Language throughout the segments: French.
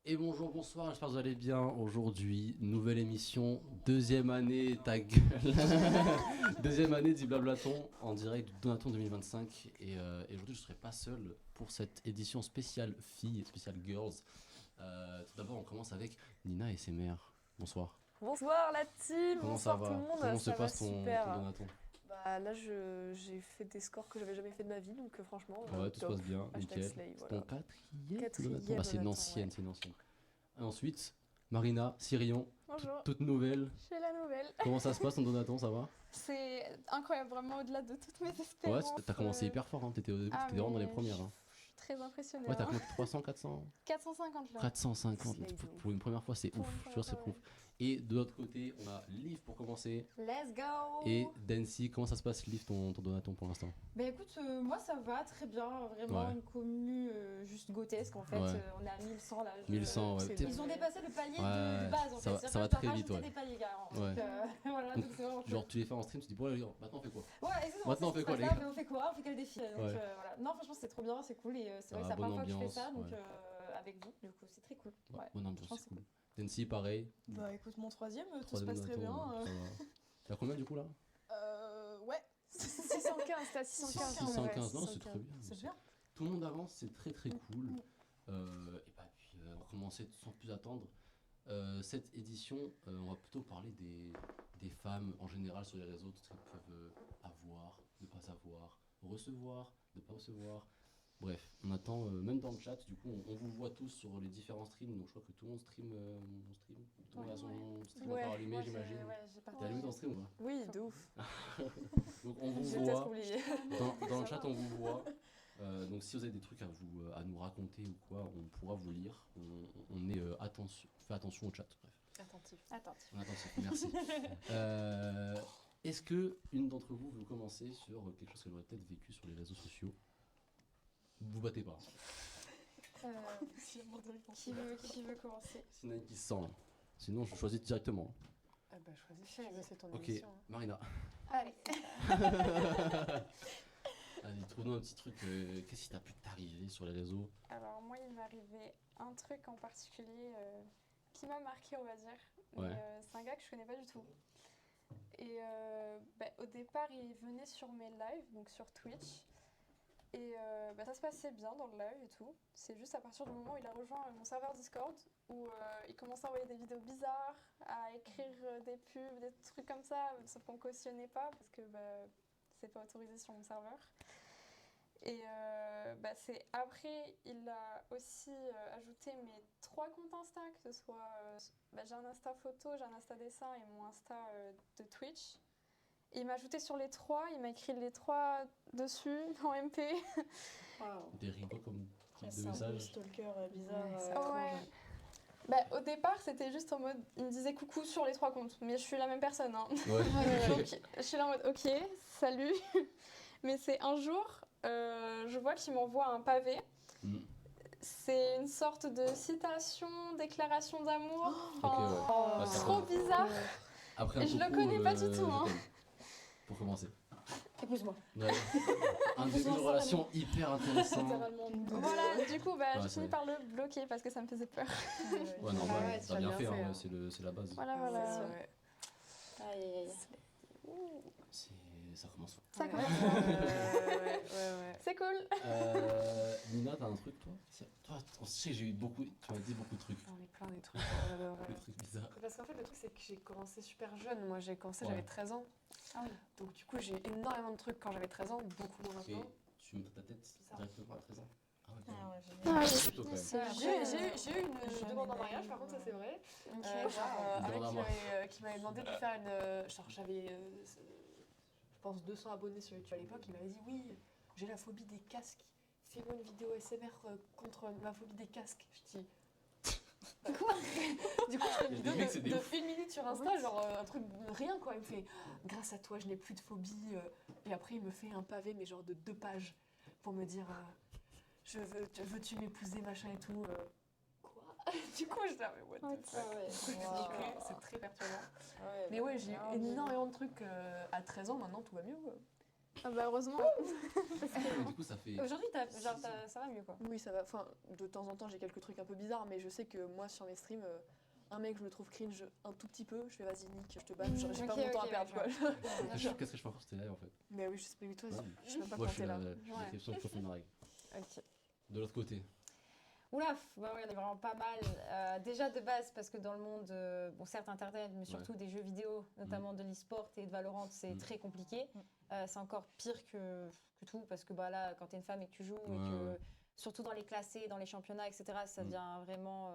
Et bonjour, bonsoir, j'espère que vous allez bien. Aujourd'hui, nouvelle émission, deuxième année, ta gueule. Deuxième année du Blablaton en direct du Donaton 2025. Et aujourd'hui, je ne serai pas seul pour cette édition spéciale filles, spéciale girls. Tout d'abord, on commence avec Nina et ses mères. Bonsoir. Bonsoir la team, Comment ça bonsoir tout le va? monde, Comment se ça va passe ton super. Donaton? Bah là j'ai fait des scores que j'avais jamais fait de ma vie donc franchement Ouais, tout se top. passe bien, Hashtag nickel. slay, C'est voilà. ton quatrième Quatrième Donaton? Ah, c'est une Donaton, ancienne, ouais. c'est une ancienne. Et ensuite, Marina, Sirion, Bonjour, toute nouvelle. je suis la nouvelle. Comment ça se passe ton Donaton, ça va? C'est incroyable, vraiment au-delà de toutes mes Ouais, espérances. t'as commencé hyper fort, hein. T'étais au début, Ah, t'étais vraiment dans les mais premières. Hein. Je suis très impressionnée. Ouais, t'as hein. combien? 300, 400? 450 là. 450. Slay, Pour une première fois, c'est Pour ouf. une Je te jure, c'est première ouf. Et de l'autre côté, on a Liv pour commencer. Let's go. Et Dancy, comment ça se passe, Liv, ton Donaton pour l'instant? Bah écoute, moi ça va très bien, vraiment Ouais. une commu juste grotesque en fait, Ouais. On est à 1100 là. 1100, ouais. c'est Ils ont dépassé le palier Ouais, de base en ça fait, va- ça va je dois très vite, rajouter ouais. des paliers carrément. Ouais. Donc, voilà, donc c'est vraiment Genre, cool. tu les fais en stream, tu te dis, bon, allez, maintenant on fait quoi? Ouais, exactement, Maintenant, on c'est fait quoi, ce les stress-là, gars? mais on fait quoi? On fait quel défi? Donc Ouais. voilà. Non, franchement c'est trop bien, c'est cool et c'est vrai que c'est la bonne première fois que je fais ambiance, ça, donc ouais. avec vous, du coup c'est très cool. Ouais, Ouais. bonne ambiance, franchement, c'est cool. Dancy, pareil. Bah écoute, mon troisième, tout se Troisième passe très Donaton, bien. ça va. T'as combien du coup là? Ouais, 615, t'as 615. 615, non, ouais, c'est très bien. C'est bien. Tout le monde avance, c'est très très cool. Et bah, puis on va commencer sans plus attendre. Cette édition, on va plutôt parler des femmes en général sur les réseaux, tout ce qu'elles peuvent avoir, ne pas avoir, recevoir, ne pas recevoir. Bref, on attend, même dans le chat, du coup, on vous voit tous sur les différents streams, donc je crois que tout le monde stream. Tout le monde a son stream Ouais. encore allumé, Moi, j'imagine. j'ai T'es allumé ton stream ou pas? Oui, de ouf. Donc on vous J'ai peut-être voit. oublié. Dans le chat, on vous voit. Donc si vous avez des trucs à nous raconter ou quoi, on pourra vous lire. On est fait attention au chat. Bref, Attentif. Attentif. on est attentif. Merci. Est-ce que une d'entre vous veut commencer sur quelque chose qu'elle aurait peut-être vécu sur les réseaux sociaux? Vous battez pas. Qui veut commencer? Sinon qui se sent là. Sinon je choisis directement. Ah bah choisis si tu veux, c'est ton Ok, émission. hein. Marina. Allez. Allez, trouve-nous un petit truc. Qu'est-ce qui t'a pu t'arriver sur les réseaux? Alors moi il m'est arrivé un truc en particulier qui m'a marqué on va dire. Ouais. Mais c'est un gars que je connais pas du tout. Et au départ il venait sur mes lives, donc sur Twitch. Et ça se passait bien dans le live et tout. C'est juste à partir du moment où il a rejoint mon serveur Discord où il commençait à envoyer des vidéos bizarres, à écrire des pubs, des trucs comme ça, sauf qu'on cautionnait pas parce que c'est pas autorisé sur mon serveur. Et c'est après, il a aussi ajouté mes 3 comptes Insta, que ce soit j'ai un Insta photo, j'ai un Insta dessin et mon Insta de Twitch. Et il m'a ajouté sur les 3, il m'a écrit les 3 dessus en MP. Des rigots comme type de c'est un peu message. stalker bizarre. Ouais. Au départ, c'était juste en mode, il me disait coucou sur les 3 comptes, mais je suis la même personne. Hein. Ouais. Donc, je suis là en mode, ok, salut. Mais c'est un jour, je vois qu'il m'envoie un pavé. Mm. C'est une sorte de citation, déclaration d'amour. Ok, ouais. Bah, ça Trop commence. bizarre. Après un Et je le coucou, connais pas du tout, je hein. t'aime. Pour commencer. Épouse-moi. Ouais. Un début de relation hyper intéressant. Littéralement. Voilà, du coup, Ouais, j'ai c'est fini vrai. par le bloquer parce que ça me faisait peur. Ouais, normal, Ouais, t'as tu bien as fait, bien fait, hein, hein. c'est la base. Voilà, C'est voilà. vrai. Aïe aïe aïe. Ça commence. Ça Ouais. commence. Ouais. C'est cool. Nina, t'as un truc toi? Toi, je sais que j'ai eu beaucoup, tu m'as dit beaucoup de trucs. J'en ai plein des trucs. Des trucs bizarres. Parce qu'en fait, le truc, c'est que j'ai commencé super jeune. Moi, j'ai commencé, Ouais. j'avais 13 ans. Ah oui. Donc, du coup, j'ai énormément de trucs quand j'avais 13 ans, beaucoup moins Et maintenant. tu mets ta tête Ça. directement à 13 ans? Ah ouais, quand Ah même. ouais, Ah oui. C'est tôt, quand même. J'ai eu une Jamais demande en de mariage, vie, par contre, ça c'est vrai. Ok. Un mec Demande en qui m'avait demandé de faire une. Genre, j'avais, je pense, 200 abonnés sur YouTube à l'époque. Il m'avait dit oui, j'ai la phobie des casques. Fais-moi une vidéo SMR contre ma phobie des casques. Je dis. Quoi? Du coup, je fais une Il y a des vidéo mecs, c'est des de ouf. 1 minute sur Insta, genre un truc rien quoi. Il me fait grâce à toi, je n'ai plus de phobie. Et après, il me fait un pavé, mais genre de 2 pages, pour me dire veux-tu m'épouser, machin et tout. Quoi? Du coup, je dis mais what the fuck? Ah ouais. C'est Wow. ridicule, c'est très perturbant. Ah ouais, Mais ouais, j'ai ah, eu énormément de trucs à 13 ans, maintenant tout va mieux. Quoi. Ah bah heureusement. Et du coup, ça fait fait. Aujourd'hui, Si, genre, si. ça va mieux quoi. Oui, ça va. Enfin, de temps en temps, j'ai quelques trucs un peu bizarres, mais je sais que moi, sur mes streams, un mec, je le trouve cringe un tout petit peu. Je fais vas-y, Nick, je te banne. Genre, j'ai pas mon temps à perdre, quoi. Qu'est-ce que je fais encore c'était là en fait? Mais oui, je sais pas du tout. Ouais. Je sais même pas Moi, quand je suis t'es là. la question de profil Marie. Ok. De l'autre côté. Oula, ouais, il y en a vraiment pas mal. Déjà de base, parce que dans le monde, bon certes Internet, mais surtout des jeux vidéo, notamment de l'e-sport et de Valorant, c'est très compliqué. C'est encore pire que tout, parce que bah, là, quand tu es une femme et que tu joues, et que, surtout dans les classés, dans les championnats, etc., ça devient vraiment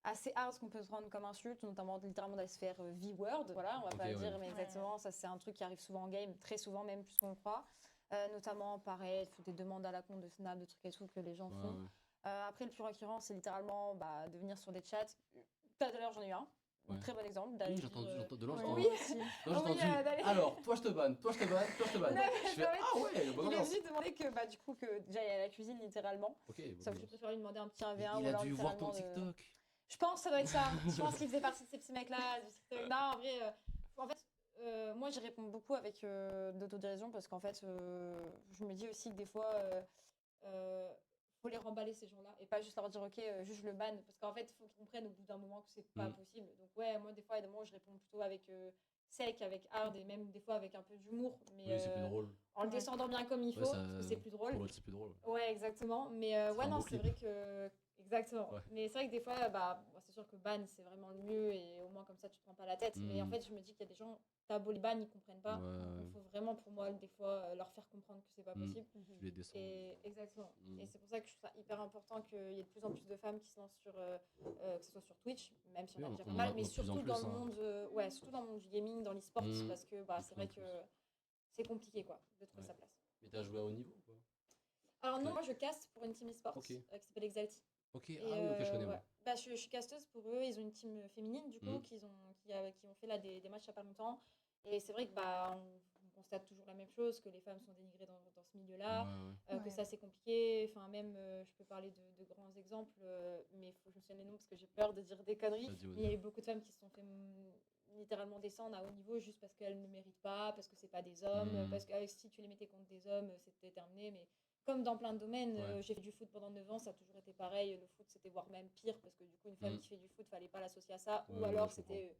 assez hard ce qu'on peut se prendre comme insulte, notamment littéralement d'aller se faire V-word. Voilà, on va pas le dire, mais exactement, ça c'est un truc qui arrive souvent en game, très souvent même plus qu'on le croit. Notamment, pareil, des demandes à la con de Snap, de trucs et tout que les gens font. Après, le plus récurrent, c'est littéralement de venir sur des chats. Tout à l'heure, j'en ai eu un. Un très bon exemple. Oui, j'ai entendu de l'autre. Oui, J'ai entendu. Alors, toi je te banne, toi je te banne, toi je te banne. Non, Je fais, ah ouais, bonne il est ambiance. venu demander que, du coup, que j'aille à la cuisine littéralement. Ok, Sauf que je préfère lui demander un petit 1v1. il a dû voir ton TikTok. Je pense que ça doit être ça. Je pense qu'il faisait partie de ces petits mecs-là. Non, en vrai, en fait, moi, j'y réponds beaucoup avec d'autodérision parce qu'en fait, je me dis aussi que des fois, faut les remballer ces gens-là et pas juste leur dire ok, juste je le banne parce qu'en fait, il faut qu'ils comprennent au bout d'un moment que c'est pas possible. Donc ouais, moi des fois, je réponds plutôt avec sec, avec hard et même des fois avec un peu d'humour, mais Oui, c'est plus drôle. en le descendant bien comme il faut, parce que c'est plus drôle. Pour l'autre, c'est plus drôle. Ouais, exactement. Mais ouais, non, c'est vrai que. Exactement. Ouais. Mais c'est vrai que des fois, c'est sûr que ban, c'est vraiment le mieux et au moins comme ça, tu te prends pas la tête. Mais en fait, je me dis qu'il y a des gens, t'as beau les ban, ils comprennent pas. Il faut vraiment, pour moi, des fois, leur faire comprendre que c'est pas possible. Tu les descends. Et, exactement. Et c'est pour ça que je trouve ça hyper important qu'il y ait de plus en plus de femmes qui se lancent sur, que ce soit sur Twitch, même si on a déjà pas mal, mais surtout dans le monde, surtout dans le monde du gaming, dans l'e-sport, parce que c'est vrai que c'est compliqué, quoi, de trouver sa place. Mais t'as joué à haut niveau ou quoi? Alors non, moi je caste pour une team e-sport qui s'appelle Exalti. Ok, ah oui, ok, je connais. Ouais. Je suis casteuse pour eux, ils ont une team féminine du coup, qui ont fait là des matchs il y a pas longtemps. Et c'est vrai que on constate toujours la même chose, que les femmes sont dénigrées dans ce milieu-là, que ça c'est compliqué. Enfin même, je peux parler de grands exemples, mais il faut que je me souvienne les noms parce que j'ai peur de dire des conneries. Il y a eu beaucoup de femmes qui se sont fait littéralement descendre à haut niveau juste parce qu'elles ne méritent pas, parce que c'est pas des hommes, parce que si tu les mettais contre des hommes, c'était terminé. Mais comme dans plein de domaines, j'ai fait du foot pendant 9 ans, ça a toujours été pareil. Le foot, c'était voire même pire, parce que du coup, une femme qui fait du foot, fallait pas l'associer à ça, ou alors c'était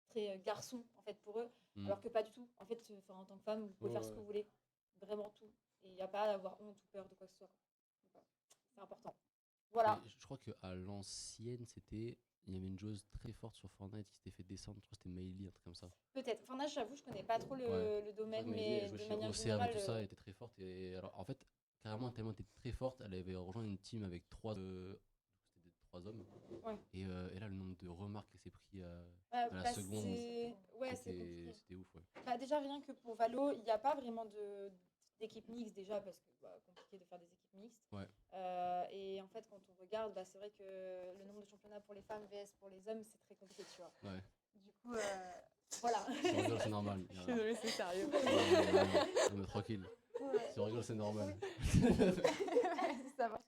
très garçon, en fait, pour eux, alors que pas du tout. En fait, en tant que femme, vous pouvez faire ce que vous voulez, vraiment tout. Et il n'y a pas à avoir honte ou peur de quoi que ce soit. C'est important. Voilà. Et je crois qu'à l'ancienne, il y avait une joueuse très forte sur Fortnite qui s'était fait descendre, je crois que c'était Meili, un truc comme ça. Peut-être. Enfin, là, j'avoue, je connais pas trop le domaine, mais de manière générale... et tout ça, elle était très forte. Et alors, en fait, carrément, tellement elle était très forte, elle avait rejoint une team avec 3 hommes. Et là, le nombre de remarques qu'elle s'est pris à la seconde, c'était ouf. Déjà, rien que pour Valo, il n'y a pas vraiment d'équipe mixte déjà, parce que compliqué de faire des équipes mixtes. Et en fait, quand on regarde, c'est vrai que le nombre de championnats pour les femmes vs pour les hommes, c'est très compliqué, tu vois. Du coup, voilà. Si on rigole, c'est normal. Je suis désolée, c'est sérieux. Non, mais tranquille. Si on rigole, c'est normal. Ça va.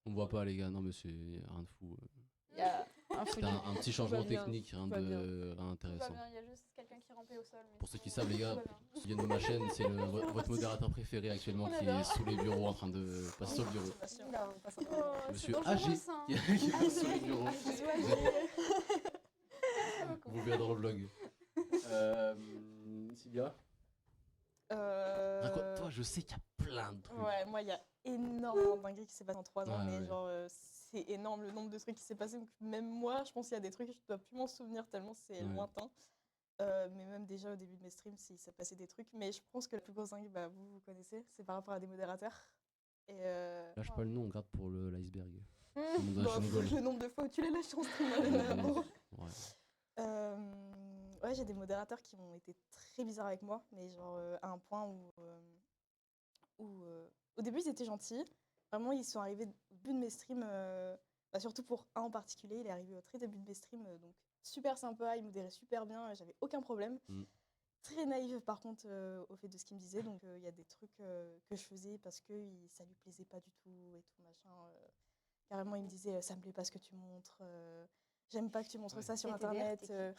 On voit pas, les gars. Non, mais c'est rien de fou. Il y a C'était un petit changement technique, rien d'intéressant. Il y a juste quelqu'un qui rampait au sol. Pour ceux qui savent, les gars, qui viennent de ma chaîne, c'est votre modérateur préféré actuellement qui est sous les bureaux en train de passer sur le bureau. Monsieur âgé qui passe sur les bureaux. Vous verrez dans le vlog. Sylvia, toi, je sais qu'il y a plein de trucs. Ouais, moi, il y a énormément de dingueries qui s'est passé en 3 ans, mais genre, c'est énorme le nombre de trucs qui s'est passé. Donc, même moi, je pense qu'il y a des trucs, je ne dois plus m'en souvenir tellement c'est lointain. Mais même déjà au début de mes streams, il s'est passé des trucs. Mais je pense que la plus grosse dinguerie, vous connaissez, c'est par rapport à des modérateurs. Et Lâche pas le nom, on garde pour l'iceberg. Le nombre de fois où tu l'as lâché en stream. Ouais, j'ai des modérateurs qui ont été très bizarres avec moi, mais genre à un point où au début ils étaient gentils. Vraiment, ils sont arrivés au début de mes streams, surtout pour un en particulier, il est arrivé au très début de mes streams, donc super sympa, il modérait super bien, j'avais aucun problème. Très naïve par contre au fait de ce qu'il me disait, donc il y a des trucs que je faisais parce que ça lui plaisait pas du tout et tout machin. Carrément, il me disait ça me plaît pas ce que tu montres. J'aime pas que tu montres ça sur internet. Il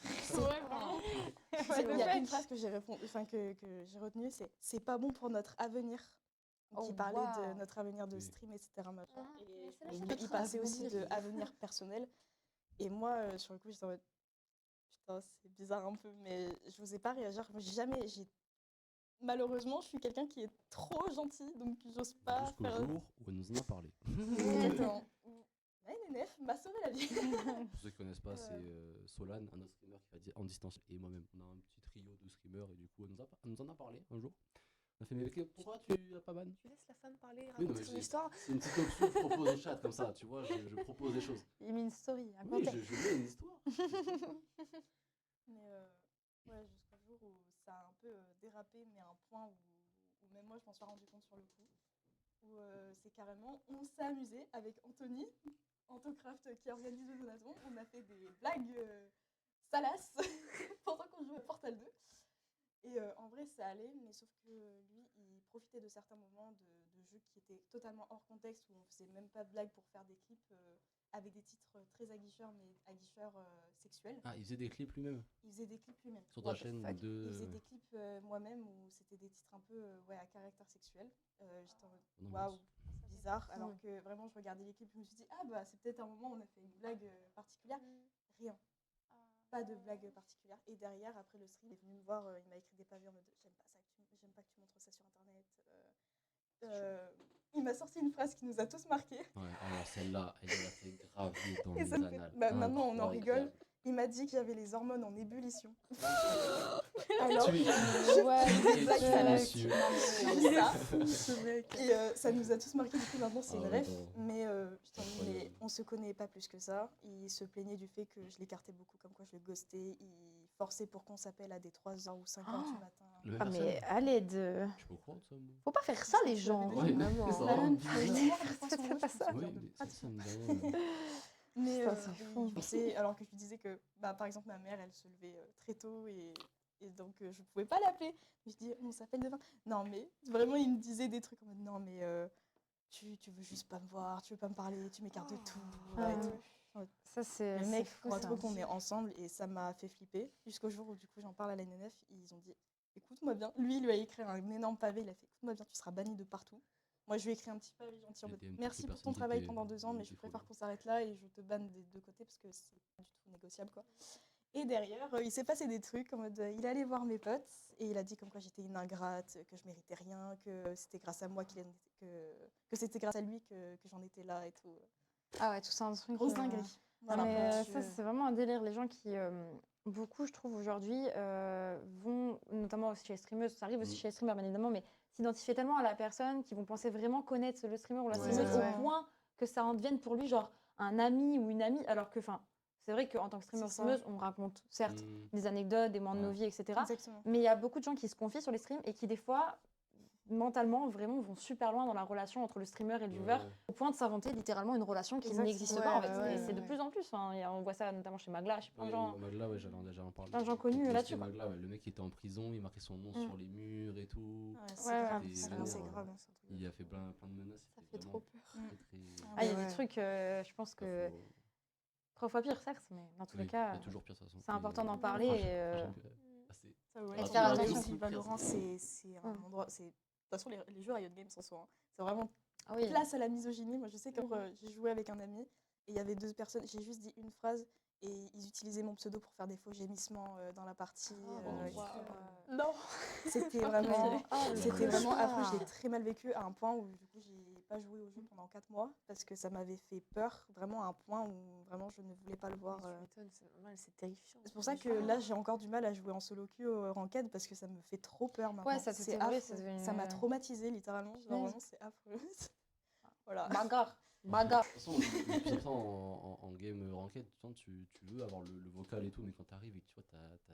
y a une phrase que j'ai retenue, c'est pas bon pour notre avenir qui Oh, parlait de waouh. notre avenir de Oui. stream, etc. machin. Ah, Et mais c'est la il chaîne Notre il parlait aussi avenir. de avenir personnel. Et moi, sur le coup, j'étais en mode, putain, c'est bizarre un peu, mais je n'osais pas réagir. Moi, malheureusement, je suis quelqu'un qui est trop gentil, donc j'ose pas Jusqu'au faire. jour où elle nous en a parlé. Exactement. La NNF m'a sauvé la vie. Pour ceux qui connaissent pas, c'est Solane, un autre streamer qui va dire en distance, et moi-même. On a un petit trio de streamers et du coup, elle nous en a parlé un jour. On a fait, mais pourquoi tu as pas ban? Tu laisses la femme parler, Oui, non, raconter mais son histoire. c'est une petite option, je propose au chat comme ça, tu vois, je propose des choses. Il met une story, un Oui, contexte. je mets une histoire. Mais ouais, jusqu'au jour où ça a un peu dérapé, mais à un point où même moi, je m'en suis rendu compte sur le coup. Où c'est carrément, on s'est amusé avec Anthony, Antocraft qui organise le donaton. On a fait des blagues salaces pendant qu'on jouait à Portal 2. Et en vrai, ça allait, mais sauf que lui, il profitait de certains moments de jeux qui étaient totalement hors contexte, où on faisait même pas de blagues pour faire des clips avec des titres très aguicheurs, mais aguicheurs sexuels. Ah, il faisait des clips lui-même Il faisait des clips lui-même. sur ta What the chaîne fuck. de. Il faisait des clips moi-même où c'était des titres un peu ouais, à caractère sexuel. J'étais en mode Non, waouh, bizarre. Alors Ouais. que vraiment, je regardais les clips, je me suis dit, ah bah c'est peut-être un moment où on a fait une blague particulière. Rien, pas de blague particulière. Et derrière, après le stream, il est venu me voir, il m'a écrit des pavés en mode j'aime pas ça, j'aime pas que tu montres ça sur internet. Il m'a sorti une phrase qui nous a tous marqués. Ouais, alors celle-là, elle a fait graver dans Et les ça me fait- annales. bah, maintenant, on en rigole. Incroyable. Il m'a dit que j'avais les hormones en ébullition. Alors, Tu es- des blagues salaces. Monsieur. Il est ça. Ce mec. Et ça nous a tous marqué, du coup maintenant c'est Ah une ouais, ref, non. mais putain, mais Incroyable. on se connaît pas plus que ça. Il se plaignait du fait que je l'écartais beaucoup, comme quoi je le ghostais, il forçait pour qu'on s'appelle à des 3h ou 5h du matin. Le même Ah, personne. mais à l'aide. Je peux croire ça, moi. Faut pas faire ça, les gens. Ouais, Vraiment. c'est La vraiment même bizarre. chose. bizarre. Moi, je pense en Faites moi, pas je ça. pense Oui, que mais pas ça me dit rien. Mais Putain, c'est fou. il forçait, alors que je lui disais que, bah, par exemple, ma mère, elle se levait très tôt et donc je pouvais pas l'appeler. Je dis, on s'appelle demain. Non, mais vraiment, il me disait des trucs en mode, non, mais tu veux juste pas me voir, tu veux pas me parler, tu m'écartes de tout. Ah, et tout. Ça, c'est Le mec c'est fou, croit ça. trop qu'on est ensemble et ça m'a fait flipper. Jusqu'au jour où du coup j'en parle à la NNF, ils ont dit écoute-moi bien. Lui, il lui a écrit un énorme pavé, il a fait écoute-moi bien, tu seras banni de partout. Moi, je lui ai écrit un petit pavé gentil en Il y a mode des- toutes merci les pour personnes ton qui travail étaient- pendant 2 ans, mais je qui préfère fraudaient. qu'on s'arrête là et je te banne des deux côtés parce que c'est pas du tout négociable quoi. Et derrière, il s'est passé des trucs en mode il allait voir mes potes et il a dit comme quoi j'étais une ingrate, que je méritais rien, que c'était grâce à moi que c'était grâce à lui que j'en étais là et tout. Ah ouais, tout ça, un truc. Grosse dinguerie. Non, Voilà. mais Je- ça, c'est vraiment un délire. Les gens qui, beaucoup, je trouve, aujourd'hui, vont, notamment aussi chez les streameuses, ça arrive aussi Mm. chez les streamers, bien évidemment, mais s'identifier tellement à la personne qu'ils vont penser vraiment connaître le streamer ou la Ouais, streameuse ouais. au point que ça en devienne pour lui, genre, un ami ou une amie, alors que, enfin, c'est vrai qu'en tant que streamer ou C'est ça. streameuse, on raconte, certes, Mm. des anecdotes, des moments de nos Ouais. vies, etc. Exactement. Mais il y a beaucoup de gens qui se confient sur les streams et qui, des fois, mentalement, vraiment, vont super loin dans la relation entre le streamer et le viewer, Ouais. au point de s'inventer littéralement une relation qui Exactement. n'existe Ouais, pas, en fait. ouais, Et ouais, c'est de ouais. plus en plus. Hein. On voit ça notamment chez Magla, chez plein de Ouais, gens. Magla, ouais, j'allais en parler. Plein de gens connus C'était là-dessus, quoi. Magla, ouais, le mec qui était en prison, il marquait son nom Mm. sur les murs et tout. Ouais, c'est Ouais, grave, ouais. c'est Et grave, c'est vraiment, grave. Il a fait plein de menaces. Ça c'était fait vraiment trop peur. Mm. très, très- Ah, il y a Ouais. des trucs, je pense que faut- 3 fois pire, certes, mais dans tous Oui, les cas, il y a toujours pire de toute façon. c'est important d'en Et- parler. franchement, Et, franchement, assez- Ça, ouais. Et Et faire attention. aussi, Valorant, c'est un Mm. endroit. De toute façon, les jeux Riot Games en soi, hein, c'est vraiment ah oui. place à la misogynie. Moi, je sais que j'ai joué avec un ami et il y avait 2 personnes. J'ai juste dit une phrase et ils utilisaient mon pseudo pour faire des faux gémissements dans la partie. Oh, et wow. tout. Non. C'était vraiment, Ah, le c'était vraiment cauchemar. affreux. Je l'ai très mal vécu à un point où du coup, j'ai pas joué au jeu pendant 4 mois parce que ça m'avait fait peur, vraiment à un point où vraiment je ne voulais pas le voir. Tu m'étonnes, c'est normal, c'est terrifiant. C'est pour ça que là, j'ai encore du mal à jouer en solo queue ranked parce que ça me fait trop peur maintenant. Ouais, ça te c'est fait vrai, affreux. c'est devenu- Ça m'a traumatisée littéralement. Genre, Mm. vraiment, c'est affreux. Voilà. Bagarre. Bagarre. De toute façon, le plus important en game ranked, tu veux avoir le vocal et tout, mais quand tu arrives et que tu vois,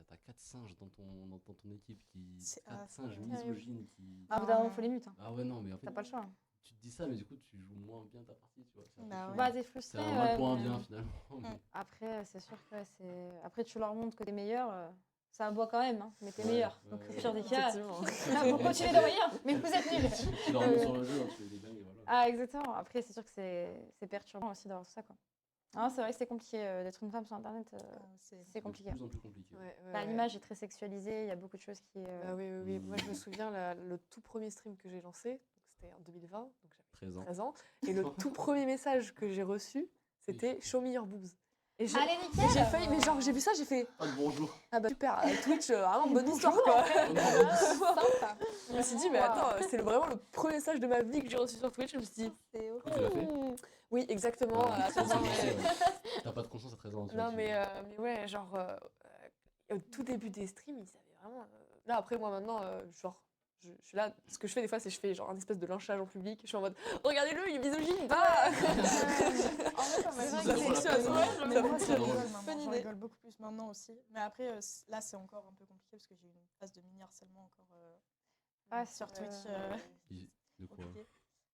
t'as 4 singes dans ton équipe C'est 4 affreux. singes misogynes qui. Ah, évidemment, il faut les mutes. Hein. Ah ouais, non, mais en fait, T'as pas le choix. Hein. tu te dis ça, mais du coup, tu joues moins bien ta partie, tu vois. C'est un peu Bah chiant. ouais. Bah, t'es C'est frustré. un mal pour un mais- bien finalement. mais- Après, c'est sûr que ouais, c'est. Après, tu leur montres que t'es meilleur, ça aboie quand même, hein, mais t'es Ouais, meilleur. ouais, Donc, ouais, au pire des ouais. cas, Effectivement. là, vous continuez d'envoyer, mais vous êtes nuls. Tu leur montres sur le jeu, hein, tu fais des dingues et voilà. Ah, exactement. Après, c'est sûr que c'est perturbant aussi d'avoir tout ça, quoi. Ah, c'est vrai que c'est compliqué d'être une femme sur Internet. C'est compliqué. De plus en plus compliqué. Ouais, ouais, Bah, ouais. L'image est très sexualisée, il y a beaucoup de choses qui. Ah oui, oui, oui. Moi, je me souviens, le tout premier stream que j'ai lancé, c'était en 2020, donc j'avais 13 ans. 13 ans. Et le tout premier message que j'ai reçu, c'était « Show me your boobs ». Et j'ai Allez, nickel. j'ai failli, mais genre j'ai vu ça, j'ai fait Ah, bonjour. ah bah super, Twitch, vraiment bonne histoire quoi. Sympa. Je me suis dit mais attends, c'est vraiment le premier message de ma vie que j'ai reçu sur Twitch. Je me suis dit C'est Toi, tu l'as fait oui exactement. Ah, à 13 ans, c'est ouais. ouais. T'as pas de conscience à 13 ans. tu vois, Non tu- mais ouais genre au tout début des streams, ils avaient vraiment. Là après moi maintenant genre je suis là, ce que je fais des fois c'est je fais genre un espèce de lynchage en public. Je suis en mode regardez-le, il est misogyne. Ah En vrai, ça m'a C'est fait drôle, quelque ça. chose. Ouais, mais moi, C'est je drôle. rigole maintenant. Bonne J'en idée. rigole beaucoup plus maintenant aussi. Mais après, là, c'est encore un peu compliqué parce que j'ai eu une phase de mini-harcèlement encore Ah, sur Twitch. De quoi Compliqué.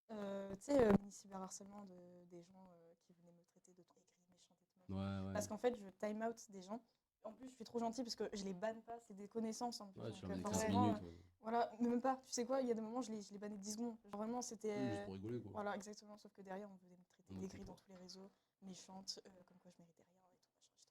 Tu sais, mini-cyberharcèlement des gens qui venaient me traiter de trop aigri, méchante et tout. Ouais, ouais. Parce qu'en fait, je time out des gens. En plus, je suis trop gentille parce que je les banne pas, c'est des connaissances en plus. Ouais, Donc, tu en as 15 forcément, minutes. Ouais. voilà, mais même pas. Tu sais quoi, il y a des moments, je les bannais 10 secondes. Genre, vraiment, Oui, c'était. juste pour rigoler, quoi. Voilà, exactement. Sauf que derrière, on venait me traiter Ouais, d'aigri c'est dans quoi. tous les réseaux, méchante, comme quoi je méritais rien et tout. Machin.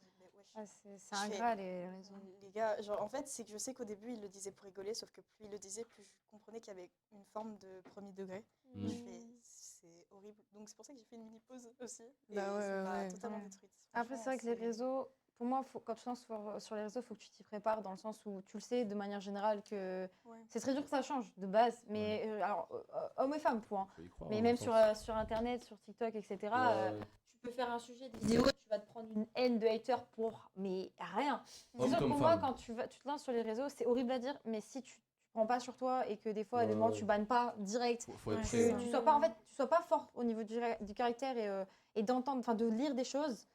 J'étais en mode, mais wesh. Ah, c'est Je fais- ingrat les réseaux. Les gars, genre, en fait, c'est que je sais qu'au début, il le disait pour rigoler, sauf que plus il le disait, plus je comprenais qu'il y avait une forme de premier degré. Mm. Je fais, c'est horrible. Donc, c'est pour ça que j'ai fait une mini-pause aussi. Et Bah ouais, ça m'a ouais. totalement Ouais. détruite. Après, c'est vrai que les réseaux, pour moi, quand tu lances sur les réseaux, il faut que tu t'y prépares dans le sens où tu le sais de manière générale que Ouais. c'est très dur que ça change de base. Mais alors, hommes et femmes, point. Faut y croire, Mais hein, même je pense. sur Internet, sur TikTok, etc., Ouais. tu peux faire un sujet de vidéo, tu vas te prendre une haine de haters pour mais rien. C'est Homme sûr que comme pour moi, femme. quand tu te lances sur les réseaux, c'est horrible à dire, mais si tu prends pas sur toi et que des fois, à des Ouais, moments, ouais. tu bannes pas direct, Faut être Ouais, prêt. c'est que ça. tu sois pas en fait, tu sois pas fort au niveau du caractère et d'entendre, enfin de lire des choses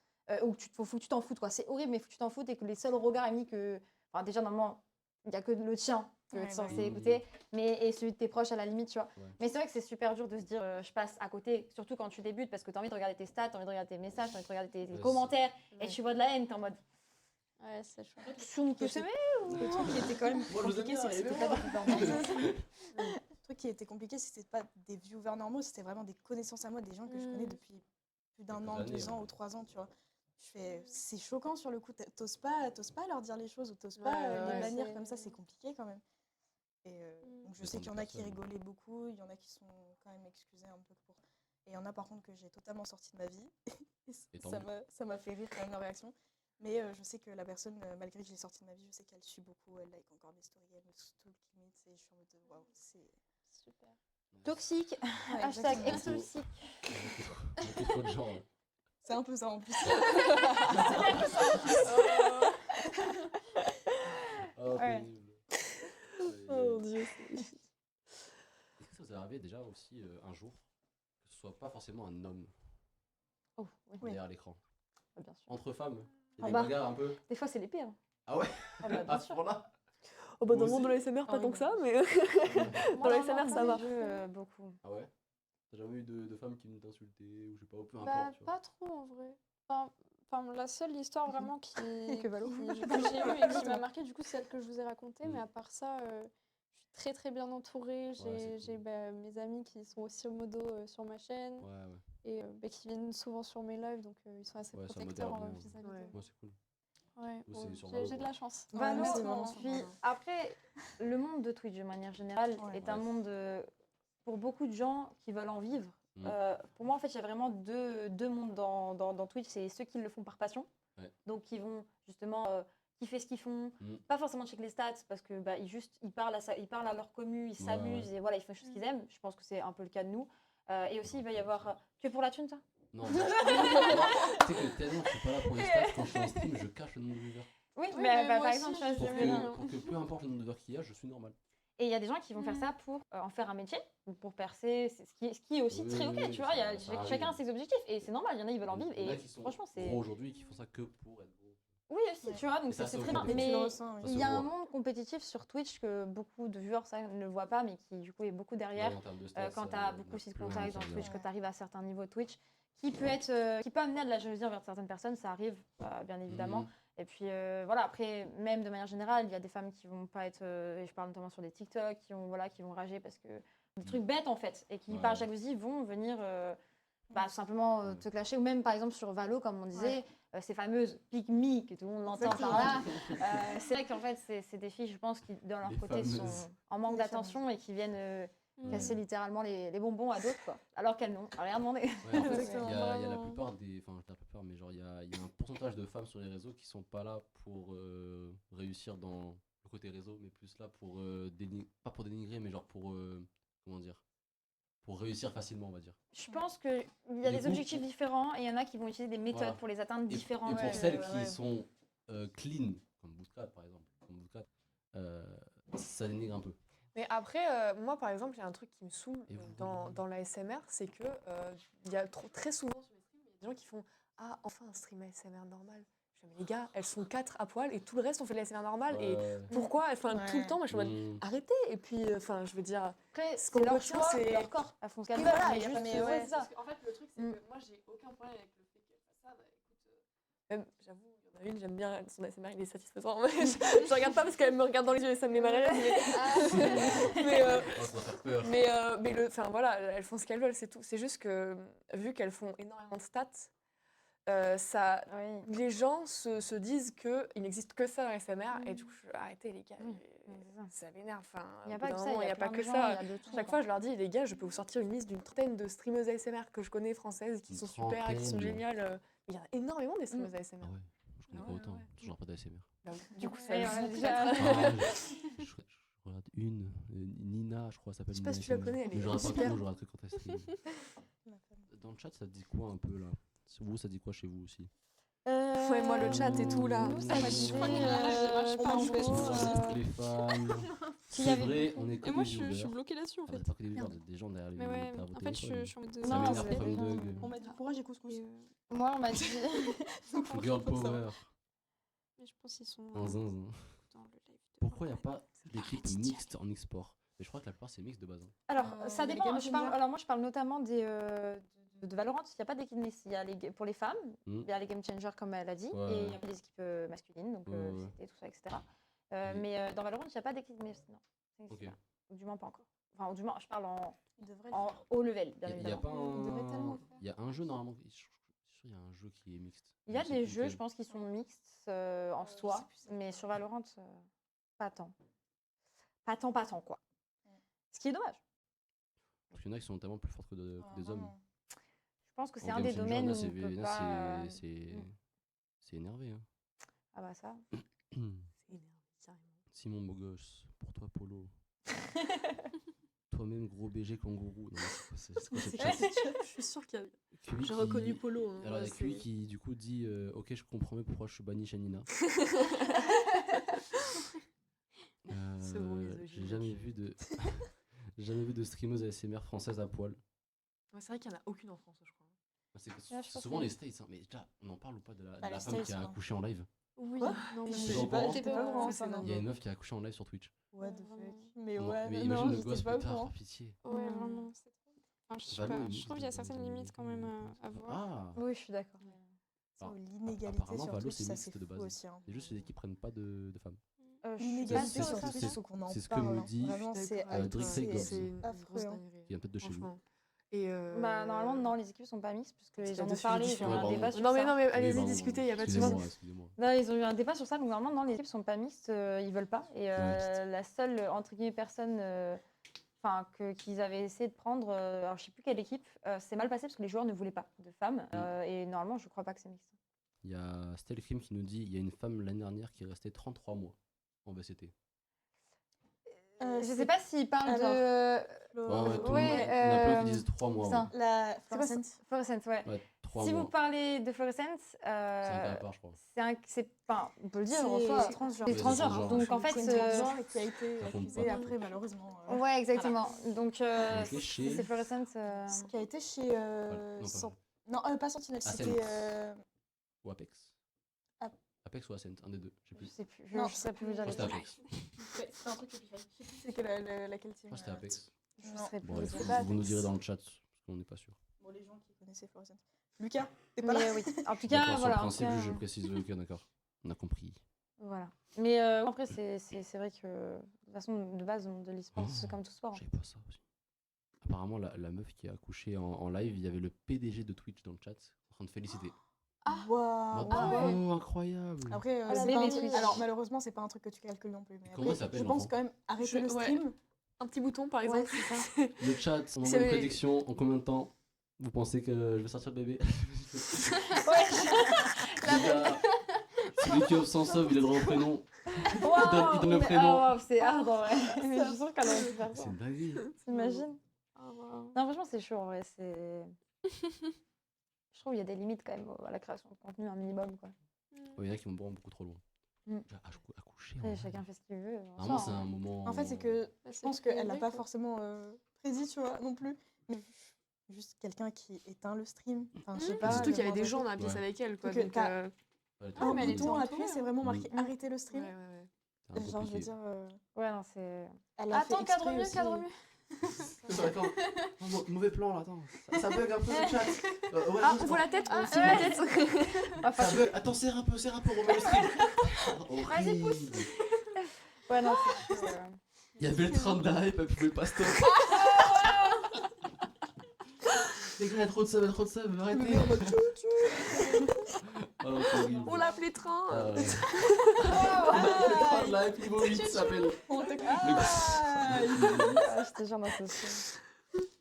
où faut que tu t'en foutes quoi. C'est horrible, mais faut que tu t'en foutes et que les seuls regards émis que, enfin déjà normalement, il y a que le tien que Ouais, tu es censé oui. écouter, mais et celui de tes proches à la limite, tu vois. Ouais. Mais c'est vrai que c'est super dur de se dire je passe à côté, surtout quand tu débutes parce que tu as envie de regarder tes stats, tu as envie de regarder tes messages, tu as envie de regarder tes Ouais, commentaires Ouais. et tu vois de la haine, tu es en mode ouais, c'est chaud. Le truc qui était quand même Moi, je vous aime compliqué, bien, c'est que c'était aimez-moi. pas des viewers normaux. Le truc qui était compliqué, c'était pas des viewers normaux, c'était vraiment des connaissances à moi, des gens que je connais depuis plus d'un Quelques an, années, 2 ans ouais. ou 3 ans, tu vois. Je fais, c'est choquant sur le coup, t'oses pas leur dire les choses ou t'oses pas les ouais, bannir c'est- comme ça, c'est compliqué quand même. Et donc je Dépend sais des qu'il y en a qui personnes. rigolaient beaucoup, il y en a qui sont quand même excusés un peu pour. Et il y en a par contre que j'ai totalement sorti de ma vie. Et tant Ça m'a fait rire quand même leur réaction. Mais je sais que la personne, malgré que je l'ai sortie de ma vie, je sais qu'elle suit beaucoup, elle like encore des stories, elle me stalk limite, et je suis en mode waouh, c'est. Super. Toxique, Ouais, hashtag exactement. ex-toxique. Beaucoup trop de gens. Ouais. C'est un peu ça en plus. Oh, Ouais. pénible. Oh mon dieu. Est-ce que ça vous est arrivé déjà aussi un jour que ce soit pas forcément un homme Oh, oui, Oui. derrière l'écran bien sûr. Entre femmes il y Ah a des bah. bagarres un peu Des fois, c'est les pires. Ah ouais Ah bah, À bien ce sûr. point-là Oh bah dans le Moi monde de aussi. l'ASMR, pas Ah tant oui, que ça, moi mais Moi, la non, SMR, non, ça va. les jeux, beaucoup. Ah ouais T'as jamais eu de femmes qui venaient t'insulter ou je sais pas, peu Bah, importe tu vois. pas trop en vrai. Enfin, la seule histoire vraiment Que Valo. que j'ai eue et qui m'a marqué, du coup, c'est celle que je vous ai racontée. Mm. Mais à part ça, je suis très très bien entourée. c'est J'ai cool. mes amis qui sont aussi modo sur ma chaîne Ouais, et qui viennent souvent sur mes lives, donc ils sont assez Ouais, ça protecteurs modère bien. vis-à-vis Ouais. de. ouais c'est cool. Ouais, Ou c'est ouais, sur Valo, j'ai de quoi. la chance. Ouais, Valo, moi, c'est non. vraiment sur Puis Valo. après, le monde de Twitch de manière générale Ouais. est un Ouais. monde pour beaucoup de gens qui veulent en vivre. Mm. Pour moi, en fait, il y a vraiment deux mondes dans Twitch. C'est ceux qui le font par passion, Ouais. donc qui vont justement kiffer ce qu'ils font, Mm. pas forcément checker les stats parce que ils parlent à leur commu, ils s'amusent et voilà, ils font les choses qu'ils aiment. Je pense que c'est un peu le cas de nous. Et aussi, il va y avoir que pour la thune, ça. Non, moi, tu sais que tellement je suis pas là pour les stats, quand je suis en stream, je cache le nombre de viewers. Oui, Oui, mais mais moi par aussi, exemple, tu vois, je je Pour vais bien. que peu importe le nombre de viewers qu'il y a, je suis normal. Et il y a des gens qui vont faire ça pour en faire un métier, ou pour percer, ce qui est aussi Oui, très ok, oui, tu vois. ça Chacun a arrive. ses objectifs et c'est normal, il y en a, ils veulent en vivre. Il y en a Et qui sont franchement, c'est. gros aujourd'hui qui font ça que pour être gros. Oui, aussi, tu vois, donc Et ça, c'est c'est très ok. bien. Et tu le Mais ressens, oui. Ça il se y a un voit. monde compétitif sur Twitch que beaucoup de viewers ça, ne voient pas, mais qui du coup est beaucoup derrière. Ouais, en termes de stats, Quand tu ça, as beaucoup aussi de plus rien contacts dans qui Twitch, vient. que tu arrives à certains niveaux de Twitch, qui peut amener à de la jalousie envers certaines personnes, ça arrive, bien évidemment. Mhm. Et puis voilà, après, même de manière générale, il y a des femmes qui vont pas être, et je parle notamment sur des TikTok, qui vont rager parce que des trucs bêtes en fait, et qui Ouais. par jalousie vont venir tout simplement Ouais. te clasher, ou même par exemple sur Valo, comme on disait, ces fameuses pick me que tout le monde l'entend Exactement. par là. C'est vrai qu'en fait, c'est des filles, je pense, qui, de leur Les côté, fameuses. sont en manque Les d'attention et qui viennent casser littéralement les bonbons à d'autres, quoi. Alors qu'elles n'ont rien demandé. Ouais, en fait, il y Exactement. a la plupart des. Enfin, la plupart, mais genre, il y a un pourcentage de femmes sur les réseaux qui sont pas là pour réussir dans le côté réseau, mais plus là pour. Pas pour dénigrer, mais genre pour. Comment dire? Pour réussir facilement, on va dire. Je pense qu'il y a Du des coup, objectifs différents et il y en a qui vont utiliser des méthodes Voilà. pour les atteindre Et différentes. pour celles qui ouais. sont clean, comme Bootcat par exemple, ça dénigre un peu. Mais après, moi par exemple, il y a un truc qui me saoule Et vous, dans la ASMR, c'est que il y a très souvent sur les streams, il y a des gens qui font ah, enfin un stream ASMR normal. Je fais, mais les gars, elles sont 4 à poil et tout le reste on fait de l'ASMR normal. Et pourquoi? Enfin, tout le Ouais. temps, moi je suis en mode arrêtez. Et puis, enfin, je veux dire. Après, Ce c'est qu'on leur retient, choix, c'est- leur corps. Elles font ce qu'elles Oui, veulent. voilà, mais y a juste, pas- mais ouais, c'est ça. En fait, le truc, c'est Mm. que moi j'ai aucun problème avec le fait qu'elle fasse ça. Bah écoute, même, j'avoue, il y en a une, j'aime bien son ASMR, il est satisfaisant. Mais je regarde pas parce qu'elle me regarde dans les yeux et ça me met mal à l'aise. Mais, Oh, ça va faire peur. enfin voilà, elles font ce qu'elles veulent, c'est tout. C'est juste que vu qu'elles font énormément de stats, ça, Oui. les gens se disent qu'il n'existe que ça dans les SMR et du coup, arrêtez les gars, Oui, c'est ça. ça m'énerve. Enfin, Il n'y a au pas bout que d'un ça, moment, il y a pas plein que de gens, ça. il y a de tout. Chaque fois, je leur dis, les gars, je peux vous sortir une liste d'une trentaine de streameuses ASMR que je connais françaises qui Une sont super, qui sont trentaine. géniales. Il y en a énormément des streameuses ASMR. Ah ouais, je connais Ah pas ouais, autant, ouais. toujours pas d'ASMR. Bah oui. Du coup, Ouais, ça ouais, joue déjà. peut-être. Je regarde une, Nina, je crois, ça s'appelle. Je sais pas Nina si tu la ASMR. connais, elle Mais est je regarde pas super. trop, je regarde que quand elle stream. Ma femme. Dans le chat, ça dit quoi un peu là? Vous, ça dit quoi chez vous aussi? Ouais, moi, le chat et tout, là. Nous, ça Ouais, m'a je dit, crois qu'il y en a qui en mangent pas, gros, Les femmes. Qu'il y C'est avait vrai, on est que Et moi, des je suis viewers. bloquée là-dessus en Ah, fait. c'est pas que des viewers, il y a des gens derrière les Mais ouais, derrière vos en fait, je téléphones. suis en mode de. Ça Non, m'énerve c'est comme bien. Doug. On m'a dit courage et couscous. Moi, on m'a dit. Girl power. Mais je pense qu'ils sont Un zinzin. dans le live. Pourquoi il n'y a pas d'équipe mixte en e-sport? Mais je crois que la plupart c'est mixte de base. Hein. Alors, Euh, ça il y a les dépend. Game Changers. Alors, moi, je parle notamment de Valorant. Il n'y a pas d'équipe mixte. Il y a pour les femmes, Mm. il y a les Game Changers, comme elle a dit, Ouais. et il y a les équipes masculines, donc Ouais. CT, tout ça, etc. Mm. Mais dans Valorant, il n'y a pas d'équipe mixte. Non, ça n'existe Ok. pas. Ou du moins pas encore. Enfin, ou du moins, je parle Il devrait en haut level, bien Il y a évidemment. pas Il devrait tellement un. le faire. Il y a un jeu normalement. Je suis sûr qu'il y a un jeu qui est mixte. Il y a Je sais des plus jeux, lequel. je pense, qui sont mixtes en je sais soi, plus c'est mais quoi. sur Valorant, pas tant. Pas tant, quoi. Ce qui est dommage. Parce qu'il y en a qui sont notamment plus fortes que des hommes. Je pense que c'est En un Game des Changer, domaines là, où c'est- on peut là, pas... c'est énervé. Hein. Ah bah ça. C'est énervé, carrément. Simon beau gosse, pour toi Polo. Toi-même gros BG kangourou. Non, c'est quoi cette chatte Je suis sûre qu'il y a. Kui J'ai qui- reconnu Polo. hein, Alors il y a c'est- Kui qui du coup dit ok je comprends mieux pourquoi je suis banni chez Nina. C'est bon, misogyne. J'ai jamais vu de jamais vu de streameuse ASMR française à poil. Ouais, c'est vrai qu'il n'y en a aucune en France, je crois. C'est Ouais, je pense souvent que- les States, hein. Mais déjà on en parle ou pas de la Bah, les femme qui States, a hein. accouché en live? Oui, Quoi non, mais J'étais je pas au courant. J'étais pas au courant, ça, non. Il y a une meuf qui a accouché en live sur Twitch. What the Vraiment. fuck. Mais Non, ouais, mais non, imagine le j'étais gosse pas au plus tard, courant. pitié. Ouais, Mm. vraiment. C'est trop. Enfin, je sais Valo pas, est je trouve qu'il y a mixte certaines de- limites quand même à voir. Ah, Oui, je suis d'accord. Alors, L'inégalité apparemment, sur Valo, Twitch, c'est ça mixte c'est de fou base. aussi. Hein. c'est juste ceux qui prennent pas de femmes. Je suis L'inégalité c'est- sur c'est- Twitch, il faut qu'on en c'est ce que parle. me hein. dit Vraiment, c'est Drixie Gobbs. C'est une affreux, grosse hein. dinguerie. Qui vient peut-être de chez vous. Franchement. Et Bah, normalement, non, les équipes sont pas mixtes, parce Parce qu'il y qu'ils a en deux ont sujets parlé, ils ont différents. eu un Ouais, débat pardon. sur Non, mais ça. non, mais Oui, allez-y, pardon, discutez, il n'y a pas de excusez-moi, souci. excusez-moi. Non, ils ont eu un débat sur ça, donc normalement, non, les équipes sont pas mixtes, ils veulent pas. Et la seule, entre guillemets, personne qu'ils avaient essayé de prendre, alors je sais plus quelle équipe, c'est mal passé parce que les joueurs ne voulaient pas de femmes, et normalement, je crois pas que c'est mixte. Il y a Stelkrim qui nous dit il y a une femme l'année dernière qui est restée 33 mois en VCT. Je sais pas s'ils parlent Alors, de. Ouais, tout le Ouais, monde- il y en a plein qui disent 3 mois. putain. Ouais, La C'est quoi Fluorescent. Fluorescence, ouais. ouais 3 Si mois. vous parlez de Fluorescence, C'est un cas à part, je crois. on peut le dire, C'est en soi, transgenre. c'est Oui, transgenre. transgenre. Donc en fait, C'est une transgenre qui a été Ça compte accusée pas. après, malheureusement. ouais, exactement. Donc Ok, chez- c'est Fluorescence. Ce qui a été chez. Non, pas Sen- vrai. Non, pas Sentinelle, Ascent. c'était. Ou Apex. Ap- Apex ou Ascent, un des deux. Je sais Je plus. sais plus, Non, je sais plus vous dire Je crois que les c'était trucs. Apex. Ouais, c'était un truc Epiphany. Je sais plus c'est laquelle team. Je crois que c'était Apex. Je Non. sais Bon, plus. bref, c'est pas vous nous Apex. direz dans le chat, parce qu'on n'est pas sûr. Bon, les gens qui connaissaient Fluorescent. Lucas, t'es pas là? Mais oui, en tout D'accord, cas, sur le voilà. en tout principe, cas, je précise. Ok, d'accord. On a compris. Voilà. Mais après, c'est vrai que de toute façon, de base, de l'e-sport, Oh. c'est comme tout sport. Je savais pas ça aussi. Apparemment, la meuf qui a accouché en live, il y avait le PDG de Twitch dans le chat en train de féliciter. Waouh. Oh, incroyable. Après, Ah, c'est bébé pas un Twitch. truc- alors malheureusement, c'est pas un truc que tu calcules non plus. Mais Comment après, il s'appelle, je pense l'enfant quand même arrêter Je- le ouais. stream. Un petit bouton, par Ouais, exemple. c'est ça. Le chat, on envoie une prédiction. En combien de temps vous pensez que je vais sortir le bébé? Celui qui offre sans sauve, il a le droit au prénom. Il donne le prénom. C'est hard en vrai. Mais je suis sûre qu'elle aurait pu faire ça. C'est une dinguerie. T'imagines? Ah, wow. Non, franchement, c'est chaud en vrai. Je trouve qu'il y a des limites quand même à la création de contenu, un minimum, quoi. Il y en a qui vont beaucoup trop loin. Mm. Accoucher. Et chacun fait ce qu'il veut. Vraiment, c'est un moment. En fait, c'est que je pense qu'elle n'a pas forcément. forcément prédit, tu vois, non plus. Mais juste quelqu'un qui éteint le stream. Enfin, je sais pas. Surtout qu'il y avait le des moindre gens dans la truc. pièce Ouais. avec elle, quoi. Donc, Donc, t'as- Ouais, Un mais elle était bouton à entourée, appuyer, c'est vraiment marqué Mm. arrêter le stream. c'est un peu Genre, je veux compliqué. dire. Ouais, non, c'est. Elle a fait Attends, cadre exprès mieux, aussi. cadre mieux. Attends, mauvais plan là, attends. Ça bug un peu le chat. Ouais, Ah, juste on voit en- la tête, Ah, on filme la tête. Ça bug. Attends, serre un peu, on remet le stream. Vas-y, pousse. Ouais, non, c'est chaud. Il y avait le train de la hype, elle pouvait pas stop. Les gars, il y a trop de sub, arrêtez. Oh non, c'est horrible. On l'a appelé train. Ah ouais. Le train de la hype niveau 8 s'appelle. Ah, je te jure, non, c'est sûr.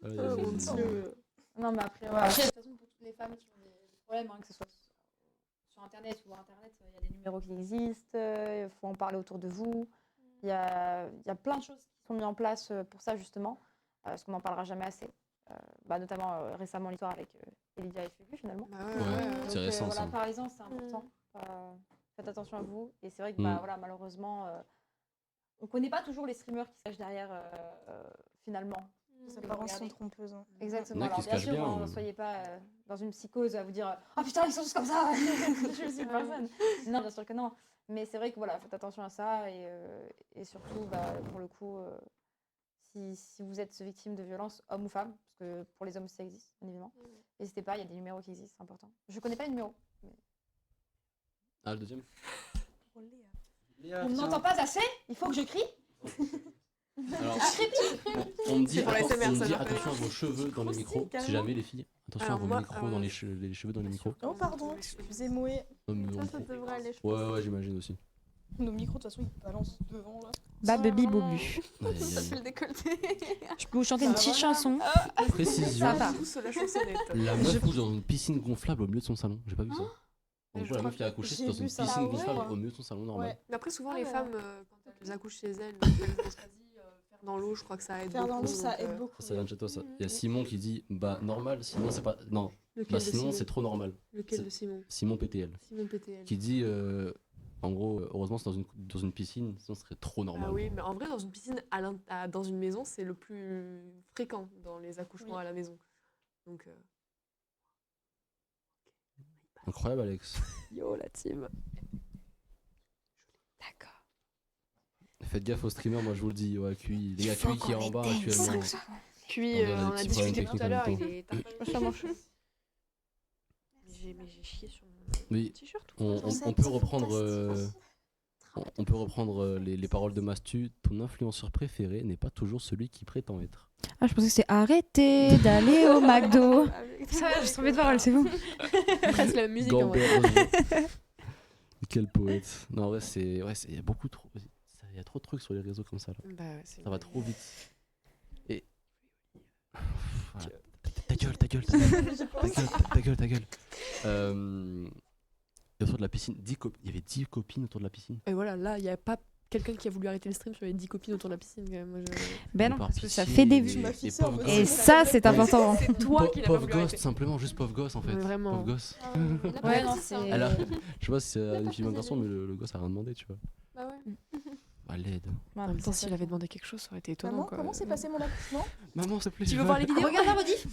Oh mon Dieu. Non, mais après, ouais. Après, de toute façon, pour toutes les femmes qui ont des problèmes, hein, que ce soit sur Internet ou Internet, il y a des numéros qui existent, il faut en parler autour de vous. Il y a plein de choses qui sont mises en place pour ça, justement, parce qu'on n'en parlera jamais assez. Notamment récemment, l'histoire avec Elydia et Fugu, finalement. Bah Ouais. Donc, C'est récent, voilà, ça. parlez-en, c'est important. Faites attention à vous. Et c'est vrai que Mm. voilà, malheureusement, on ne connaît pas toujours les streamers qui se cachent derrière, finalement. Ses que parents vous sont regardez. trompeuses. Hein. Exactement. Il y en a qui Alors, se bien cachent sûr, bien, ne mais- soyez pas dans une psychose à vous dire « Ah putain, ils sont tous comme ça je suis une personne !» Non, bien sûr que non. Mais c'est vrai que voilà, faites attention à ça. Et surtout, pour le coup, si vous êtes victime de violences, homme ou femme, parce que pour les hommes aussi ça existe, bien évidemment, n'hésitez pas, il y a des numéros qui existent, c'est important. Je connais pas les numéros. Ah, le deuxième? On ne m'entend pas assez. Il faut que je crie. Alors, on me dit, C'est pour la attention, SMR, on me ça, dit leur fait. attention à vos cheveux dans les micros. Si carrément. jamais les filles, attention Alors, à vos moi, micros dans les cheveux dans les micros. Oh, pardon, excusez-moi. Non, mais on- Ça devrait aller, je Ouais, j'imagine aussi. Nos micros, de toute façon, ils balancent devant là. Babubi vraiment. bobu. Aïe, aïe, Ça aïe. fait le décolleté. Je peux vous chanter une petite chanson. Précision. Ça va. Tous la chansonnette. La meuf couche dans une piscine gonflable au milieu de son salon. J'ai pas vu ça. En je gros, la crois meuf qui a accouché, j'ai c'est dans vu une ça. piscine Ah ouais. gonflable au milieu de son salon normal. Ouais. Mais après, souvent, Ah les ouais. femmes, quand elles accouchent chez elles, elles ont choisi faire dans l'eau, je crois que ça aide Faire beaucoup. dans l'eau, ça donc, aide beaucoup. Ça vient de chez toi, ça. Il y a Simon qui dit bah normal, sinon c'est pas. Non, Lequel bah de sinon Simon c'est trop normal. Lequel c'est- de Simon Simon PTL. Simon PTL. Qui dit en gros, heureusement c'est dans une piscine, sinon ce serait trop normal. Ah oui, mais en vrai, dans une piscine, dans une maison, c'est le plus fréquent dans les accouchements Oui. à la maison. Donc, Incroyable, Alex. yo, la team. D'accord. Faites gaffe aux streamers, moi je vous le dis. Ouais, QI. Les gars, QI qui est en bas actuellement. Puis, On a des on a petits discuté problèmes tout à l'heure, techniques il est Vachement chaud. Mais j'ai chié sur mon Oui, t-shirt. on peut reprendre. On peut reprendre les paroles de Mastu. Ton influenceur préféré n'est pas toujours celui qui prétend être. Ah, je pensais que c'est arrêter d'aller au McDo. Ça va, je trouvais de paroles, c'est vous. Presque la musique en vrai. Gamberge. Quel poète. Non, en vrai, c'est. Ouais, il y a beaucoup trop. Il y a trop de trucs sur les réseaux comme ça. Là. Bah, ouais, c'est Ça va une- trop vite. Et. Voilà. Ta gueule, ta gueule, ta gueule. Ta gueule, ta gueule. Et autour de la piscine, il y avait 10 copines autour de la piscine. Et voilà, là, il n'y a pas quelqu'un qui a voulu arrêter le stream sur les 10 copines autour de la piscine. Quand même. Moi, Ben non, Par parce que ça pitié, fait des et- vues. Tu m'as et fixé en pauvre mode- gosse. Et ça, c'est important. C'est toi qui l'as pas Pauvre voulu gosse, arrêter. simplement, juste pauvre gosse en fait. Vraiment. Pauvre gosse. Ouais, non, c'est. Elle a- Je sais pas si c'est une fille ou un garçon, mais le gosse a rien demandé, tu vois. Bah ouais. À l'aide. En même temps, s'il avait demandé quelque chose, ça aurait été étonnant. Maman, quoi. comment s'est passé mon accouchement? Maman, s'il te plaît. Tu veux voir les vidéos Regarde la rediff.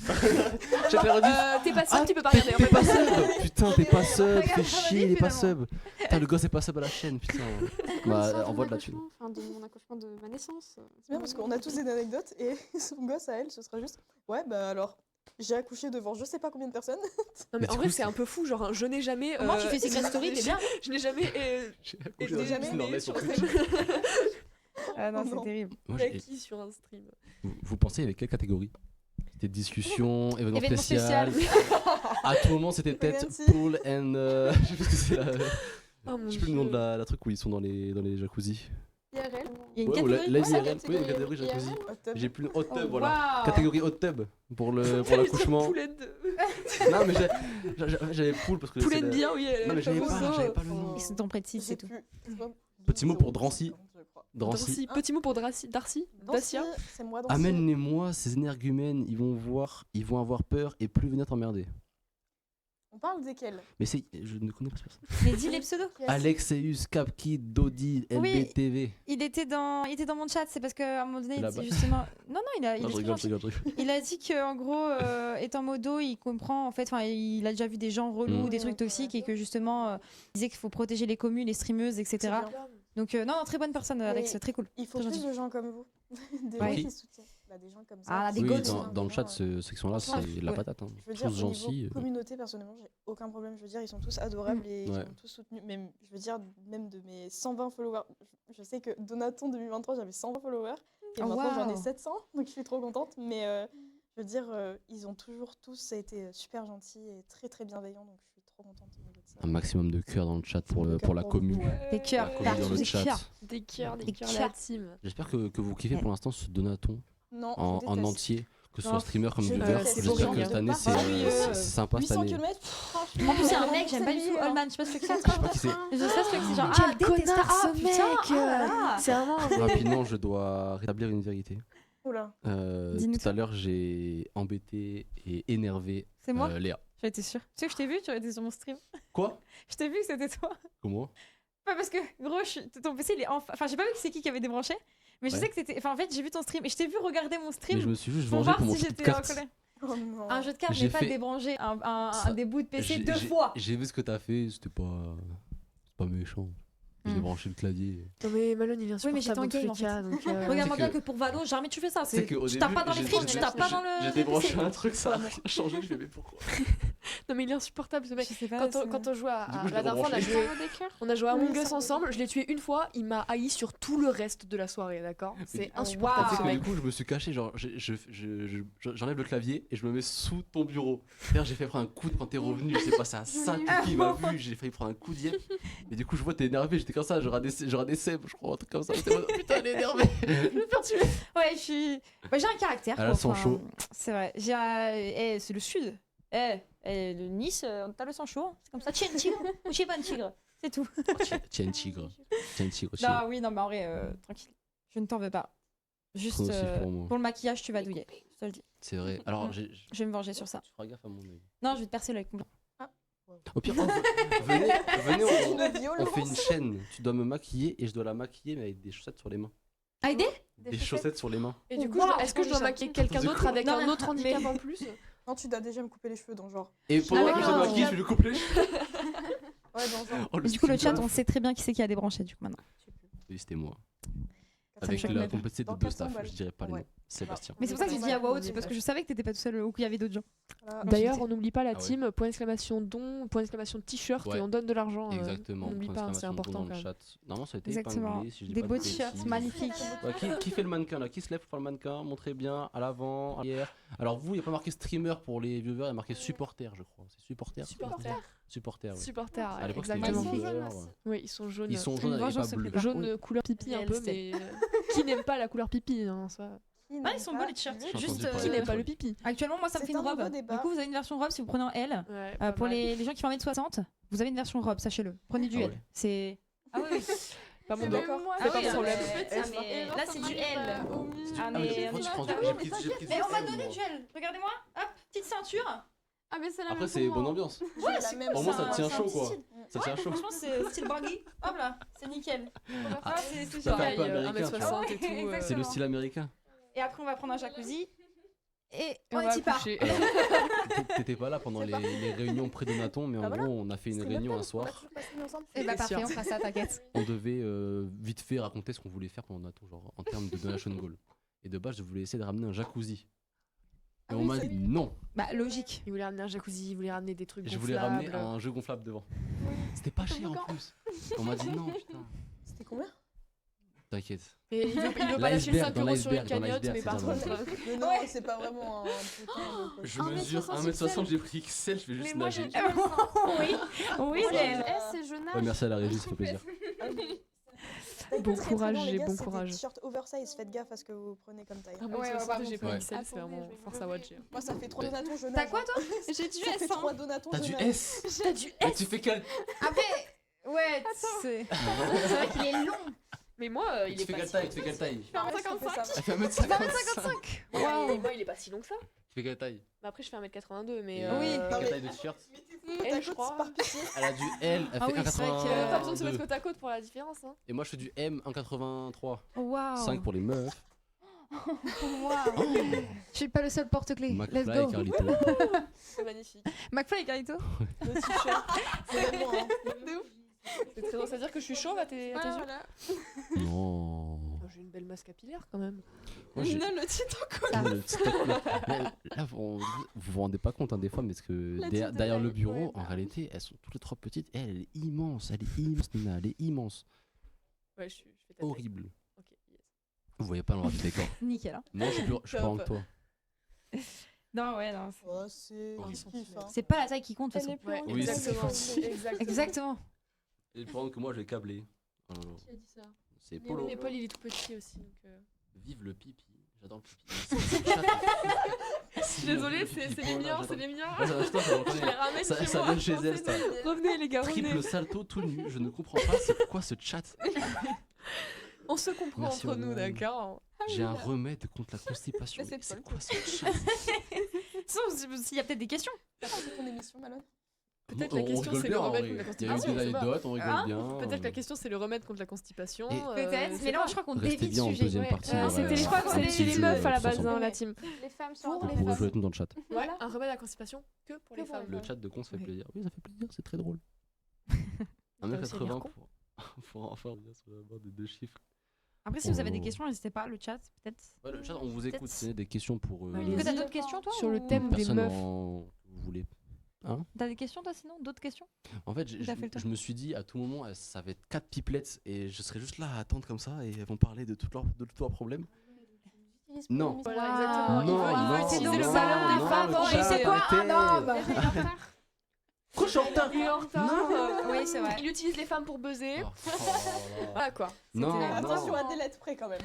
Check la rediff. T'es pas seul, Ah, tu peux pas T'es regarder. en pas fait. sub. Putain, t'es pas sub. Regarde Fais la chier, il est rediff, pas finalement. sub. Putain, le gosse est pas sub à la chaîne, putain. Bah, envoie de la thune. Enfin, de mon accouchement de ma naissance. C'est bien parce qu'on a tous des anecdotes et son gosse à elle, ce sera juste ouais, bah alors, j'ai accouché devant je sais pas combien de personnes. Non, mais Mais en du vrai, coup, c'est un peu fou. Genre, je n'ai jamais. Comment tu fais Secret Story, t'es bien. Je n'ai jamais. J'ai été accouché jamais dans une née piscine sur sur scène. Ah non, c'est Non. terrible. Moi, T'as qui sur un stream? Vous pensez, il y avait quelle catégorie? C'était discussion, événement Événement spécial. À tout moment, c'était peut-être Pregnancy. pool and. Je sais plus ce que c'est là. Oh mon Je sais plus le nom de Dieu. la truc où ils sont dans les jacuzzis. IRL. Il y a une Ouais, ou catégorie. live ça, IRL. Oui, une catégorie catégorie IRL. jacuzzi. Hot tub. J'ai plus le hot tub, Oh, voilà. waouh. Catégorie hot tub pour l'accouchement. Poulette de... Non, mais j'avais poule parce que c'est Poulette la- bien, oui. Non, mais j'avais le pas le nom. Ils sont en précis, J'ai c'est tout. plus- Petit mot pour Drancy. je crois. Drancy. Petit mot pour Darcy. Dacia. C'est moi Drancy. Amène-les-moi, ces énergumènes, ils vont avoir peur et plus venir t'emmerder. On parle desquels? Mais je ne connais pas cette personne. Mais dis les pseudos. Alexeus, Capkid, Dodi, Oui. LBTV. Il était dans mon chat, c'est parce qu'à un moment donné, Là-bas. justement. Non, il Non, est je très rigole, gentil. je rigole. Il a dit qu'en gros, étant modo, il comprend, en fait, enfin, il a déjà vu des gens relous, Mm. des trucs toxiques, et que justement, il disait qu'il faut protéger les communes, les streameuses, etc. C'est bien. Donc, non, très bonne personne, Alex, très cool. Il faut Très plus gentil. de gens comme vous. Des Ouais. gens qui soutiennent. Bah, des gens comme ça. Ah, des Oui, goats. dans le chat, ceux qui sont là, c'est Franchement, la ouais. patate. Hein. Je veux dire, Tous au gentils. niveau communauté, personnellement, j'ai aucun problème. Je veux dire, ils sont tous adorables et ils Ouais. sont tous soutenus. Même, je veux dire, même de mes 120 followers. Je sais que Donaton 2023, j'avais 120 followers. Et Oh, maintenant, j'en ai waouh. 700. Donc, je suis trop contente. Mais je veux dire, ils ont toujours tous été super gentils et très, très bienveillants. Donc, je suis trop contente au niveau de ça. Un maximum de cœur dans le chat pour Le la cœur pour commune. vous, ouais. Des cœurs, La commune partout, dans le des chat. cœurs. Des cœurs, Des la cœurs. team. J'espère que vous kiffez Ouais. pour l'instant ce Donaton Non, en je déteste. entier, que ce Non, soit streamer comme je viewer. déteste. J'espère horrible. que cette année, c'est Ennuyeux. c'est sympa cette 800 année. km. En plus, c'est un mec, j'aime pas du tout. Allman, je sais pas ce que c'est. Je sais pas qui c'est. Je sais pas ce que c'est. Genre, Quel détestable. connard, Ah, ce putain, mec, ah là là. C'est vraiment un Rapidement, je dois rétablir une vérité. Oula. Dis-nous Tout à l'heure, j'ai embêté et énervé C'est moi Léa. J'en étais sûre. Tu sais que je t'ai vu, tu étais sur mon stream. Quoi? Je t'ai vu que c'était toi. Comment? Pas parce que, gros, ton PC, il est enfin, j'ai pas vu que c'est qui avait débranché, mais je Ouais. sais que c'était. Enfin, en fait, j'ai vu ton stream et je t'ai vu regarder mon Mais stream je me suis juste pour vengé voir pour mon si jeu de j'étais en cartes. colère. Oh non. Un jeu de cartes, J'ai j'ai pas fait- débranché Ça- des bouts de PC J'ai- deux j'ai- fois. J'ai vu ce que t'as fait, c'était pas méchant. J'ai Hmm. débranché le clavier. Non mais Malone il est Oui, mais j'étais en insupportable dans tous game, les en fait. cas, donc, Regarde-moi C'est bien que- que pour Valo, jamais tu fais ça. Tu sais qu'au Tu tapes début, pas dans les j'ai- frites, tu j'ai- tapes pas dans le. J'ai débranché un truc, ça a rien changé. Je fais, mais pourquoi? Non mais il est insupportable ce mec. Je sais pas. Quand on joue à... Du coup, je la l'ai dernière fois on a rebranché. joué... On a joué à Oui, Among Us ça, ensemble, je l'ai tué une fois, il m'a haï sur tout le reste de la soirée, d'accord? C'est Oh, insupportable Tu sais ce que mec. du coup, je me suis caché, genre, j'enlève le clavier et je me mets sous ton bureau. D'ailleurs, j'ai failli prendre un coup quand t'es revenu, je sais pas, c'est à 5 coups qu'il m'a vu, j'ai failli prendre un coup d'yep. Et du coup, je vois, t'es énervé, j'étais comme ça, j'aurais des Seb, je crois, un truc comme ça. J'étais en mode, oh, putain, elle est énervée, je vais me faire tuer. Ouais, je suis. Bah, j'ai un caractère. Elle a quoi, le sang enfin, chaud. C'est vrai. C'est le sud. Le Nice, t'as le sang chaud. C'est comme ça. Tu es un tigre ou tu es pas un tigre. C'est tout. Tiens, tigre. Tiens, tigre aussi. Non, oui, non, mais en vrai, tranquille. Je ne t'en veux pas. Juste Aussi pour moi. pour le maquillage, tu vas douiller. Je te le dis. C'est vrai. Alors, Je vais me venger sur ça. Tu feras gaffe à mon œil. Non, je vais te percer l'œil complet. Au pire, venez, Une violence. on fait une chaîne. Tu dois me maquiller et je dois la maquiller, mais avec des chaussettes sur les mains. Aïdé Des chaussettes sur les mains. Et du coup, Waouh, est-ce que je dois maquiller quelqu'un De d'autre quoi avec Non, un mais- autre handicap en plus? Non, tu dois déjà me couper les cheveux, dans genre. Et pendant Avec que je un me maquille, je vais lui couper les cheveux. Ouais, dans genre. Oh, Et du coup, le style. chat, on sait très bien qui c'est qui a débranché, du coup, maintenant. Oui, c'était moi. Ça me Avec choque la même. complicité de Dans deux 400 staff, balles. je dirais pas les Ouais. noms. Sébastien. Mais c'est pour ça que j'ai dit à voix haute, c'est parce que je savais que t'étais pas tout seul ou qu'il y avait d'autres gens. Voilà. D'ailleurs, on n'oublie pas la Ah ouais. team, point d'exclamation don, point d'exclamation t-shirt Ouais. et on donne de l'argent. Exactement. on n'oublie point pas, c'est d'exclamation important dans quand le même. chat. Normalement, ça a été Exactement. épinglé. Si je dis Des pas beaux de t-shirts bêtises. magnifiques. Ouais, qui fait le mannequin là? Qui se lève pour faire le mannequin? Montrez bien à l'avant, arrière. Alors vous, il n'y a pas marqué streamer pour les viewers, il y a marqué supporter, je crois. C'est supporter. Supporter. Supporter, oui. Supporter, À l'époque, c'était exactement. les viewers. Oui, ils sont jaunes. Ils sont Une jaunes et vengeance pas se bleus. prépare. Jaune couleur pipi un Réel peu, style. mais qui n'aime pas la couleur pipi hein, ça. Ah, ils sont beaux les t-shirts. J'ai Juste, entendu parler Qui de n'aime ça. pas le pipi? actuellement, moi, ça me C'est fait une un robe. nouveau débat. Du coup, vous avez une version robe si vous prenez en L. Ouais, Pour les gens qui font 1m60, vous avez une version robe, sachez-le. Prenez du Ah L. ouais. C'est. Ah oui, oui. Pas mon C'est dos. d'accord. C'est pas oui, mon problème. mais là, c'est du L. Ah, mais pourquoi tu prends du Ah, j'ai pris Mais on m'a du donné L, du L. Regardez-moi. Hop, petite ceinture. Ah, mais c'est la Après, même c'est pour bonne moi. ambiance. Ouais, c'est même Au moins, ça c'est un- tient c'est un chaud, petit quoi. style. Ça tient chaud. Franchement, c'est style baggy. Hop là, c'est nickel. Ah, c'est Ça fait génial. un peu américain, tu vois. 1m60 et tout. Exactement. C'est le style américain. Et après, on va prendre un jacuzzi. Et Et on va est y part. coucher. Alors, t'étais pas là pendant les réunions près de Naton, mais en Ah, voilà. gros, on a fait une réunion un soir. Et bah C'est parfait, sûr. on fera ça, t'inquiète. On devait vite fait raconter ce qu'on voulait faire pendant Naton, genre en termes de donation goal. Et de base, je voulais essayer de ramener un jacuzzi. Et Ah on oui, m'a c'est dit non. Bah logique. Il voulait ramener un jacuzzi, il voulait ramener des trucs Je voulais ramener gonflables. un jeu gonflable devant. C'était pas cher en plus. On m'a dit non, putain. C'était combien? T'inquiète. Et il veut pas lâcher le 5 Dans euros sur une l'iceberg, dans cagnotte, mais l'iceberg, par c'est ça, contre. Mais non, c'est pas vraiment un putain de Je mesure 1m60, j'ai pris XL, je vais juste Mais moi, j'ai nager. du Oui, oui, Moi, j'ai elle. du S et je nage. Ouais, merci à la régie, ça fait plaisir. Bon courage, les j'ai gars, bon c'est courage. des t-shirts oversize, faites gaffe à ce que vous prenez comme taille. Ah, moi, Ouais, c'est ouais, aussi par que j'ai contre, pris ouais. XL, c'est vraiment Attendez, je vais force me à lever. watcher. Moi, ça fait 3 donatons, je nage. T'as quoi toi? J'ai du Ça S fait hein. 3 donatons, T'as je du nage. S. T'as du Mais tu fais quel. Après, ouais, c'est vrai qu'il est long. Mais moi, il Tu est fais pas quelle si taille? long Tu fais quelle taille? Je fais un Ouais, ça fait 55. ça. Elle fait 1m55. Waouh. Moi, il est pas si long que ça. Tu fais quelle taille? Bah après, je fais 1m82, mais. Et Oui. Quelle Non, mais- taille de t-shirt? Elle, je crois. Elle a du L, elle Ah fait oui, c'est vrai que- 1,82. Pas besoin de se mettre côte à côte pour la différence. Hein. Et moi je fais du M, 1,83. Waouh. 5 pour les meufs. Je suis pas le seul porte-clés. Let's McFly et go. Carlito. C'est magnifique. McFly et Carlito. Le t-shirt. C'est même moi, hein. C'est très drôle. C'est-à-dire que je suis chauve à tes yeux. Voilà. Non. Oh, j'ai une belle masse capillaire quand même. Moi, j'ai- Lina, le titre en Ah, le TikTok, là, vous vous rendez pas compte hein, des fois, mais parce que La derrière, petite derrière le taille, bureau, ouais, en bah. réalité, elles sont toutes les trois petites. Et elle est immense, Nina, elle est immense. Ouais, je fais ta taille. Horrible. Ok, yes. Vous voyez pas l'endroit du décor. Nickel. Hein. Non, je suis plus grand que toi. Non, ouais, non. Oh, c'est Oh, kiff, kiff, hein. C'est pas la taille qui compte, de toute Elle est façon. plus Ouais, longue. Oui, exactement. c'est Exactement. Exactement. Elle est plus grande que moi, je vais câbler. Qui a dit ça? C'est Mais Polo. oui, mais Paul, il est tout petit aussi. Donc, Vive le pipi. J'adore le pipi. C'est chat. Je suis désolée, c'est les miens, c'est les miens. Ouais, ça, je Je les reconnais. ramène Ça, chez ça moi. vient de chez elle, ça. Revenez les gars, Triple revenez. salto tout nu. Je ne comprends pas c'est quoi ce chat. On se comprend Merci, entre nous, maman. d'accord? J'ai un remède contre la constipation. Mais c'est Mais c'est Paul. quoi ce chat? S'il y a peut-être des questions. C'est ton émission, Malone. Peut-être On la question rigole c'est bien, le en remède vrai. contre la Il y a eu constipation. des je sais pas. anecdotes, on rigole Hein bien. Peut-être que la question c'est le remède contre la constipation. Et- Peut-être. je sais Mais là, pas. je crois qu'on Restez dévie bien le en sujet. deuxième Ouais, partie. c'était ouais, je crois que un c'était petit chez les jeu, meufs à la tous base, ensemble. hein, la team. Les femmes sont Pour pour les les Vous femmes. jouez tout dans le chat. Voilà, un remède à la constipation que pour les Que pour femmes. les Le chat de con, ça fait Oui. plaisir. Oui, ça fait plaisir, c'est très drôle. T'as aussi l'air 1m80 con. pour enfin revenir sur la barre des deux chiffres. Après, si vous avez des questions, n'hésitez pas. Le chat, peut-être. Ouais, le chat, on vous écoute. Peut-être. Si vous avez des questions pour Allez-y. Est-ce que t'as d'autres questions, toi Sur le ou- thème des personne meufs. vous voulez. T'as des questions, toi, sinon? D'autres questions? En fait, T'as fait le tour. je me suis dit à tout moment, ça va être 4 pipelettes et je serai juste là à attendre comme ça et elles vont parler de tous leurs problèmes. Non. Voilà, Ah, exactement. non, il veut non, utiliser non, le malheur des non, femmes. le Oh, chat, et c'est quoi arrêtez. un homme? Il est en retard. Quoi, je suis en retard? Il est en retard. Oui, c'est vrai. Il utilise les femmes pour buzzer. Oh, oh là là. Voilà quoi. Non, C'était- Attention non. à des lettres près quand même.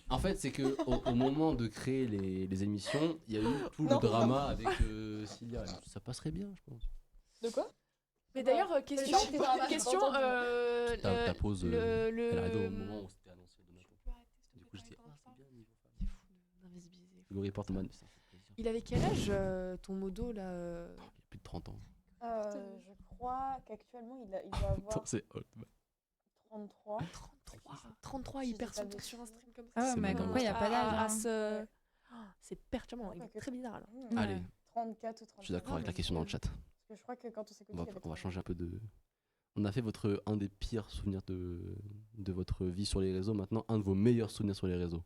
En fait, c'est que au moment de créer les émissions, il y a eu tout le Non. drama avec Cilia. Ça passerait bien, je pense. De quoi? Mais d'ailleurs, question. J'ai pas entendu. Question. Ta pause, elle est arrivée au le. moment où c'était annoncé de Donato. Du coup, je dis, ah, c'est bien, niveau femme. Invisibilisé. Grégory Portman, ça fait plaisir. Il avait quel âge ton modo là Il y a plus de 30 ans. Je crois qu'actuellement il doit Attends, avoir c'est old. 33. 33, il Si perd j'ai pas son de temps sur un bêtises. stream comme ça. Ah ouais, C'est mais madame. comme quoi, il n'y a pas d'âge. Ah, c'est perturbant, il est très bizarre là. Mmh. Allez, 34 ou 35. je suis d'accord avec la question dans le chat. Parce que je crois que quand on s'est On connus, va changer un peu de. On a fait un des pires souvenirs de votre vie sur les réseaux. Maintenant, un de vos meilleurs souvenirs sur les réseaux.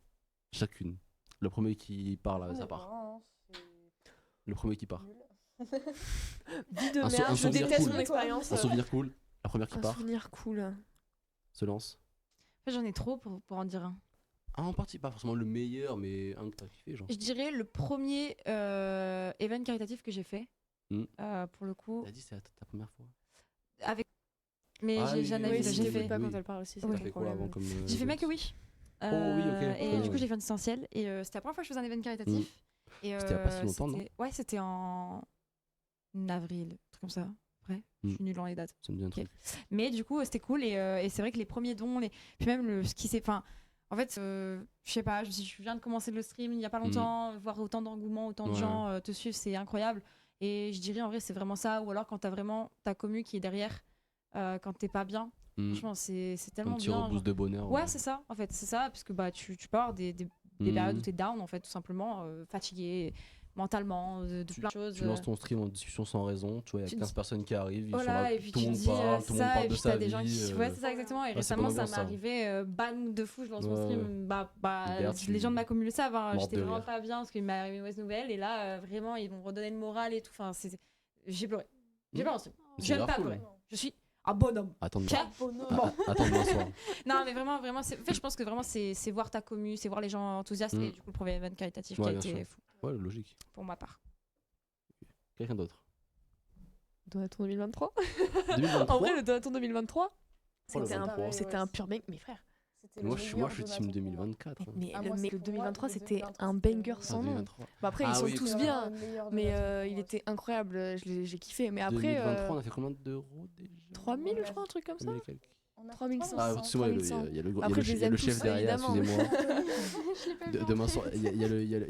Chacune. Le premier qui parle, ça part. Le premier qui part. Vie de Un merde, je souvenir déteste cool. mon expérience. Un souvenir cool. La première qui Un part souvenir cool. se lance. En fait, j'en ai trop pour en dire un. Ah, en partie, pas forcément le meilleur, mais un que t'as kiffé, genre. Je dirais le premier event caritatif que j'ai fait. Mm. Pour le coup, T'as dit c'est ta première fois. avec. Mais Ah j'ai oui, jamais oui, Oui, vu. oui, si J'ai t'écoutes fait. pas oui. quand elle parle aussi, c'est Ouais. ton T'as fait quoi problème. avant comme. J'ai fait Make a Wish. oui, ok. Et du coup, j'ai fait un distanciel. Et c'était la première fois que je faisais un event caritatif. Et, C'était il y a pas si longtemps, non? Ouais, c'était en avril, un truc comme ça. Après, je suis nulle dans les dates. Ça me dit un truc. Mais du coup, c'était cool. Et c'est vrai que les premiers dons, puis même ce qui s'est. Enfin, en fait, je sais pas, je viens de commencer le stream il y a pas longtemps, voir autant d'engouement, autant de Ouais. gens te suivre, c'est incroyable. Et je dirais en vrai, c'est vraiment ça. Ou alors quand t'as vraiment ta commu qui est derrière, quand t'es pas bien, Mm. franchement, c'est Un tellement petit bien. reboost de bonheur. Ouais, c'est ça, en fait, c'est ça, parce que bah, tu peux avoir des Mm. périodes où t'es down, en fait, tout simplement, fatigué mentalement, de plein de choses. Tu lances ton stream en discussion sans raison, tu vois, il y a Tu 15 dis- personnes qui arrivent, ils Voilà, sont là, et puis tout le tu monde dis, parle, c'est tout le monde ça, parle et de puis sa t'as des gens vie. qui. Ouais, c'est ça, exactement. Et ouais, c'est récemment, bonne ça ambiance, m'est ça. arrivé, ban de fou, je lance mon Ouais, stream. Derrière, tu- Les gens de ma commune le savent, hein, morte j'étais de vraiment rire. pas bien parce qu'il m'est arrivé une mauvaise nouvelle, et là, vraiment, ils m'ont redonné le moral et tout. Enfin, j'ai pleuré. J'ai pleuré en stream. C'est J'aime grave pas cool. pleurer. Je suis un bonhomme. Attends, Ok. attends demain soir. Non, mais vraiment, en fait, je pense que vraiment, c'est voir ta commu, c'est voir les gens enthousiastes, Mm. et du coup, le premier event caritatif Ouais, qui a bien été sûr. fou Ouais, logique. pour ma part. Quelqu'un d'autre. Donaton 2023. 2023. En vrai, le Donaton 2023, Oh, le c'était 23. un pur mec, mais frère. c'était Moi, le je meilleur suis Donaton team pour moi. 2024. hein. Mais Ah, le, moi, mais c'est le pour moi, 2023, le c'était 2023, un c'était banger le sans nom. 2023. Bah après, Ah ils sont oui, tous C'était bien, vraiment le meilleur mais Donaton pour il moi. était incroyable, j'ai kiffé. Mais après, 2023, on a fait combien d'euros déjà 3000, Ouais. je crois, un truc comme ça. 3000 et quelques. On a 3500. Ah, 3500. excuse-moi, il y a 3100. le- il y a le Après, je les il y a aime le tous, chef derrière, évidemment. excusez-moi. Je l'ai pas vu. Demain soir, il y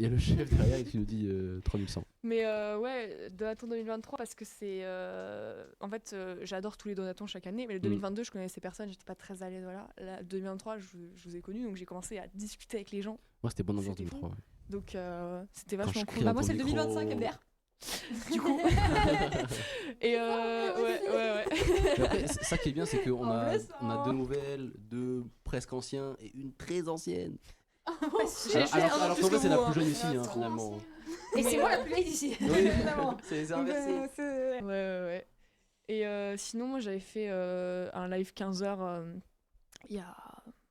a le chef derrière qui nous dit 3100. Mais ouais, Donaton 2023 parce que c'est... en fait, j'adore tous les Donatons chaque année, mais le 2022, je connaissais personne, j'étais pas très à l'aise, voilà. Le 2023, je vous ai connu, donc j'ai commencé à discuter avec les gens. Moi, c'était bonne ambiance C'était 2023. ouais. Donc c'était Quand vachement je cool. crie Bah, dans moi, ton c'est le micro. 2025 MDR. Du coup... Et ouais. Mais après, ça qui est bien, c'est qu'on En a, vrai, ça on a va. 2 nouvelles, 2 presque anciens et une très ancienne. J'ai fait un an Alors plus qu'en vrai, que c'est la vous, plus hein. jeune ici, hein, Trop finalement. Et c'est Mais, moi la plus vieille ici. Oui, Évidemment. c'est Donc, inversé. Ouais. Et sinon, moi, j'avais fait un live 15h il y a...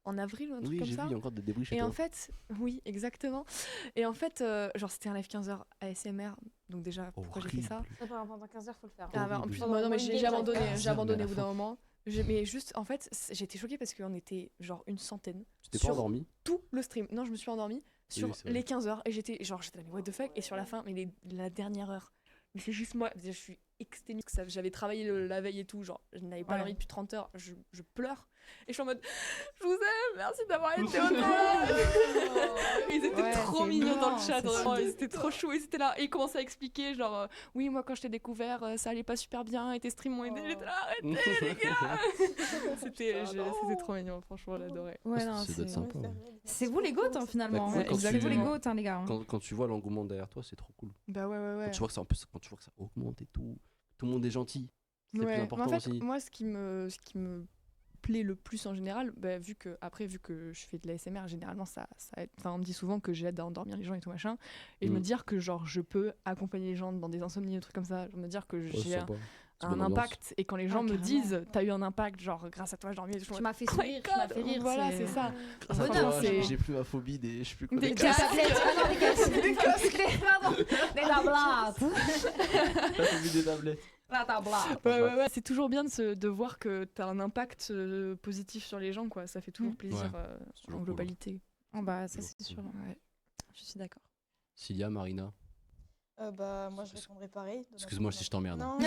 en avril, un truc Oui, comme j'ai ça. vu, il y a encore des débris chez Et toi. en fait, oui, exactement. Et en fait, genre, c'était un live 15h ASMR. Donc déjà, pourquoi j'ai fait ça Pendant 15 heures, faut le faire. Ah, bah, en Horrible. plus, Pendant non, mais One j'ai Day, abandonné, j'avais j'ai pas. abandonné Mais à au bout la d'un moment. Mais juste, en fait, j'étais choquée parce qu'on était genre une centaine Tu t'es pas sur endormi tout le stream. Non, je me suis endormie sur c'est vrai. les 15 heures et j'étais là, mais what the fuck. Et sur la fin, mais la dernière heure, mais c'est juste moi, je suis exténuée. J'avais travaillé la veille et tout, genre, je n'avais pas Ouais. dormi depuis 30 heures, je pleure. Et je suis en mode, je vous aime, merci d'avoir été autant là. Ils étaient Ouais, trop c'est mignons dans le mignon, chat, c'est vraiment, sûr. ils étaient trop chauds, ils étaient là. Et ils commençaient à expliquer, genre, oui, moi quand je t'ai découvert, ça allait pas super bien et tes streams m'ont aidé. J'étais là, arrêtez les gars. C'était trop mignon, franchement, j'adorais. Ouais, Ça non, doit être c'est... sympa. Ouais. C'est vous les goats, hein, finalement. Bah, quand C'est vous tu- les goats, hein, les gars. Quand tu vois l'engouement derrière toi, c'est trop cool. Bah ouais. Quand tu vois que ça, en plus, quand tu vois que ça augmente et tout le monde est gentil. C'est le plus Ouais, mais important en fait, aussi. moi, ce qui me plaît le plus en général, bah, vu que je fais de l'ASMR, généralement, ça aide. Enfin, on me dit souvent que j'aide à endormir les gens et tout machin. Et me dire que, genre, je peux accompagner les gens dans des insomnies, des trucs comme ça. Me dire que Ouais, c'est j'ai sympa. C'est un bonne ambiance. impact. Et quand les gens me carrément. disent, t'as eu un impact, genre, grâce à toi, je dormais. Tu m'as fait Oh my sourire, tu m'as God, fait rire. Voilà, c'est ça. Grâce à Bonheur, toi, c'est- j'ai plus ma phobie des. Je sais plus quoi. Des des casques. tablettes. Ah non, des casques. Des casques. Pardon. Des tablettes. La phobie des tablettes. La tablette. Ouais. C'est toujours bien de voir que t'as un impact positif sur les gens, quoi. Ça fait toujours plaisir Ouais, c'est toujours en cool. globalité. Oh, bah, ça, Toujours c'est cool. sûr. Ouais. Je suis d'accord. Cilia, Marina. Bah, moi, je répondrai pareil. Donaton Excuse-moi si je t'emmerde. Non,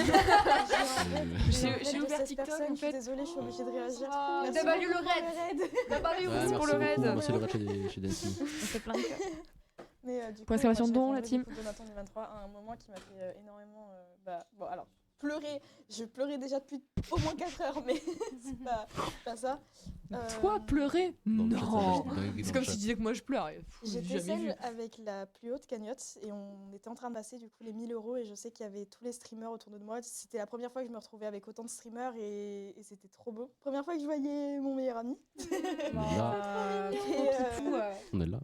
J'ai ouvert TikTok, en Je suis fait. désolée, je suis obligée de réagir. Oh, Merci t'as pas lu beaucoup le pour raid. T'as pas vu Ouais, merci pour le beaucoup. raid. Merci le raid chez Dancing. On fait plein de cœurs. Mais du coup, Point d'exclamation moi, je don, la répondrai team. du coup Donaton 2023 à un moment qui m'a fait énormément. Bon, alors, pleurer. Je pleurais déjà depuis au moins 4 heures, mais c'est pas ça. Toi, pleurer Dans le chat, ça Non. va, j'ai dingue C'est dans comme le si tu chat. disais que moi je pleure. J'étais Jamais vu. celle avec la plus haute cagnotte et on était en train de passer du coup les 1000 € et je sais qu'il y avait tous les streamers autour de moi. C'était la première fois que je me retrouvais avec autant de streamers et c'était trop beau. Première fois que je voyais mon meilleur ami. Là, on est là.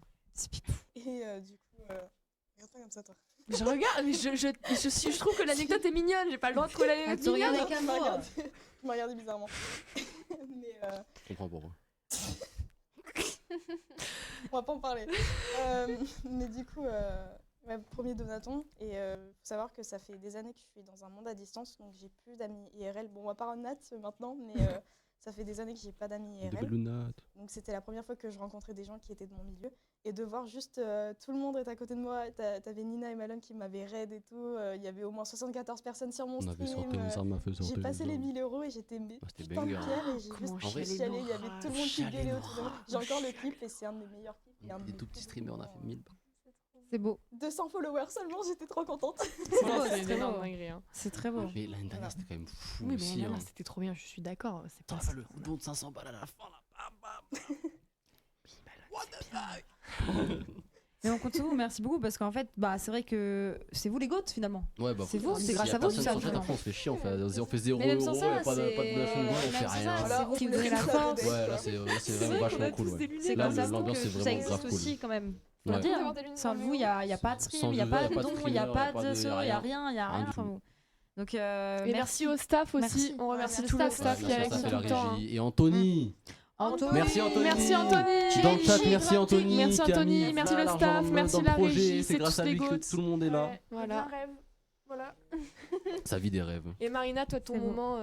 Et du coup, regarde pas comme ça toi. Je regarde, mais je trouve que l'anecdote est mignonne. J'ai pas le droit de trouver l'anecdote tu regardes mignonne. avec Tu m'as amour. regardé- tu m'as regardé bizarrement. Mais Je comprends pourquoi. on va pas en parler. Mais du coup, premier Donaton. Et faut savoir que ça fait des années que je suis dans un monde à distance, donc j'ai plus d'amis IRL. Bon, à part Nat maintenant, mais ça fait des années que j'ai pas d'amis De IRL. Belunat. Donc c'était la première fois que je rencontrais des gens qui étaient de mon milieu. Et de voir juste tout le monde être à côté de moi. T'avais Nina et Malone qui m'avaient raid et tout. Il y avait au moins 74 personnes sur mon On avait stream. sorti ça m'a fait sortir. J'ai passé les 1000 € et j'étais c'était putain de banger. fière et j'ai Comment juste chialer chialé. Il y avait tout le monde qui Chialer gueulait nos autour de moi. rats. J'ai encore le clip et c'est un de mes meilleurs clips. et un de Des mes tout plus petits beaux streamers, on a fait moments. 1000. C'est beau. 200 followers seulement, j'étais trop contente. Voilà, c'est une très énorme beau. dinguerie, hein. C'est très beau. Mais l'année dernière, c'était quand même fou Oui, mais aussi. là, hein. c'était trop bien. Je suis d'accord. C'est T'as pas fait le don de 500 balles à la fin là. Bam, bam. What the fuck. Mais on compte sur vous, merci beaucoup parce qu'en fait, bah, c'est vrai que c'est vous les goats finalement. Ouais, bah, C'est faut- vous, c'est s'il y a grâce à vous, personne tout ça, sur le chat, finalement. après, on se fait chier, on fait 0 Mais même sans euros, ça, y a pas de c'est- donation de voix, on même fait sans rien. ça, Voilà, c'est vous on qui fait vous donnez la ça, force. des- Ouais, là c'est vrai vraiment qu'on a vachement tous cool. des Ouais. lunettes. C'est Là, grâce à vous l'ambiance, que c'est ça vraiment existe grave cool. aussi quand même. Faut Ouais. le dire. D'avoir des lunettes Sans dans vous, il n'y a pas de Sans stream, il n'y a vous, pas y a de pas de don, il n'y a streamer, pas y a pas de de- ce, il n'y a rien. rien, il n'y a Rien rien. du Enfin, tout. bon. Donc, Et merci au staff aussi. Merci. On remercie Ouais, tout le le staff. staff qui Ouais, est avec ça nous fait tout la le temps. régie. Et Anthony. Anthony. Merci Anthony. Merci Anthony. Dans le chat, merci Anthony. Merci qui a Anthony, mis merci plein le d'argent staff, dans merci le la projet. régie, C'est c'est grâce tous à les lui que goats. tout le monde est là. Ouais, Voilà. un rêve. Voilà. Sa vie des rêves. Et Marina, toi, ton C'est beau. moment.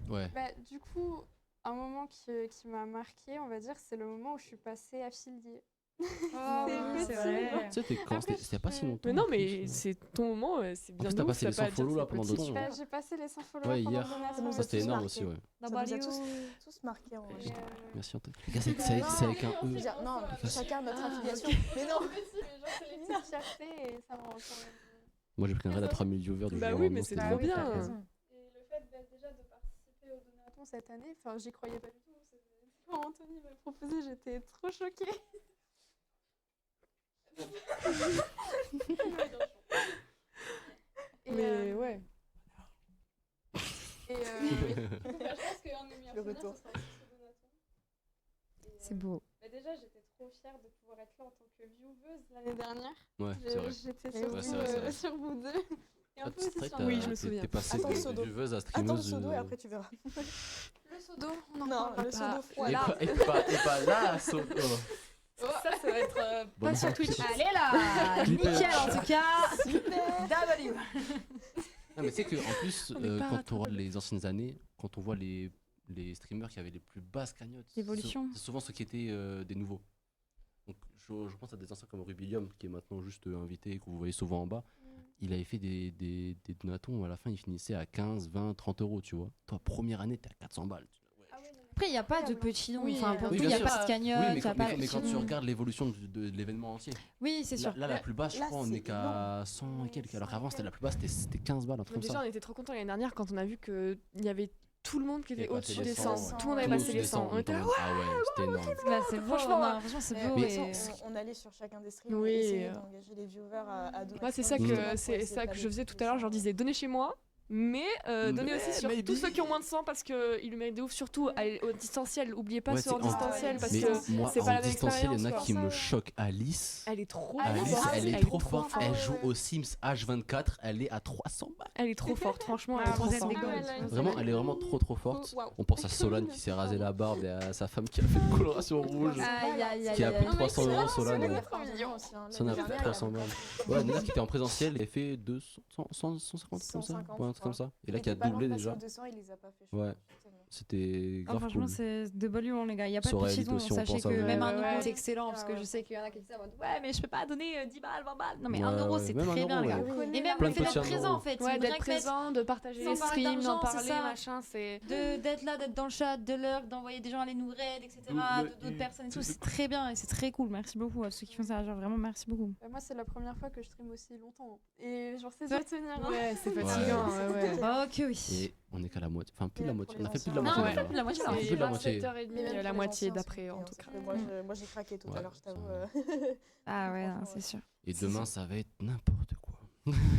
Ouais. Bah, du coup, un moment qui m'a marqué, on va dire, c'est le moment où je suis passée affiliée. Oh, c'est vrai. Tu sais, t'es quand Après, c'était pas si longtemps. Mais non, en plus, mais c'est ton moment, c'est bien. plus, t'as ouf, passé les pas à 100 dire follow, là, c'est pendant petit. 2 ans. Bah, j'ai passé les 100 followers Ouais, pendant hier. le donation. Ça nous a Ça, c'était tous énorme marqué. aussi, ouais. Ça nous a tous marqués en vrai. Et, Merci Antoine. Les gars, c'est avec un E. Non, chacun notre affiliation. Mais non, petit, mais genre, c'est les petites fiertés et ça me rend quand même. Moi, j'ai pris un raid à 3000 viewers du Bah jour au oui, lendemain, mais c'était c'est trop trop bien. t'as raison. Et le fait déjà de participer au Donaton cette année, enfin, j'y croyais pas du tout. Quand Anthony m'a proposé, j'étais trop choquée. Mais ouais. Et je pense qu'un de mes meilleurs Le souvenirs, retour. ce sera aussi ce Donaton. Et, C'est beau. bah déjà, j'étais trop fière de pouvoir être là en tant que vieweuse l'année dernière. Ouais, c'est vrai. J'étais Eh sur, oui. vous, C'est vrai, c'est vrai. sur vous deux. Et un Ah, peu c'est aussi vrai sur que moi. Oui, je me souviens. t'es passé Attends, de Sodo. vieweuse à Attends streameuse. le pseudo et après tu verras. Le Sodo, on en Non, parlera le pas. pseudo froid. Et Là. pas là, Sodo. Ça va être Bon, pas sur Twitch. Allez là, Clipper. nickel en tout cas. W. Non, mais tu sais qu'en plus, On est pas quand on rattrapable. regarde les anciennes années, quand on voit les streamers qui avaient les plus basses cagnottes, L'évolution. c'est souvent ceux qui étaient des nouveaux. Donc je pense à des anciens comme Rubilium, qui est maintenant juste invité et que vous voyez souvent en bas. Il avait fait des donatons où à la fin il finissait à 15, 20, 30 euros, tu vois. Toi, première année, t'es à 400 balles. Ah oui, non, mais- Après, il n'y a pas de petits noms. Oui, Enfin, pour oui, tout, il bien n'y a sûr. pas de Oui, cagnotte, mais, il n'y a quand, pas mais de quand petits tu noms. regardes l'évolution de l'événement entier, Oui, c'est sûr. là la plus basse, je Là, crois, on c'est est qu'à 100 et quelques. Alors qu'avant, c'était la plus basse, c'était 15 balles, un truc Mais comme déjà, ça. on était trop contents l'année dernière quand on a vu qu'il y avait tout le monde qui était passé au-dessus les des 100, 100. ouais. Tout le monde avait Tout le passé monde les descend, 100. On on était était en là, mode, ah ouais, c'était énorme. Là, c'est beau. Franchement, non, franchement, c'est beau. Mais- et- On allait sur chacun des streams Oui, et essayer euh. d'engager les viewers à donner. Moi, c'est ça que je faisais tout à l'heure. Je leur disais, donnez chez moi. Mais donnez aussi sur maybe. tous ceux qui ont moins de 100 parce qu'ils le méritent de ouf. Surtout au distanciel. Oubliez pas Ouais, ceux en c'est en- distanciel parce Mais que moi, c'est pas la en même distanciel, il y en a expérience, qui quoi. me choquent. Alice. Elle est trop Alice, forte. Elle est Elle trop forte. forte. Elle Ah joue ouais, aux Sims H24. Elle est à 300 balles. Elle est trop forte. Franchement, elle Ah, est trop vous êtes forte. des gosses. Ah ouais, elle a une Vraiment, semaine. elle est vraiment trop forte. Waouh. On pense à Solane qui s'est rasé la barbe et à sa femme qui a fait une coloration rouge. Aïe, aïe, aïe, Qui a aïe, plus de aïe. 300 euros, Solane. Elle Ouais. a trop mignon aussi. Ça n'a plus de 300 balles. Ouais, Nina qui était en présentiel, elle a fait 200, 150 comme ça. 150, Ouais, un truc comme ça. Et là, Il qui a était pas doublé loin de passer déjà. aux 200, il les a pas fait. Ouais. Tellement. C'était Ah, grave franchement, cool. c'est de Bollywood, les gars. Il n'y a pas de Soraya petits Vito noms. aussi, on Sachez pense à que vous. même un Ouais, euro, ouais. c'est excellent. Parce Ah que ouais. je sais qu'il y en a qui disent en mode, ouais, mais je peux pas donner 10 balles, 20 balles. Non, mais Ouais, 1 euro, ouais, c'est même un très bien, euro, les gars. ouais. Oui, Et même Plein le de fait petits d'être amours. présent, en fait. Ouais, Rien d'être que d'être- présent, de partager sans les parler streams, d'en d'argent, c'est parler, ça. machin, c'est. d'être là, d'être dans le chat, de lurk, d'envoyer des gens aller nous raid, etc. D'autres personnes et tout. C'est très bien et c'est très cool. Merci beaucoup à ceux qui font ça. Genre, vraiment, merci beaucoup. Moi, c'est la première fois que je stream aussi longtemps. Et genre, c'est Ouais. dur de tenir. hein. Ouais, c'est Ouais. fatigant. Ouais, ouais. Ok, oui. Et on est qu'à la moitié. Enfin, plus de la Et moitié. pour On a fait les plus de la anciens. moitié Non, déjà. on a fait plus de la moitié, là. On a fait plus de la moitié. 7h30, Mais même la pour moitié les anciens, d'après, en c'était tout cas. bien. Moi, j'ai craqué tout Ouais, à l'heure, je t'avoue. Ah ouais, non, Franchement, c'est sûr. Et C'est demain, sûr. ça va être n'importe quoi.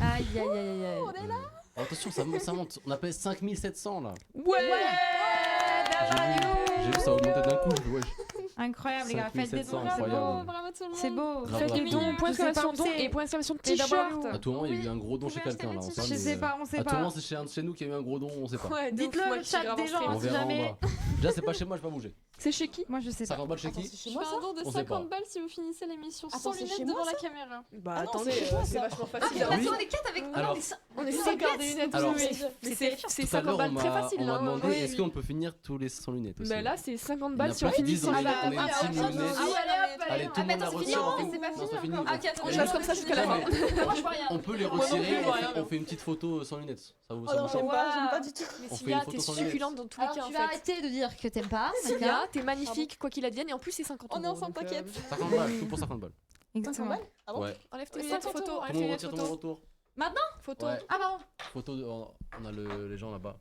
Aïe, aïe, aïe, aïe, aïe. Attention, ça monte, ça monte. On appelle 5700 là. Ouais, J'ai vu ça augmenter d'un coup. Je dis, ouais. Incroyable, les gars. Faites des 5700, dons, c'est incroyable. beau. Bravo tout le monde. C'est beau. Grave, faites des bravo. dons, point Je sais pas d'exclamation où don c'est. et point d'exclamation Mais d'abord, t-shirt. À tout moment, il y a eu un gros don Vous chez pouvez quelqu'un là. acheter on des sait, Je mais, sais pas, on sait À tout pas. moment, c'est chez un de chez nous qui a eu un gros don, on sait pas. Ouais, de Dites-le ouf, au moi qui chat grave des en gens, stream. On on sait verra en jamais. bas. Déjà, c'est pas chez moi, je vais pas bouger. C'est chez qui? Moi, je sais pas. 50 balles chez Attends, qui c'est Je chez fais moi un ça don de On sait 50 pas. balles si vous finissez l'émission Attends, sans c'est lunettes chez devant moi, la ça caméra. Bah Ah non, attendez, c'est chez moi, c'est ça. vachement Ah, facile. il y a Oui. pas des quêtes avec. Alors, On est sûr avec des lunettes. Alors, oui, oui. Mais c'est tout à 50 l'heure, balles très facile. on m'a hein. demandé Oui, est-ce oui. qu'on peut finir tous les sans lunettes aussi. Bah là, c'est 50 Il y en a balles si on plein qui finit disent sans on est lunettes. on est une team Ah, lunettes. Allez, tout le monde la attends, c'est retire. fini, on fait- c'est pas Non, c'est fini fini. encore. Ah, ok, attends, On laisse comme ça jusqu'à la fin. Non, Moi, je vois rien. On peut les Moi non plus, retirer, je vois rien, on fait une petite photo sans lunettes. Ça vous Oh non, marche pas j'aime pas du tout. Mais On fait Sia, une photo t'es sans lunettes. succulente dans tous les Alors, cas en tu vas fait. arrêter de dire que t'aimes pas. Sia, t'es magnifique quoi qu'il advienne et en plus c'est 50 On est euros. ensemble, donc, t'inquiète. 50 balles, tout pour 50 balles. 50 Exactement. balles Ah bon Ouais. Enlève tes 50 lunettes photo, euros. enlève Tout tes le monde lunettes retire tout le monde photo. retour. Photo. Ouais. Ah, pardon. Photo, on a les gens là-bas.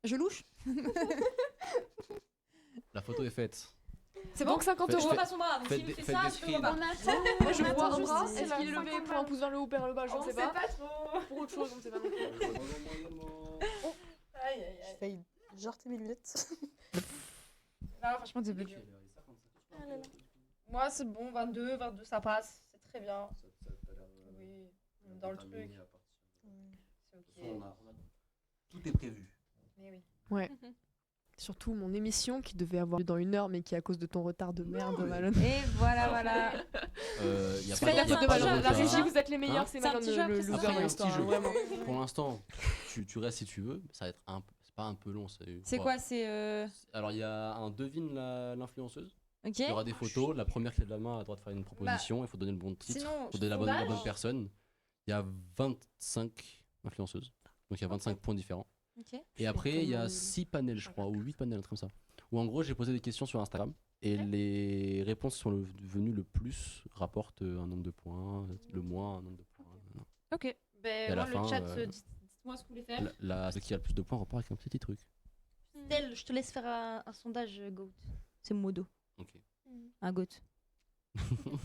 Je louche. La photo est faite. C'est bon. Donc 50 Faites- euros. Je vois pas son bras. Donc faites s'il des- fait faites ça, des je le vois pas. Moi je On vois attend un juste bras. ici, Est-ce qu'il est là. levé pour un pouce vers le haut, vers le bas? Je ne sais pas. trop. Pour autre chose, on ne sait pas non plus. J'ai failli jarter mes lunettes. Non, franchement, c'est petit. Moi, c'est bon. 22, ça passe. C'est très bien. Oui, dans le truc. C'est ok. Tout est prévu. Mais oui. Ouais. Surtout mon émission qui devait avoir lieu dans 1 heure mais qui à cause de ton retard de merde, Malone. Et voilà, voilà. Y a Parce que pas là, il y a de- de y a pas de la retard. régie, vous êtes les meilleurs, Hein c'est C'est un Malone petit jeu, le après, loser Après, il y a de un petit l'histoire, jeu. vraiment. Pour l'instant, tu restes si tu veux. Ça va être C'est pas un peu long, C'est quoi, c'est Alors il y a un devine l'influenceuse. Ok. Il y aura des photos. La première qui lève la main a le droit de faire une proposition. Il faut donner le bon titre. Sinon, Il faut donner la bonne sondage. personne. Il y a 25 influenceuses. Donc il y a 25 points différents. Ok. Et après, il y a 6 panels, je crois, ou 8 panels, un truc comme ça. Où en gros, j'ai posé des questions sur Instagram. Et les réponses qui sont venues le plus rapportent un nombre de points, le moins un nombre de points. Ok. Et Ben, à la moi, le fin, chat, dites-moi ce que vous voulez faire. Ce qui a le plus de points repart avec un petit truc. Stell, je te laisse faire un sondage GOAT. C'est modo. Ok. Un GOAT.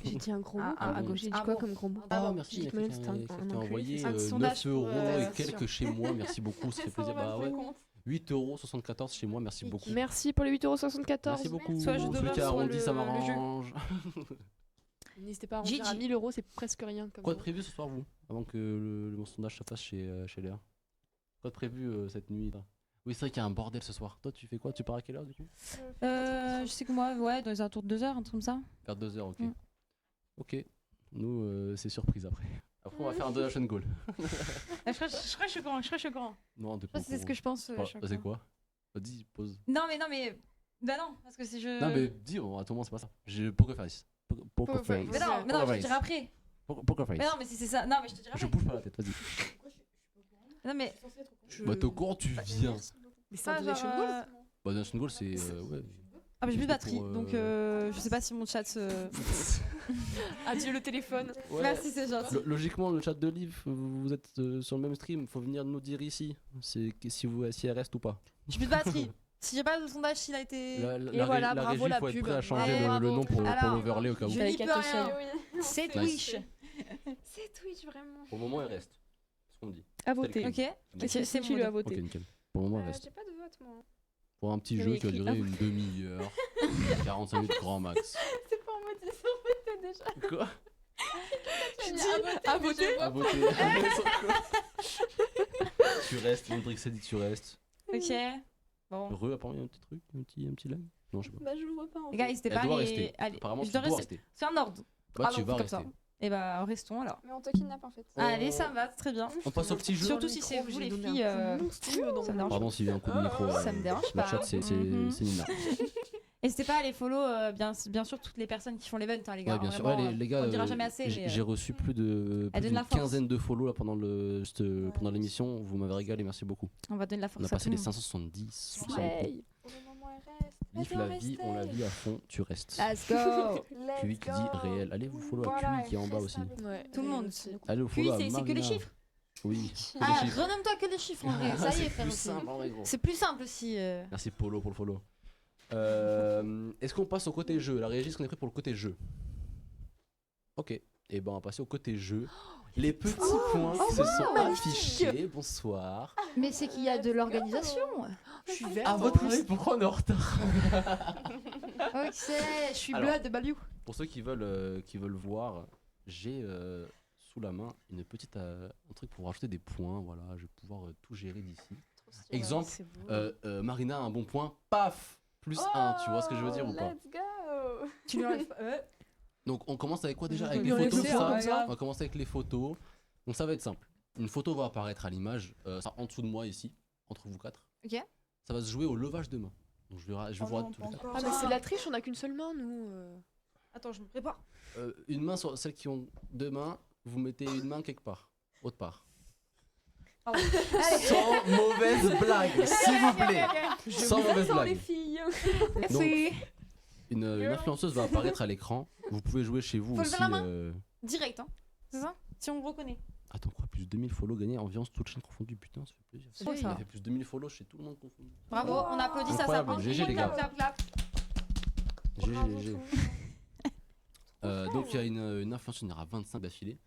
J'ai dit un gros mot. Ah, J'ai dit ah quoi bon. comme gros mot Ah Oh, bon, merci, il y a dites-moi quelqu'un que qui c'est un t'a enculé, envoyé c'est ça. Un 9 sondage pour, euros et sûr. quelques chez moi, merci beaucoup, ça fait plaisir. Bah ouais, 8,74 € chez moi, merci beaucoup. Merci pour les 8,74 €. Merci beaucoup. Soit je Celui devrais qui a soit arrondi, ça le jeu. m'arrange. N'hésitez pas à remplir à Gigi. 1000 €, c'est presque rien. Comme Quoi de nom. prévu ce soir, vous? Avant que mon sondage se fasse chez Léa. Quoi de prévu cette nuit là? Oui, c'est vrai qu'il y a un bordel ce soir. Toi, tu fais quoi? Tu pars à quelle heure du coup? Je sais que moi, ouais, dans les alentours de 2 heures, un truc comme ça. Vers 2 heures, ok. Mm. Ok. Nous, c'est surprise après. Après, on va faire un donation goal. Je crois que je suis au courant, je crois que je suis au courant. Non, Je pense que c'est ce que je pense. je suis au C'est courant. quoi? Vas-y, pose. Non, mais. Bah non, parce que si je. Non, mais dis, à tout le monde, c'est pas ça. J'ai Poker Face. Poker Face. Mais non, je te dirai après. Poker Face. Mais non, mais si c'est ça. Non, mais je te dirai Je après. bouge pas la tête, vas-y. Non, mais. Bah, t'es au courant, tu viens. Mais c'est un Pas donation genre, goal. Bah, donation goal, c'est. Ouais. Ah, mais j'ai plus de C'était batterie, pour, donc je sais pas si mon chat se. Adieu le téléphone. Ouais. Merci, c'est gentil. Logiquement, le chat de Liv, vous êtes sur le même stream, faut venir nous dire ici si elle reste ou pas. J'ai plus de batterie. Si j'ai pas le sondage, s'il a été. Et voilà, bravo régie, la faut être pub. prêt à changer Allez, le bravo. nom pour Alors, l'overlay au cas où. Je Avec n'y peux attention. rien. C'est Nice. Twitch. C'est Twitch, vraiment. Pour le moment, elle reste. C'est ce qu'on me dit. À voter. Ok. Et c'est qui lui a voté? Ok, nickel. Pour le moment, elle reste. J'ai pas de vote, moi. Pour un petit Il y jeu avait qui va écrit durer une demi-heure, 45 minutes grand max. C'est pas en mode ils sont votés déjà. Quoi? Tu dis à voter? À voter. Tu restes, Hendrix a dit tu restes. Ok. Bon. Heureux, apparemment, il y a un petit truc, un petit lag. Non, je sais pas. Bah, je le vois pas en Les fait. gars, n'hésitez Elle pas à doit aller. rester. Allez, Apparemment, je tu dois dois rester. rester. C'est un ordre. Bah, Ah tu non, vas c'est comme rester. ça. Et bah, restons alors. Mais on te kidnappe en fait. Allez, ça me va, très bien. On passe au petit jeu. Surtout si c'est vous les filles. Ça me dérange Pardon s'il y a un coup de micro. Ça me dérange Le pas. chat, c'est Mhm. Nina. N'hésitez pas à aller follow, bien sûr, toutes les personnes qui font l'event, hein, les gars. Ouais, bien sûr. Vraiment, Ouais, les gars, on le dira jamais assez. mais, j'ai reçu plus elle donne d'une la force. quinzaine de follow là, pendant l'émission. Vous m'avez régalé, merci beaucoup. On va donner la On force a à passé tout les le monde. 570. Ouais. Pour le moment, elle reste. Liv Vas-y, la vie, on la vit à fond, tu restes. Let's go. Let's QI qui dit go. réel. Allez vous follow Voilà, à QI qui est en bas reste aussi. avec Ouais. Tout le monde. Allez au Puis follow à c'est que les Marina. chiffres. Oui, que Ah, les chiffres. renomme-toi que les chiffres en vrai. Ça y est, frère. plus aussi. simple en vrai, gros. C'est plus simple aussi. Merci Polo pour le follow. Est-ce qu'on passe au côté jeu? La régie, est-ce qu'on est prêt pour le côté jeu? Ok, et ben on va passer au côté jeu. Les petits points qui se sont affichés. Bonsoir. Mais c'est qu'il y a de l'organisation. Je suis verte. À votre avis, pourquoi on est en retard? Ok, je suis Alors. blood, Baliou. Pour ceux qui veulent voir, j'ai sous la main une petite un truc pour rajouter des points. Voilà, je vais pouvoir tout gérer d'ici. Exemple, C'est beau. Marina a un bon point, paf, plus 1. Tu vois ce que je veux dire ou pas? Let's go. Tu lui enlèves. Donc on commence avec quoi déjà? Avec lui les enlève photos, le ça faire, comme ça. On va commencer avec les photos. Donc ça va être simple. Une photo va apparaître à l'image, ça en dessous de moi ici, entre vous quatre. Ok. Ça va se jouer au levage de main. Donc je vais Oh voir non, tous pas les quatre. encore. Ah, mais c'est de la triche, on a qu'une seule main, nous. Attends, je me prépare. Une main sur celles qui ont deux mains, vous mettez une main quelque part, autre part. Pardon. Sans mauvaise blague, s'il vous plaît. Sans mauvaise Sans les blague. filles. Merci. Une influenceuse va apparaître à l'écran. Vous pouvez jouer chez vous Faut aussi. lever la main. Direct, hein. C'est ça? Si on me reconnaît. Attends quoi, plus de 2000 follow gagnés, ambiance toute chaîne confondue. Putain, ça fait plaisir. C'est beau, Il ça. a fait plus de 2000 follow chez tout le monde confondu. Bravo, on applaudit ça, ça Incroyable, prend. GG, les gars. Clap, clap, clap. GG. Donc il y a une influenceuse, il y en aura 25 d'affilée.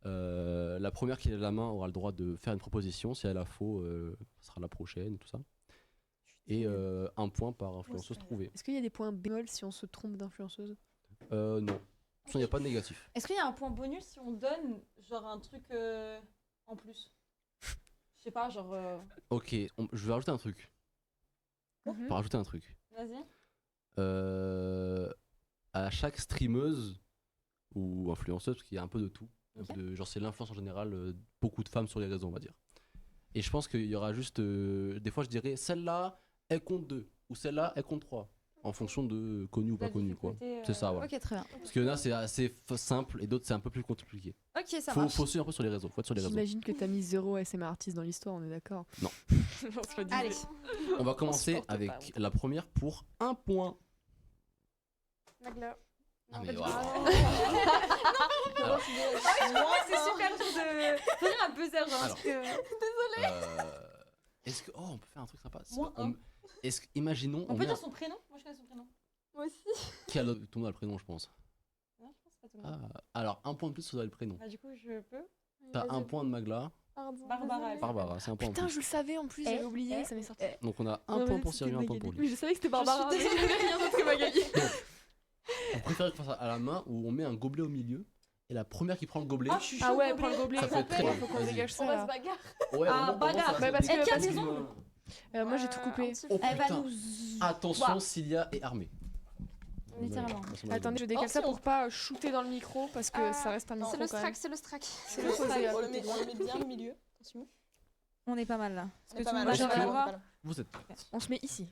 La première qui lève la main aura le droit de faire une proposition. Si elle a faux, ce sera la prochaine, tout ça. Et un point par influenceuse trouvée. Est-ce qu'il y a des points bémols si on se trompe d'influenceuse? Non. De toute façon, il n'y a pas de négatif. Est-ce qu'il y a un point bonus si on donne genre un truc en plus? Je sais pas, genre. Ok, je vais rajouter un truc. Mhm. Je vais rajouter un truc. Vas-y. À chaque streameuse ou influenceuse, parce qu'il y a un peu de tout. Ok. Genre c'est l'influence en général, beaucoup de femmes sur les réseaux, on va dire. Et je pense qu'il y aura juste. Des fois, je dirais celle-là, elle compte 2. Ou celle-là, elle compte 3. En fonction de connu ou pas connu, quoi. C'est ça, voilà. Ok, très bien. Parce qu'il y en a, c'est assez simple et d'autres, c'est un peu plus compliqué. Ok, ça Faut marche. suivre un peu sur les réseaux. Faut être sur les réseaux. J'imagine que t'as mis 0 ASMR artiste dans l'histoire, on est d'accord? Non. Genre, je le disais. Allez. On va commencer supporte avec pas. la première pour 1 point. Magla. Ah, mais pas du voilà. tout. Alors, C'est super dur de. Faut dire un buzzer, genre. Alors. parce que- Est-ce que. Oh, on peut faire un truc sympa. Moins un. Est-ce que. Imaginons. On met peut dire un- son prénom? Moi, je connais son prénom. Moi aussi. Qui a tout le monde a le prénom, je pense. Non, je pense pas tout le monde. Ah, alors, un point de plus, ça doit être le prénom. Bah, du coup, je peux. T'as un point de Magla. Pardon. Barbara. Barbara, c'est un point en Putain, plus. je le savais en plus, j'avais oublié, ça m'est sorti. Donc, on a un point pour Cyril, un point pour lui. Mais je savais que c'était Barbara. Je suis désolée. mais rien d'autre que Magali. Vous préférez faire ça à la main ou on met un gobelet au milieu et la première qui prend le gobelet. je suis Ah ouais, prends le gobelet. Ça peut être très Ouais, bien. faut qu'on Vas-y. dégage On ça. va là. se bagarre. Ouais, Ah, on va bagarre. faire ça Bah, parce dès- que- qui a des dès- ongles Moi j'ai tout coupé. Oh Elle va putain. nous. Attention, Cilia est armée. Littéralement. Attendez, je décale Oh, ça si, on- pour pas shooter dans le micro parce que ça reste un micro C'est le quand même. strack, c'est le strack. C'est le posé à On le côté. met bien au milieu. Attention. On est pas mal là. On est tout pas le mal. monde Est-ce a que- la voix. Vous êtes prêts On se met ici.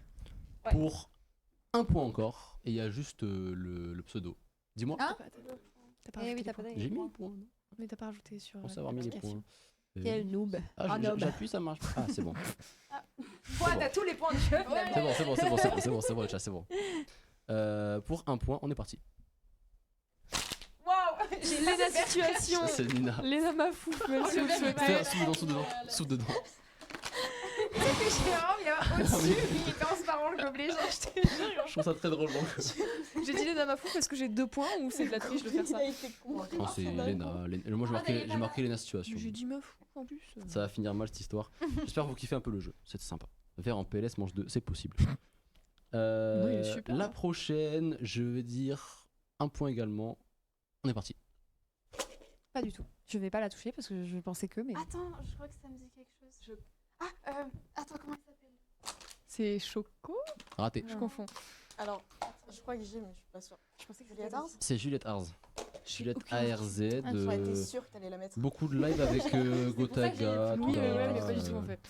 Ouais. pour un point encore et il y a juste le pseudo. Dis-moi. Ah. T'as pas Eh rajouté oui, les t'as pas points. J'ai mis le point. Non Mais t'as pas rajouté sur. Je pense avoir mis les l'application. points. Quel noob. Ah, noob. j'appuie, ça marche. Ah, c'est bon. Quoi, t'as tous les points de jeu finalement. C'est bon, c'est bon, c'est bon, c'est bon, c'est bon, c'est bon, le chat, c'est bon. Pour un point, on est parti. Waouh. J'ai Léna Situation. C'est Nina. Léna Mafou, même si vous le souhaitez. Fais un souffle dedans, souffle dedans. J'ai vraiment mis là au-dessus. Il pense par le gobelet, genre je te jure. Je trouve ça très drôle. Donc. J'ai dit Léna Mafou parce que j'ai 2 points ou c'est de la triche de faire ça? Il a été con. Non, c'est Léna. Moi, j'ai marqué Léna Situation. J'ai dit Mafou en plus. Ça va finir mal cette histoire. J'espère que vous kiffez un peu le jeu. C'est sympa. Vert en PLS, manche 2, c'est possible. il est super. La prochaine, je vais dire un point également. On est parti. Pas du tout. Je vais pas la toucher parce que je pensais que, mais. Attends, je crois que ça me dit quelque chose. Ah, attends, comment il s'appelle? C'est Choco? Raté. Je confonds. Alors, je crois que j'ai, mais je suis pas sûre. Je pensais que Juliette c'était Arz. C'est Juliette Arz. Juliette aucune ARZ. J'aurais été sûre que t'allais la mettre. Beaucoup de live avec Gotaga. Oui, Toda, mais pas du tout en fait.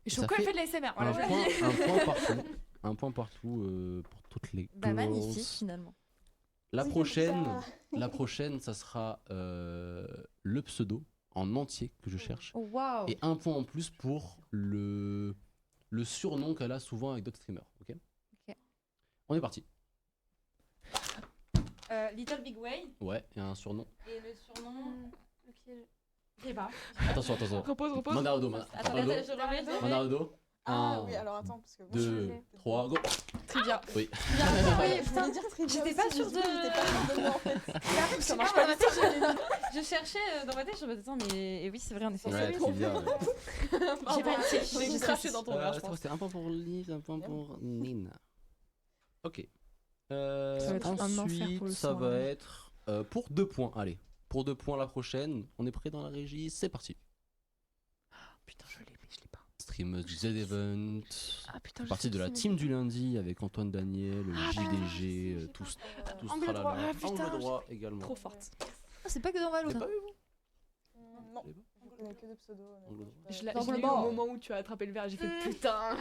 Et ça Choco, elle fait fait de l'ASMR. Un Voilà, je le dis. point, un point partout. Un point partout pour toutes les Bah, girls. magnifique finalement. La C'est prochaine, comme la prochaine, ça sera le pseudo en entier que je cherche. Oh, waouh. Et un point en plus pour le surnom qu'elle a souvent avec d'autres streamers. Ok. Ok. On est parti. Little Big Way. Ouais, il y a un surnom. Et le surnom. Ok. Je sais pas. Attention, attention. Repose. Mandardo, Attends, je remets. Mandardo. Ah Un, oui, alors attends, parce que moi, 2, 3, go. Trivia. Oui. je voulais dire très bien J'étais aussi, pas mais sûre je dis que j'étais pas sûre de moi en fait. Ça marche pas du tout. Je cherchais dans ma tête, je me disais, attends, mais et oui, c'est vrai, en effet. Ouais, trivia. Ouais. J'ai pas été. J'ai craché dans ton verre, je pense. C'était un point pour Liv, un point pour Nina. Ok. va être un enfer Ensuite, pour le ça son, va là. être pour 2 points. Allez, pour 2 points la prochaine. On est prêt dans la régie, c'est parti. Putain, je l'ai, mais je l'ai pas. Streameuse du Z-Event. Ah putain, je Partie sais de la qui team du lundi avec Antoine Daniel, JDG, tous Angle tralala. droit. Ah, putain, Angle droit j'ai- également. trop forte. C'est pas que dans Valo, C'est ça. pas eu, vous Non, C'est pas je connais que des pseudos. Angle honnêtement, Je je l'ai sais je l'ai eu au moment où tu as attrapé le verre et j'ai fait putain.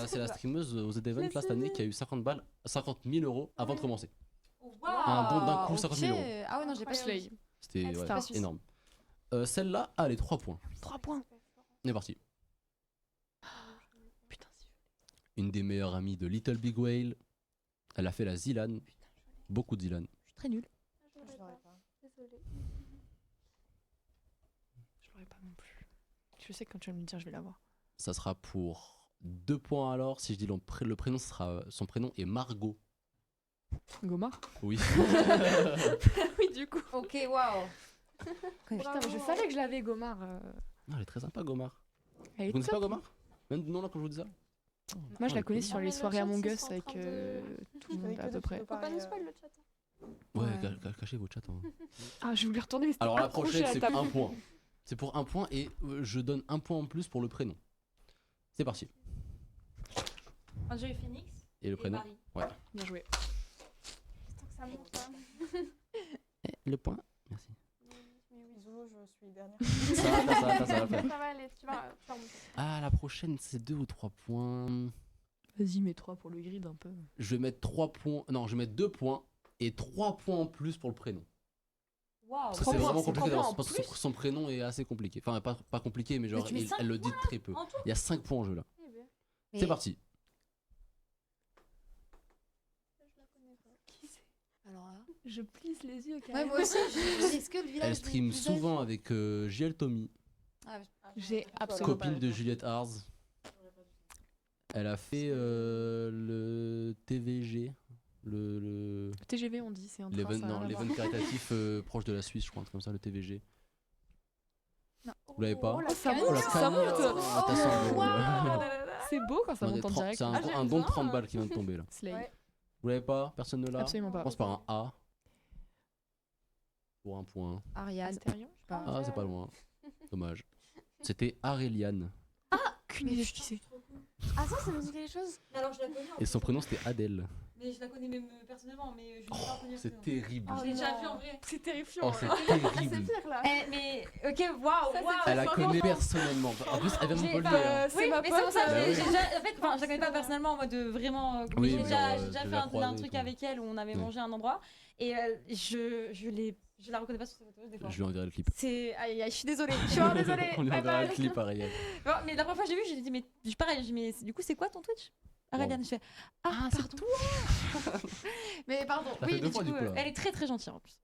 C'est la streameuse au Z-Event là cette année qui a eu 50 000 euros avant de commencer. Un don d'un coup, 50 000 euros. Ah ouais, non, j'ai pas Slay. C'était ouais, Star. énorme. Celle-là, allez, 3 points. 3 points. On est parti. Putain, si. Une des meilleures amies de Little Big Whale. Elle a fait la Zilan. Beaucoup de Zilan. Je suis très nulle. Je l'aurais pas. Désolée. Je l'aurais pas non plus. Je sais que quand tu vas me le dire, je vais l'avoir. Ça sera pour 2 points alors. Si je dis le prénom, ce sera, son prénom est Margot. Gomard. Oui. Oui, du coup. Ok, waouh. Putain, mais je savais que je l'avais, Gomard. Non, elle est très sympa, Gomard. Elle Vous est connaissez top. pas Gomard Même non là quand je vous dis ça. Moi, je la connais cool. sur Ah, les mais soirées le à chat, Among ils Us sont en avec train de- tout le monde à peu près. Faut pas nous spoil le chat. Ouais, Ouais. cachez vos chats. Hein. Ah, je voulais retourner, mais c'était Alors la accroché prochaine, à la c'est table. un point. C'est pour 1 point et je donne 1 point en plus pour le prénom. C'est parti. Enjoy Phoenix. Et le prénom Paris. Bien joué. Tant que ça monte pas. Le point. Merci. Zulu, suis dernière. Ça va le faire. Ça va aller, tu vas remonter. Ah, la prochaine, c'est 2 ou 3 points. Vas-y, mets 3 pour le grid un peu. Je vais mettre 3 points. Non, je vais mettre 2 points et 3 points en plus pour le prénom. Waouh. Parce que Trois c'est points, vraiment c'est compliqué 3 points d'avoir en parce que plus son prénom est assez compliqué. Enfin, pas compliqué, mais genre, tu mets 5 elle le dit très peu. en tout. Il y a 5 points en jeu là. Eh bien, C'est parti. je la connais pas. Qui c'est Alors là. Je plisse les yeux, Ouais, moi aussi, est-ce que le village. Elle stream souvent avec JL Tommy, J'ai absolument pas. copine de Juliette Arz. Elle a fait le TVG, le TGV, on dit, c'est un train, l'event ça a rien à voir. l'event caritatif proche de la Suisse, je crois, un truc comme ça, le TVG. Vous l'avez pas? Oh, la Ça cagnotte. monte, la ça monte. cagnotte. Ah, t'as semblé, C'est beau quand ça Non, monte en des 30 direct. C'est un, Ah, don- j'aime un don de bien. 30 balles qui vient de tomber là. Slay. Ouais. Vous l'avez pas? Personne ne l'a? Absolument Je pas. pense par un A. Pour un point. Ariane. Astérion, je sais pas. Ah, c'est pas loin. Dommage. C'était Aréliane. Aucune idée de qui c'est. Ah, ça me dit quelque chose. Mais alors, je la connais. Et son prénom c'était Adèle. Mais je la connais même personnellement, mais je ne Oh, vais pas retenir c'est son nom. terrible. Je l'ai déjà vu en vrai. C'est terrifiant. Oh, c'est Ah, c'est terrible. pire là. Mais ok, waouh, waouh. Elle la connaît personnellement. En plus, elle vient de J'ai- Montpellier. bah, hein. C'est oui, ma mais c'est pour pote, ça que Bah oui. j'ai déjà. En fait, enfin, je la connais pas personnellement en mode vraiment. Oui, Mais j'ai mais déjà, genre, j'ai déjà tu fait l'as un croisée et truc tout. avec elle où on avait Oui. mangé à un endroit et je la reconnais pas sur sa photo des fois. Je lui enverrai le clip. C'est. Aïe, aïe, je suis désolée. Je suis vraiment désolée. On lui Bye enverra bye. le clip, Ariel. Bon, mais la première fois que j'ai vu, j'ai dit, mais pareil, j'ai dit, mais du coup, c'est quoi ton Twitch Aureliane, je fais. Ah, c'est pardon. Mais pardon. T'as Oui, fait deux mais fois, du coup, là. elle est très très gentille en plus.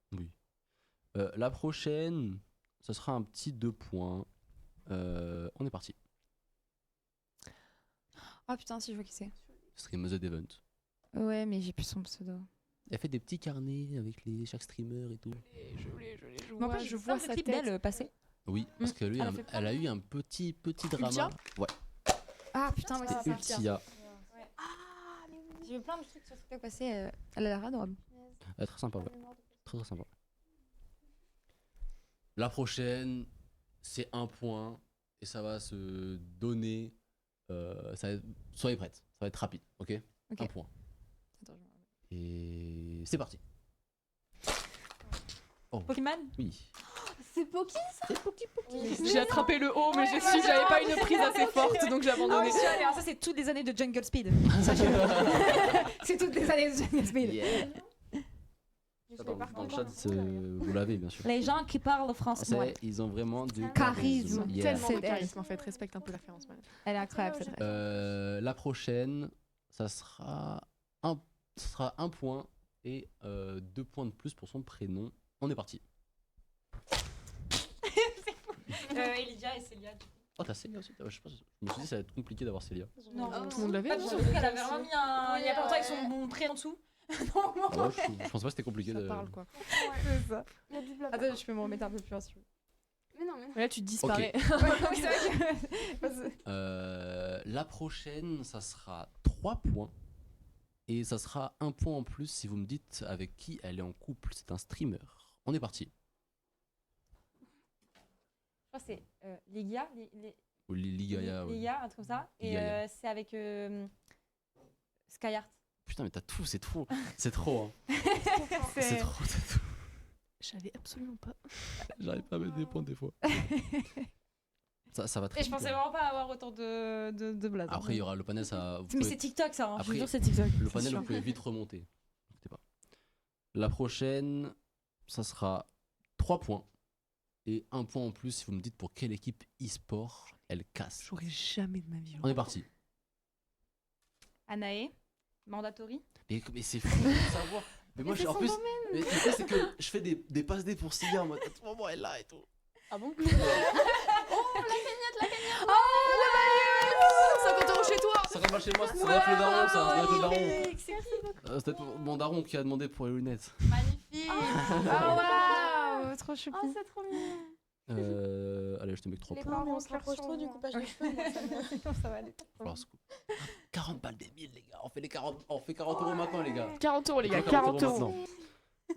La prochaine, ce sera un petit 2 points. On est parti. Ah putain, si je vois qui c'est. Ce serait Mother Event. Ouais, mais j'ai plus son pseudo. Elle fait des petits carnets avec chaque streamer et tout. Je Mais en vois, plus, je vois sa clip tête. d'elle passer. Oui, parce qu'elle a eu Elle a un- fait elle a eu un petit drama. Ultia Ouais, Ah putain, ouais, c'est c'était ça. Ultia. J'ai vu plein de trucs sur TikTok passer. Elle a l'air adorable. Elle est très sympa, ouais. Très sympa. La prochaine, c'est 1 point et ça va se donner. Soyez prêtes, ça va être rapide, ok? Ok. 1 point. Attends, je me remets. Et c'est parti. Pokémon Oui. C'est Poki ça. J'ai attrapé le haut, mais j'ai su que j'avais pas une prise assez forte, donc j'ai Ah abandonné. oui, alors ça, c'est toutes les années de Jungle Speed. Sachez-le. C'est toutes les années de Jungle Speed. Dans le chat, vous l'avez bien sûr. Les gens qui parlent français. Ils ont vraiment du Charisme. Yeah. Tellement de C'est charisme en fait, respecte un peu la référence. man. Elle est incroyable cette rêve. La prochaine, ça sera un point et 2 points de plus pour son prénom. On est parti. Elydia et Célia. Oh, t'as Célia aussi? Je sais pas, je me suis dit ça va être compliqué d'avoir Célia. Non, Tout le monde l'avait, pas non surtout qu'elle avait vraiment mis il y a pas longtemps avec son prénom en dessous. Non, Ah ouais, je pense pas que c'était compliqué Ça de. parle quoi. c'est ça. Il y a du blabla. Attends, je peux me remettre un peu plus loin si tu veux. Mais non, mais non. Mais là, tu disparais. Ouais, c'est vrai que. La prochaine, ça sera 3 points. Et ça sera 1 point en plus si vous me dites avec qui elle est en couple. C'est un streamer. On est parti. Je crois que c'est Ligia. Ou Ligaya. Ouais. Ligia, un truc comme ça. Et Ligaya. c'est avec Skyheart. Putain, mais t'as tout, c'est trop. C'est trop, hein. C'est C'est trop, t'as tout. J'avais absolument pas. J'arrive pas à mettre des points des fois. Ça va très Et je vite, pensais hein. vraiment pas avoir autant de blagues. Après, il y aura le panel, ça. Vous Mais pouvez- c'est TikTok ça, hein. Je Après, vous jure, c'est TikTok. Le c'est panel, sûr. vous pouvez vite remonter. N'inquiétez pas. La prochaine, ça sera 3 points. Et 1 point en plus si vous me dites pour quelle équipe e-sport elle casse. J'aurais jamais de ma vie. On est parti. Anae, Mandatory. Mais c'est fou de savoir. Mais moi, en plus, mais le truc, c'est que je fais des passes D pour Célia en mode à tout moment elle est là et tout. Ah bon? 50 € chez toi. Ça va chez moi, ça doit être le daron, ça doit être le daron. C'est peut-être mon daron qui a demandé pour les lunettes. Magnifique. Ah waouh, trop choupi. Oh, c'est trop mignon. Allez, je te mets que 3 Les points. parents On se rapproche trop du coupage Ouais. de cheveux. moi, ça me- Ça va aller. Alors, c'est cool. 40 balles des 1000, les gars. On fait 40 € maintenant, les gars. 40 € les gars, On fait 40 € €. maintenant.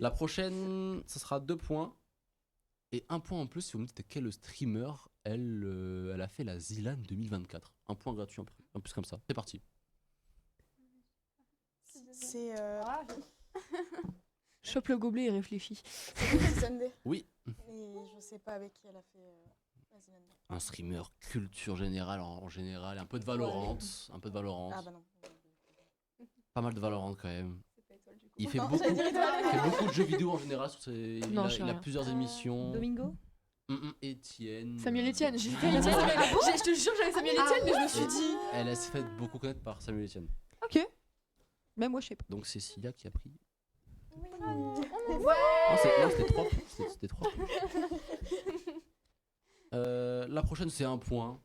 La prochaine, ça sera 2 points. Et 1 point en plus si vous me dites quel streamer elle a fait la Zilan 2024. 1 point gratuit en plus comme ça. C'est parti. C'est. Chope le gobelet et réfléchis. C'est Sunday. Oui. Et je sais pas avec qui elle a fait. Vas-y, Sunday. Un streamer culture générale en général, un peu de Valorant, un peu de Valorant. Ah bah non. Pas mal de Valorant quand même. C'est pas étoile du coup. Il fait Non, beaucoup, j'allais dire il fait beaucoup de jeux vidéo en général. Non, Il je sais a rien. plusieurs émissions. Domingo Étienne. Samuel Etienne. J'ai fait Ah, Etienne. ah Je te jure, j'avais Samuel Etienne, mais je me suis dit. Elle s'est fait beaucoup connaître par Samuel Etienne. Ok. Même moi, je sais pas. Donc Cécilia qui a pris. Oh, Non, c'était 3 points. C'était 3 points. La prochaine, c'est un point.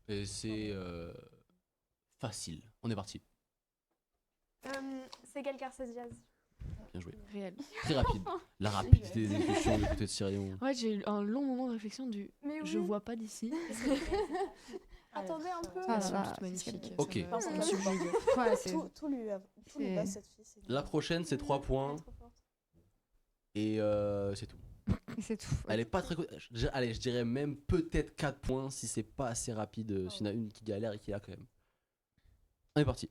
Et c'est facile. On est parti. C'est quel Garcès Jazz? Bien joué. Réel. Très rapide. La rapidité des questions du côté de Cyrion. Ouais, j'ai eu un long moment de réflexion du. Mais Je oui. vois pas d'ici. Attendez un peu. Ah Elles là sont là, toutes c'est magnifiques. Ok. Ça me subjugue. Ouais, c'est. Tout lui C'est- passe cette fille. c'est- La prochaine, c'est 3 points. Trop forte. Et c'est tout. C'est tout. Elle est pas très. Allez, je dirais même peut-être 4 points si c'est pas assez rapide. S'il y en a une qui galère et qui a quand même. On est parti.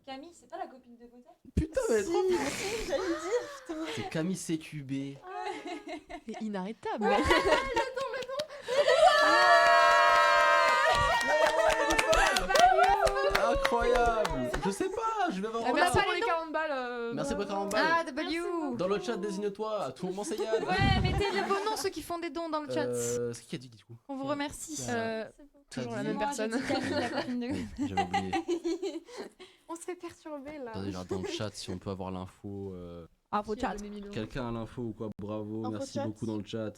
Camille, c'est pas la copine de Gauthier? Putain, mais elle est trop Si, j'allais dire, putain. C'est Camille CQB. C'est inarrêtable. Incroyable. Je sais pas, je vais avoir. Ah, merci pas pour les les 40 balles. Merci pour 40 balles. Ah, W. Dans le chat, désigne-toi. À tout moment, c'est Yann. Ouais, mettez vos noms, ceux qui font des dons dans le chat. C'est qui a dit du coup? On vous remercie. Toujours la dit- même Moi, personne. j'ai dit Camille, la copine de Oui, j'avais oublié. On se fait perturber là. Attendez, là, dans le chat, si on peut avoir l'info. Ah, vos Qui a chat. donné 1000 euros. Quelqu'un a l'info ou quoi? Bravo, Info merci chat. beaucoup dans le chat.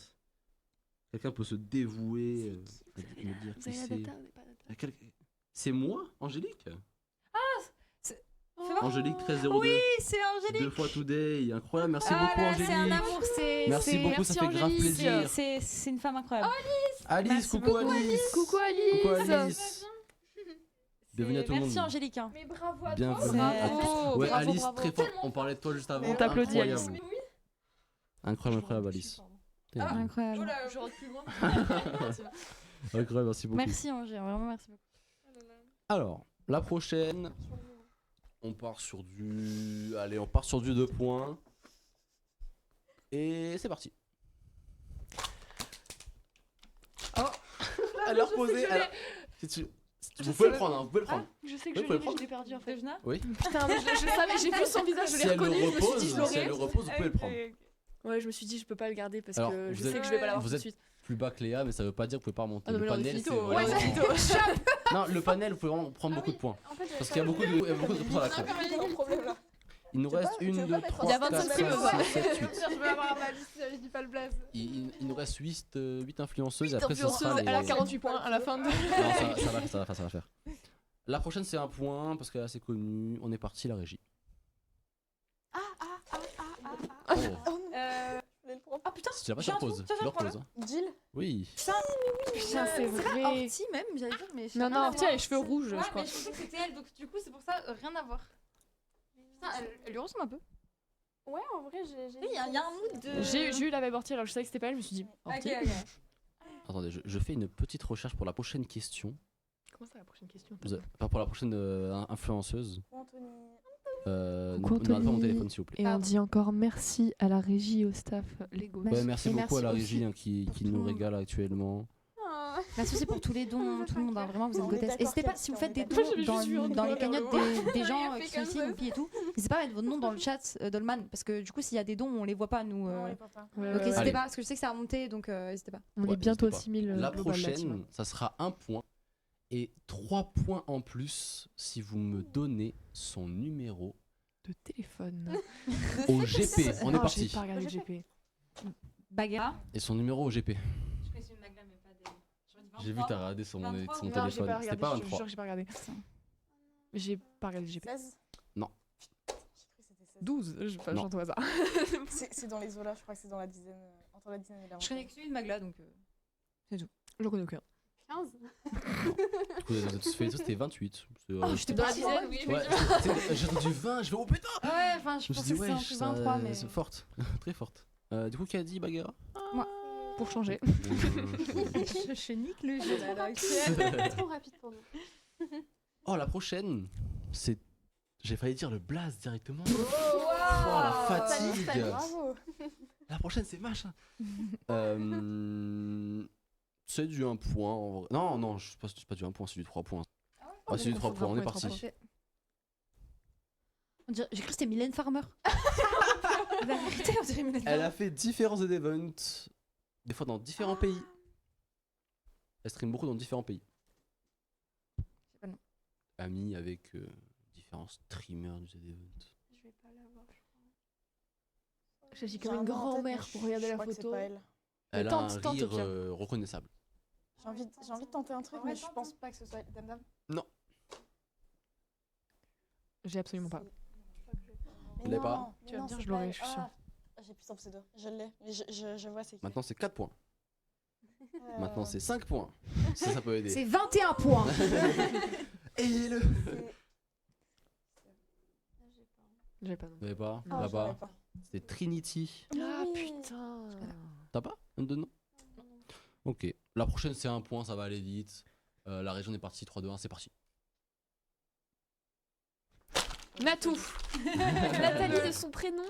Quelqu'un peut se dévouer, me dire Vous qui avez la c'est. data, vous avez pas la data. C'est moi, Angélique? Fais voir. Angélique 1302. Oui, c'est Angélique. 2 fois today. Incroyable, merci Ah beaucoup là, Angélique. c'est un amour, c'est. Merci c'est- beaucoup, ça fait grave Angélique. plaisir. C'est une femme incroyable. Alice, Merci coucou beaucoup. Alice. Coucou Alice. Coucou Alice. Bienvenue à tout le monde. Merci Angélique. hein. Mais bravo à toi. Bienvenue Bravo. à tous. Ouais, Bravo, Alice, bravo. très fort. On parlait de toi juste avant. On t'applaudit, Incroyable. Alice. Incroyable, incroyable, Alice. Ah. Incroyable. Oh là, Je rentre plus loin. Incroyable, merci beaucoup. Merci Angé, vraiment merci beaucoup. Alors, la prochaine, on part sur du. Allez, on part sur du 2 points. Et c'est parti. Oh Elle l'a reposé. Vous pouvez le prendre, hein, vous pouvez le prendre. Je sais Oui, que vous pouvez le je prendre. l'ai perdu en fait. Devna? Putain, mais je savais, j'ai vu son visage, je Si l'ai elle le reconnu, je me suis dit repose, je si l'aurais. elle le repose, vous pouvez le prendre. Ouais, je me suis dit je peux pas le garder parce Alors, que vous je sais êtes- que je vais pas l'avoir vous tout de êtes- suite. Plus bas que Léa, mais ça veut pas dire que vous pouvez pas remonter. Ah non, mais Le là, on est panel, c'est finito. vraiment- Ouais, c'est finito. Non, le panel, vous pouvez vraiment prendre beaucoup de points. En fait, Parce qu'il y a beaucoup de réponses à la con. Il y a un problème là. Il nous Tu veux reste pas- tu 1, veux 2, pas mettre 3, Il y a 4, 25 5, streamers. 6, 7, 8. je vais avoir ma liste, je dis pas le blaze. Il nous reste 8 influenceuses et après ce Influenceuse, sera elle a les... 48 points à la fin de. Non, ça va faire. La prochaine c'est un point parce qu'elle est assez connue. On est parti la régie. Oh, Oh non, je vais le prendre. Ah putain, si tu l'as pas, tu j'ai un reposes. trou, Tu ça le va, reposes. Jill. Oui. Putain, c'est vrai. Orti même, j'allais dire, mais. Non, non, tiens, les cheveux rouges, Ouais, je crois. mais je pensais que c'était elle, donc du coup, c'est pour ça, rien à voir. Putain, elle lui ressemble un peu. Ouais, en vrai, j'ai. Oui, il y a un mood de. J'ai eu la vibe Orti, alors je savais que c'était pas elle, je me suis dit. Orti. Ok. Attendez, je fais une petite recherche pour la prochaine question. Comment ça la prochaine question? Pas pour la prochaine influenceuse. Anthony. Coucou, Ne regardez pas mon Anthony. téléphone s'il vous plaît. Et on dit encore merci à la régie et au staff Lego. Ouais, merci Et beaucoup à la merci régie hein, qui tout nous le monde. régale actuellement. Merci aussi pour tous les dons, tout le monde, hein, vraiment, vous êtes On est godesses. d'accord, N'hésitez pas, Kat, si vous on faites est des d'accord. dons Moi, j'avais juste vu dans les Anthony cagnottes des gens fait qui sont comme ici, ça. Youpi et tout, n'hésitez pas à mettre votre nom dans le chat d'Olman, parce que du coup, s'il y a des dons, on les voit pas, nous. Non, on les porte pas. Ouais, Donc ouais, n'hésitez Allez. pas, parce que je sais que ça a remonté, donc n'hésitez pas. On Ouais, est bientôt à n'hésitez 6000 La global là, tu vois. prochaine, ça sera 1 point et 3 points en plus si vous me donnez son numéro De téléphone. au GP. On est Ah, parti. J'ai pas regardé le GP. Bagheera. Et son numéro au GP. Je connais une Magla, mais pas des. J'ai vu que t'as regardé sur mon 23, son non, Non, j'ai téléphone. pas C'était regardé, pas je te 23. jure que j'ai pas regardé. J'ai pas regardé le GP. 16. Non. J'ai cru que c'était 16. 12, je pas Non. j'entends au hasard. C'est dans les Zola, je crois que c'est dans la dizaine. Entre la dizaine et la Je connais que celui de Magla, donc. J'en connais aucun. 15. Du coup, c'était 28. Oh, j'étais dans la dizaine, oui. Ouais, j'ai entendu 20, je fais oh putain! Ouais, enfin, je Je me pensais suis que dit, c'était en plus 23, mais. c'est forte, très forte. Du coup, qui a dit Bagheera? Pour changer. Je nique le jeu à l'heure actuelle. Trop rapide pour nous. Oh, la prochaine, c'est. J'ai failli dire le blaze directement. Oh, Oh, la fatigue. Bravo. La prochaine, c'est machin. C'est du 1 point. En vrai. Non, non, c'est pas du 1 point, c'est du 3 points. Ah, c'est du 3 points, on est parti. J'ai cru que c'était Mylène Farmer. La vérité, on dirait Mylène Elle Farmer. a fait différents events, des fois dans différents pays. Elle stream beaucoup dans différents pays. sais pas le nom. Amie avec différents streamers du Z-Event. Je vais pas l'avoir, je crois. J'ai J'ai comme un une nom en tête, grand-mère mais pour regarder je la crois que c'est photo. pas elle. Elle a Tente, un tente, rire Pia. reconnaissable. J'ai envie de tenter un truc, Ouais, mais je tente, pense hein. pas que ce soit Dame Dame. J'ai absolument pas. Vous l'avez pas? Tu vas me dire, je l'aurais, je suis sûre. J'ai plus en pseudo. Je l'ai, mais je vois c'est qui. Maintenant, c'est 4 points. Maintenant, c'est 5 points. Ça peut aider. C'est 21 points. Ayez-le. J'ai pas non. Vous l'avez pas? Ah, Là-bas. C'est Trinity. Ah Oui. putain. T'as pas un de nom? Ok. La prochaine, c'est 1 point, ça va aller vite. La région est partie 3, 2, 1, c'est parti. Natou. Nathalie de son prénom.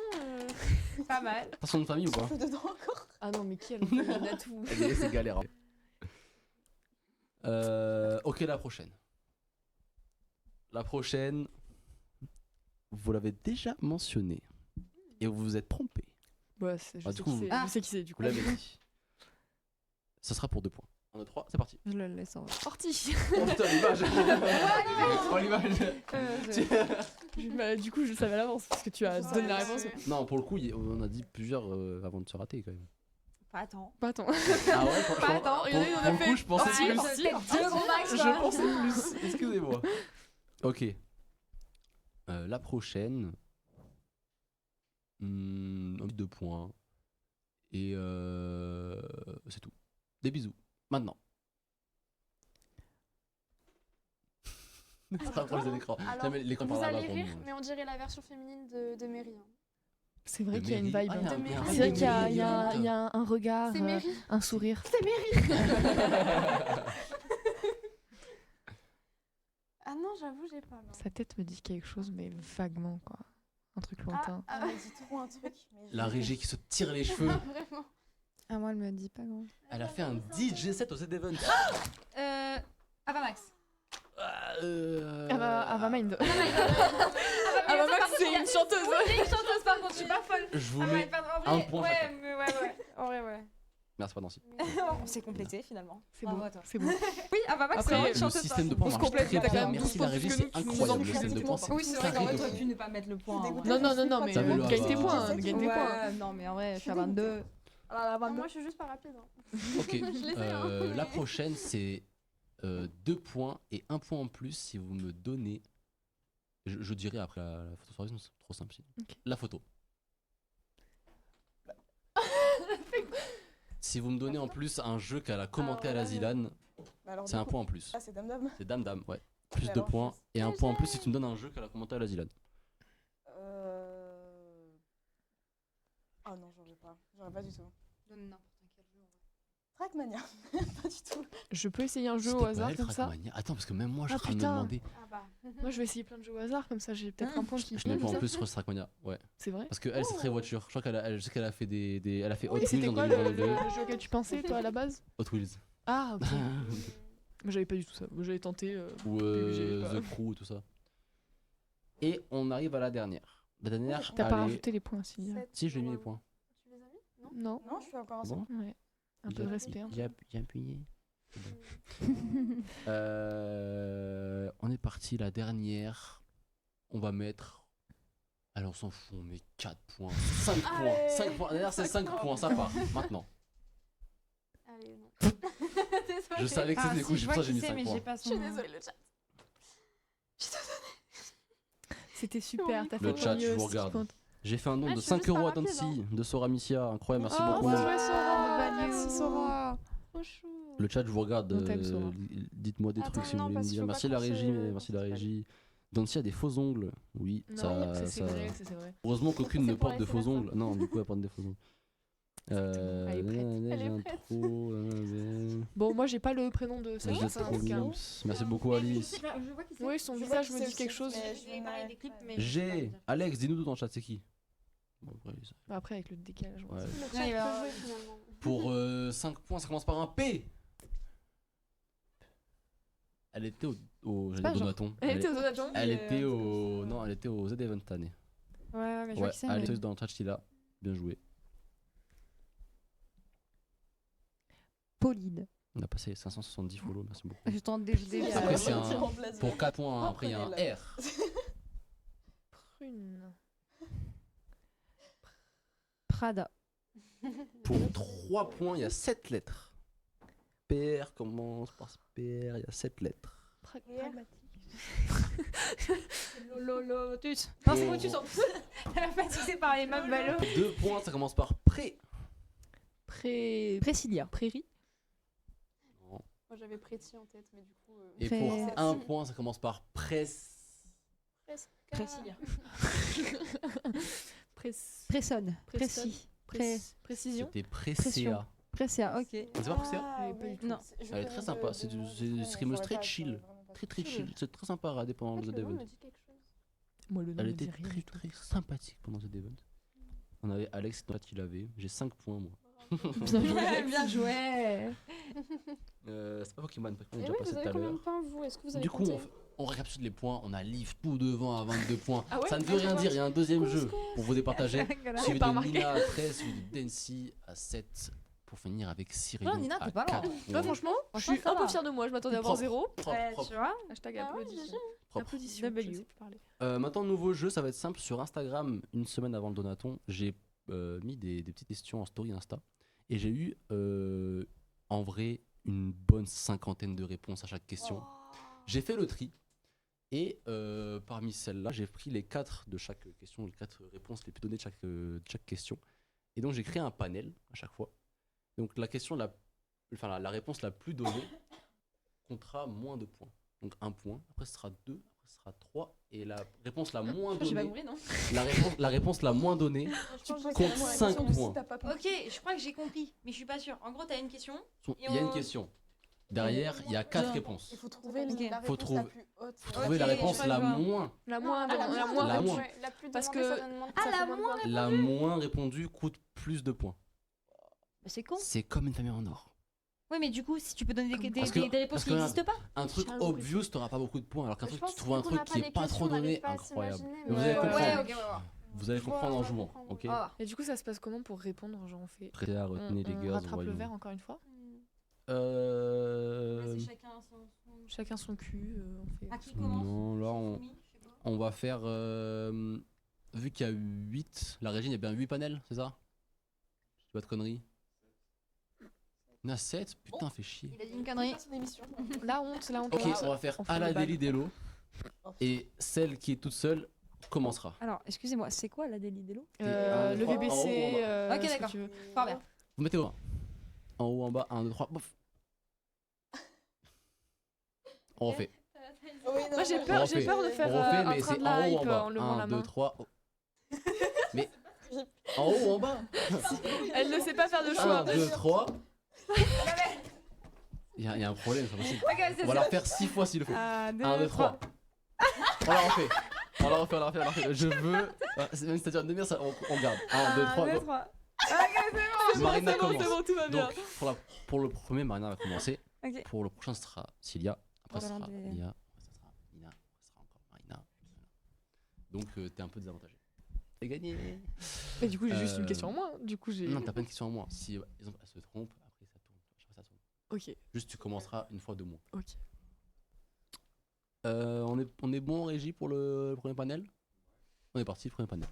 Pas mal. T'as son nom de famille ou pas? Dedans encore. Ah non, mais qui a le nom de Natou? C'est galère. Ok, la prochaine. La prochaine, vous l'avez déjà mentionné. Et vous vous êtes trompé. Ouais, je Ah, sais du qui coup, c'est. Ah. Je sais qui c'est du Vous coup. l'avez dit. Ça sera pour 2 points. 1, 2, 3, c'est parti. Je le laisse en vrai. Parti. Oh putain, l'image. Oh, l'image. Bah, du coup, je le savais à l'avance parce que tu as donné la réponse. Non, pour le coup, on a dit plusieurs avant de se rater quand même. Pas attends. Pas attends. Ah ouais, pour, Pas attends, il y en a une, on a pour le fait. coup, je pensais Parti, plus. parti, Deux gros max, Je quoi. pensais plus. Excusez-moi. Ok. La prochaine. 2 points. Et c'est tout. Des bisous. Maintenant. Ça rapproche de l'écran. Alors, Jamais l'écran vous par là-bas allez pour rire, nous. mais on dirait la version féminine de Mary. hein. C'est vrai De qu'il y a une Mary. vibe. Ah, il y a un- De il y a un Mary. C'est vrai vibe qu'il y a, de il y a- Mary. il y a un regard, C'est Mary. un sourire. C'est Mary. Ah non, j'avoue, j'ai pas. là. Sa tête me dit quelque chose, mais vaguement quoi. Un truc lointain. Ah, Elle me dit trop un truc. Mais La régie qui se tire les cheveux. Vraiment. Ah, moi, elle me dit pas grand. Elle a fait un DJ set au Z-Event. Avamax. Ava Mind. Avamax, c'est une chanteuse. Oui, une chanteuse par contre, je suis pas folle. Je vous Ah mets ouais, pardon, en un vrai, point ouais, chacun. mais ouais. En vrai, ouais. Merci, pas Nancy. On s'est complété finalement. C'est Bravo beau. à toi. C'est beau. Oui, Avamax, Après, c'est vraiment une Le chanteuse. système de par points On se marche complète, très t'as quand bien. même Merci 12 la points régie, plus que c'est nous, tu nous incroyable. en Le système de points, c'est Oui, c'est vrai très qu'en vrai, réduit. toi, pu ne pas mettre le point. C'est en des vrai. Non, non, mais Ça veut le gagne tes avoir. points. Gagne tes points. Ouais, non, mais en vrai, je suis à 22. Ah, moi, je suis juste pas rapide. hein. Ok. Je les ai, hein. La prochaine, c'est 2 points et 1 point en plus si vous me donnez. Je dirai après la photo sur raison, c'est trop simple. Ok. La photo. Si vous me donnez en plus un jeu qu'elle a commenté à la Zilan, alors, c'est du un coup- point en plus. Ah, c'est Dame Dame. C'est Dame Dame, ouais. Plus Mais 2 alors, points et 1 point en plus si tu me donnes un jeu qu'elle a commenté à la Zilan. Oh non, j'aurais pas. J'aurais pas du tout. Donne n'importe quel jeu. Trackmania. Pas du tout. Je peux essayer un jeu C'était au pas hasard elle, comme ça. Trackmania. Attends, parce que même moi, je Ah, suis en train de me putain. demander. Ah bah. Moi, je vais essayer plein de jeux au hasard comme ça. J'ai peut-être un point qui Je n'ai pas en ça. plus sur Trackmania, ouais. C'est vrai. Parce que elle, c'est très voiture. Je crois je sais qu'elle a fait elle a fait Hot Et Wheels c'était en quoi 2022. le jeu auquel tu pensais toi à la base? Hot Wheels. Ah, ok. Moi, j'avais pas du tout ça. Moi, j'avais tenté. Ou j'ai pas. The Crew, tout ça. Et on arrive à la dernière. La dernière, T'as pas allez. rajouté les points, Cilia? Si, je lui ai mis les points. Tu les as mis? Non. Non. Non, je suis encore un seul. Bon. Ouais. Un peu de respect. hein. J'ai appuyé. C'est bon. On est parti, la dernière. On va mettre. Allez, on s'en fout, on met 4 points. 5 points. Allez. 5 points. La dernière, c'est 5 points, ça part. Maintenant. Allez, non. Je savais que c'était des coups, c'est pour ça que j'ai mis 5 mais j'ai points. pas Je son suis nom. désolée, le chat. C'était super. T'as fait Le ton chat, je mieux, vous c'est ce qui regarde. compte. J'ai fait un don Ah, de je suis 5 juste euros pas à rapide, Dancy de Sora Missia. Incroyable, merci Oh, beaucoup. bien joué, Sora. value. Merci, Sora. Trop chou. Le chat, je vous regarde. On t'aime, Sora. Dites-moi des Attends, trucs si non, vous voulez me parce qu'il dire. faut Merci pas la qu'on régie, se- merci la régie. Dancy a des faux ongles. Oui, Non, ça. ça, c'est vrai. Heureusement qu'aucune c'est ne pour porte la de faux SLF, ongles. Non, du coup, elle porte des faux ongles. Elle est prête. Elle est prête. Bon, moi, j'ai pas le prénom de cette personne en tout cas. Merci beaucoup Alice. Je vois qui c'est. Oui, son Je vois visage qui me c'est dit aussi, quelque chose. mais J'ai parlé des clips, mais. je sais pas J'ai dire. Alex, dis-nous tout dans le chat, c'est qui? Bon, après, ça- Bah, après, avec le décalage. Ouais. Le Ouais, chat peut bah, jouer finalement. Pour 5 points, ça commence par un P. Elle était j'allais pas dire genre- Donaton. Elle était aux Donaton. Elle était au. Non, elle était au Z-Event cette année. Ouais, mais je Ouais, vois qui c'est. Alex mais- dans le chat, Sheila. Bien joué. Paulide. On a passé 570 follow, merci beaucoup. Je tente déjà. Après, c'est un- remplace Pour 4 points, hein, après il y a un Prenez-le. R. Prune. Prada. Pour 3 points, il y a 7 lettres. PR commence par ce PR, il y a 7 lettres. Lotus. Non, c'est Lotus en plus. Elle a pas c'est par les mêmes valeurs. 2 points, ça commence par pré. Précilia. Prairie. Non. Moi j'avais Pretty en tête, mais du coup. Et Pré- pour 1 point, ça commence par presse. Précilia. Presson. Pressonne. Précis. Précision. C'était Pression. Presséa. Pressia, ok. C'est pas Presséa? pas du tout. Non. Elle est très sympa, c'est du streameuse très chill. Très très chill, c'est très sympa à regarder pendant le Le nom event. me dit quelque chose. Moi, le nom Elle me était dit rien très du tout. très sympathique pendant cet event. On avait Alex qui l'avait, j'ai 5 points moi. Bien joué. Bien joué. C'est pas Pokémon, Pokémon est Et déjà oui, passé vous tout avez à combien de l'heure. points vous? Est-ce que vous avez Du coup, compté on récapitule les points, on a Liv tout devant à 22 points. Ah ouais Ça ne veut rien dire, il y a un deuxième jeu pour vous départager. Suivi pas de remarqué. Nina à 13, suivi de Dancy à 7, pour finir avec Cyril Non, Nina, à t'es pas loin. 4 Ouais, points. franchement, je Franchement, suis ça un peu va. fière de moi. Je m'attendais à avoir Propre. 0. Propre. Tu vois. Hashtag Ah ouais, applaudissements. GG. Propre. Applaudissements. W. Je sais plus parler. Maintenant, nouveau jeu, ça va être simple. Sur Instagram, une semaine avant le Donaton, j'ai mis des petites questions en story Insta. Et j'ai eu, en vrai, une bonne 50aine de réponses à chaque question. J'ai fait le tri. Et parmi celles-là, j'ai pris les 4 de chaque question, les 4 réponses les plus données de chaque question. Et donc, j'ai créé un panel à chaque fois. Donc, la réponse la plus donnée comptera moins de points. Donc, 1 point. Après, ce sera 2. Après, ce sera 3. Et la réponse la moins J'ai pas donnée. compris, non. La réponse la moins donnée compte 5 points. Ok, je crois que j'ai compris, mais je suis pas sûre. En gros, t'as une question. Il y a une question. Derrière, il y a 4 réponses. Il faut trouver Ok. la Faut réponse trouver- la plus haute. Faut trouver Ok, la je réponse crois la que je vois. moins. La moins. La La moins moins. La moins. Ouais, la plus Parce demandée, que- ça demande Ah, ça la fait moins de moins points. La moins répondue coûte plus de points. Bah, c'est con. C'est comme une famille en or. Oui, mais du coup, si tu peux donner des Parce que- réponses parce qui que- n'existent pas. Un truc J'ai rien compris. obvious, t'auras pas beaucoup de points. Alors qu'un Je truc, pense tu trouves un qu'on truc n'a qui les est pas questions, trop on n'arrive donné, pas à incroyable. s'imaginer, Mais vous allez ouais, comprendre. Ouais, ok, on va voir. Vous allez Je vois, comprendre en on va jouant. comprendre. Ok. On va voir. Et du coup, ça se passe comment pour répondre? Genre, on fait. Prêt à retenir les On girls, rattrape le voyons. verre encore une fois. Chacun son. Chacun son cul. On fait. À qui commence Non, là, Soumis, je sais pas. on va faire. Vu qu'il y a 8, la régie, il y a bien 8 panels, c'est ça? Je dis pas de conneries. Il y en a 7? Putain, fait chier. Il a dit une connerie. La honte, la honte. Ok, la honte. on va faire On fait le Ala bal. Deli Delo. Et celle qui est toute seule commencera. Alors, excusez-moi, c'est quoi la délit d'Elo Le En haut, en VBC. bas. Ok, ce que d'accord. tu veux. Fort bien. Vous mettez au en haut, en bas, 1, 2, 3, bof. On refait. Moi, j'ai On peur refait. de faire On refait, un mais train c'est de en la haut, hype en bas. en levant la 1, 2, main. 3. Mais en haut ou en bas? Elle ne sait pas faire de 1, choix. 2, 3. Il y a un problème, c'est pas possible. On va la refaire 6 fois s'il le faut. 1, 2, 3. On la refait. On la refait. Je veux. Même c'est-à-dire une demi-heure, on garde. 1, 2, 3. Marina C'est bon, commence. tout va bien. Donc, pour le premier, Marina va commencer. Ok. Pour le prochain, ce sera Cilia. Après, ce Pendant sera des- Mia. Après, ce sera Nina. Après, ce sera encore Marina. Donc, t'es un peu désavantagé. T'es gagné. Et du coup, j'ai juste une Euh, question en moins. Du coup, j'ai. Non, t'as pas une question en moins. Si exemple, elle se trompe, après, ça tourne. Après, ça tourne. Ok, Juste, tu commenceras une fois de moins. ok. On est bon en régie pour le premier panel? On est parti, premier panel.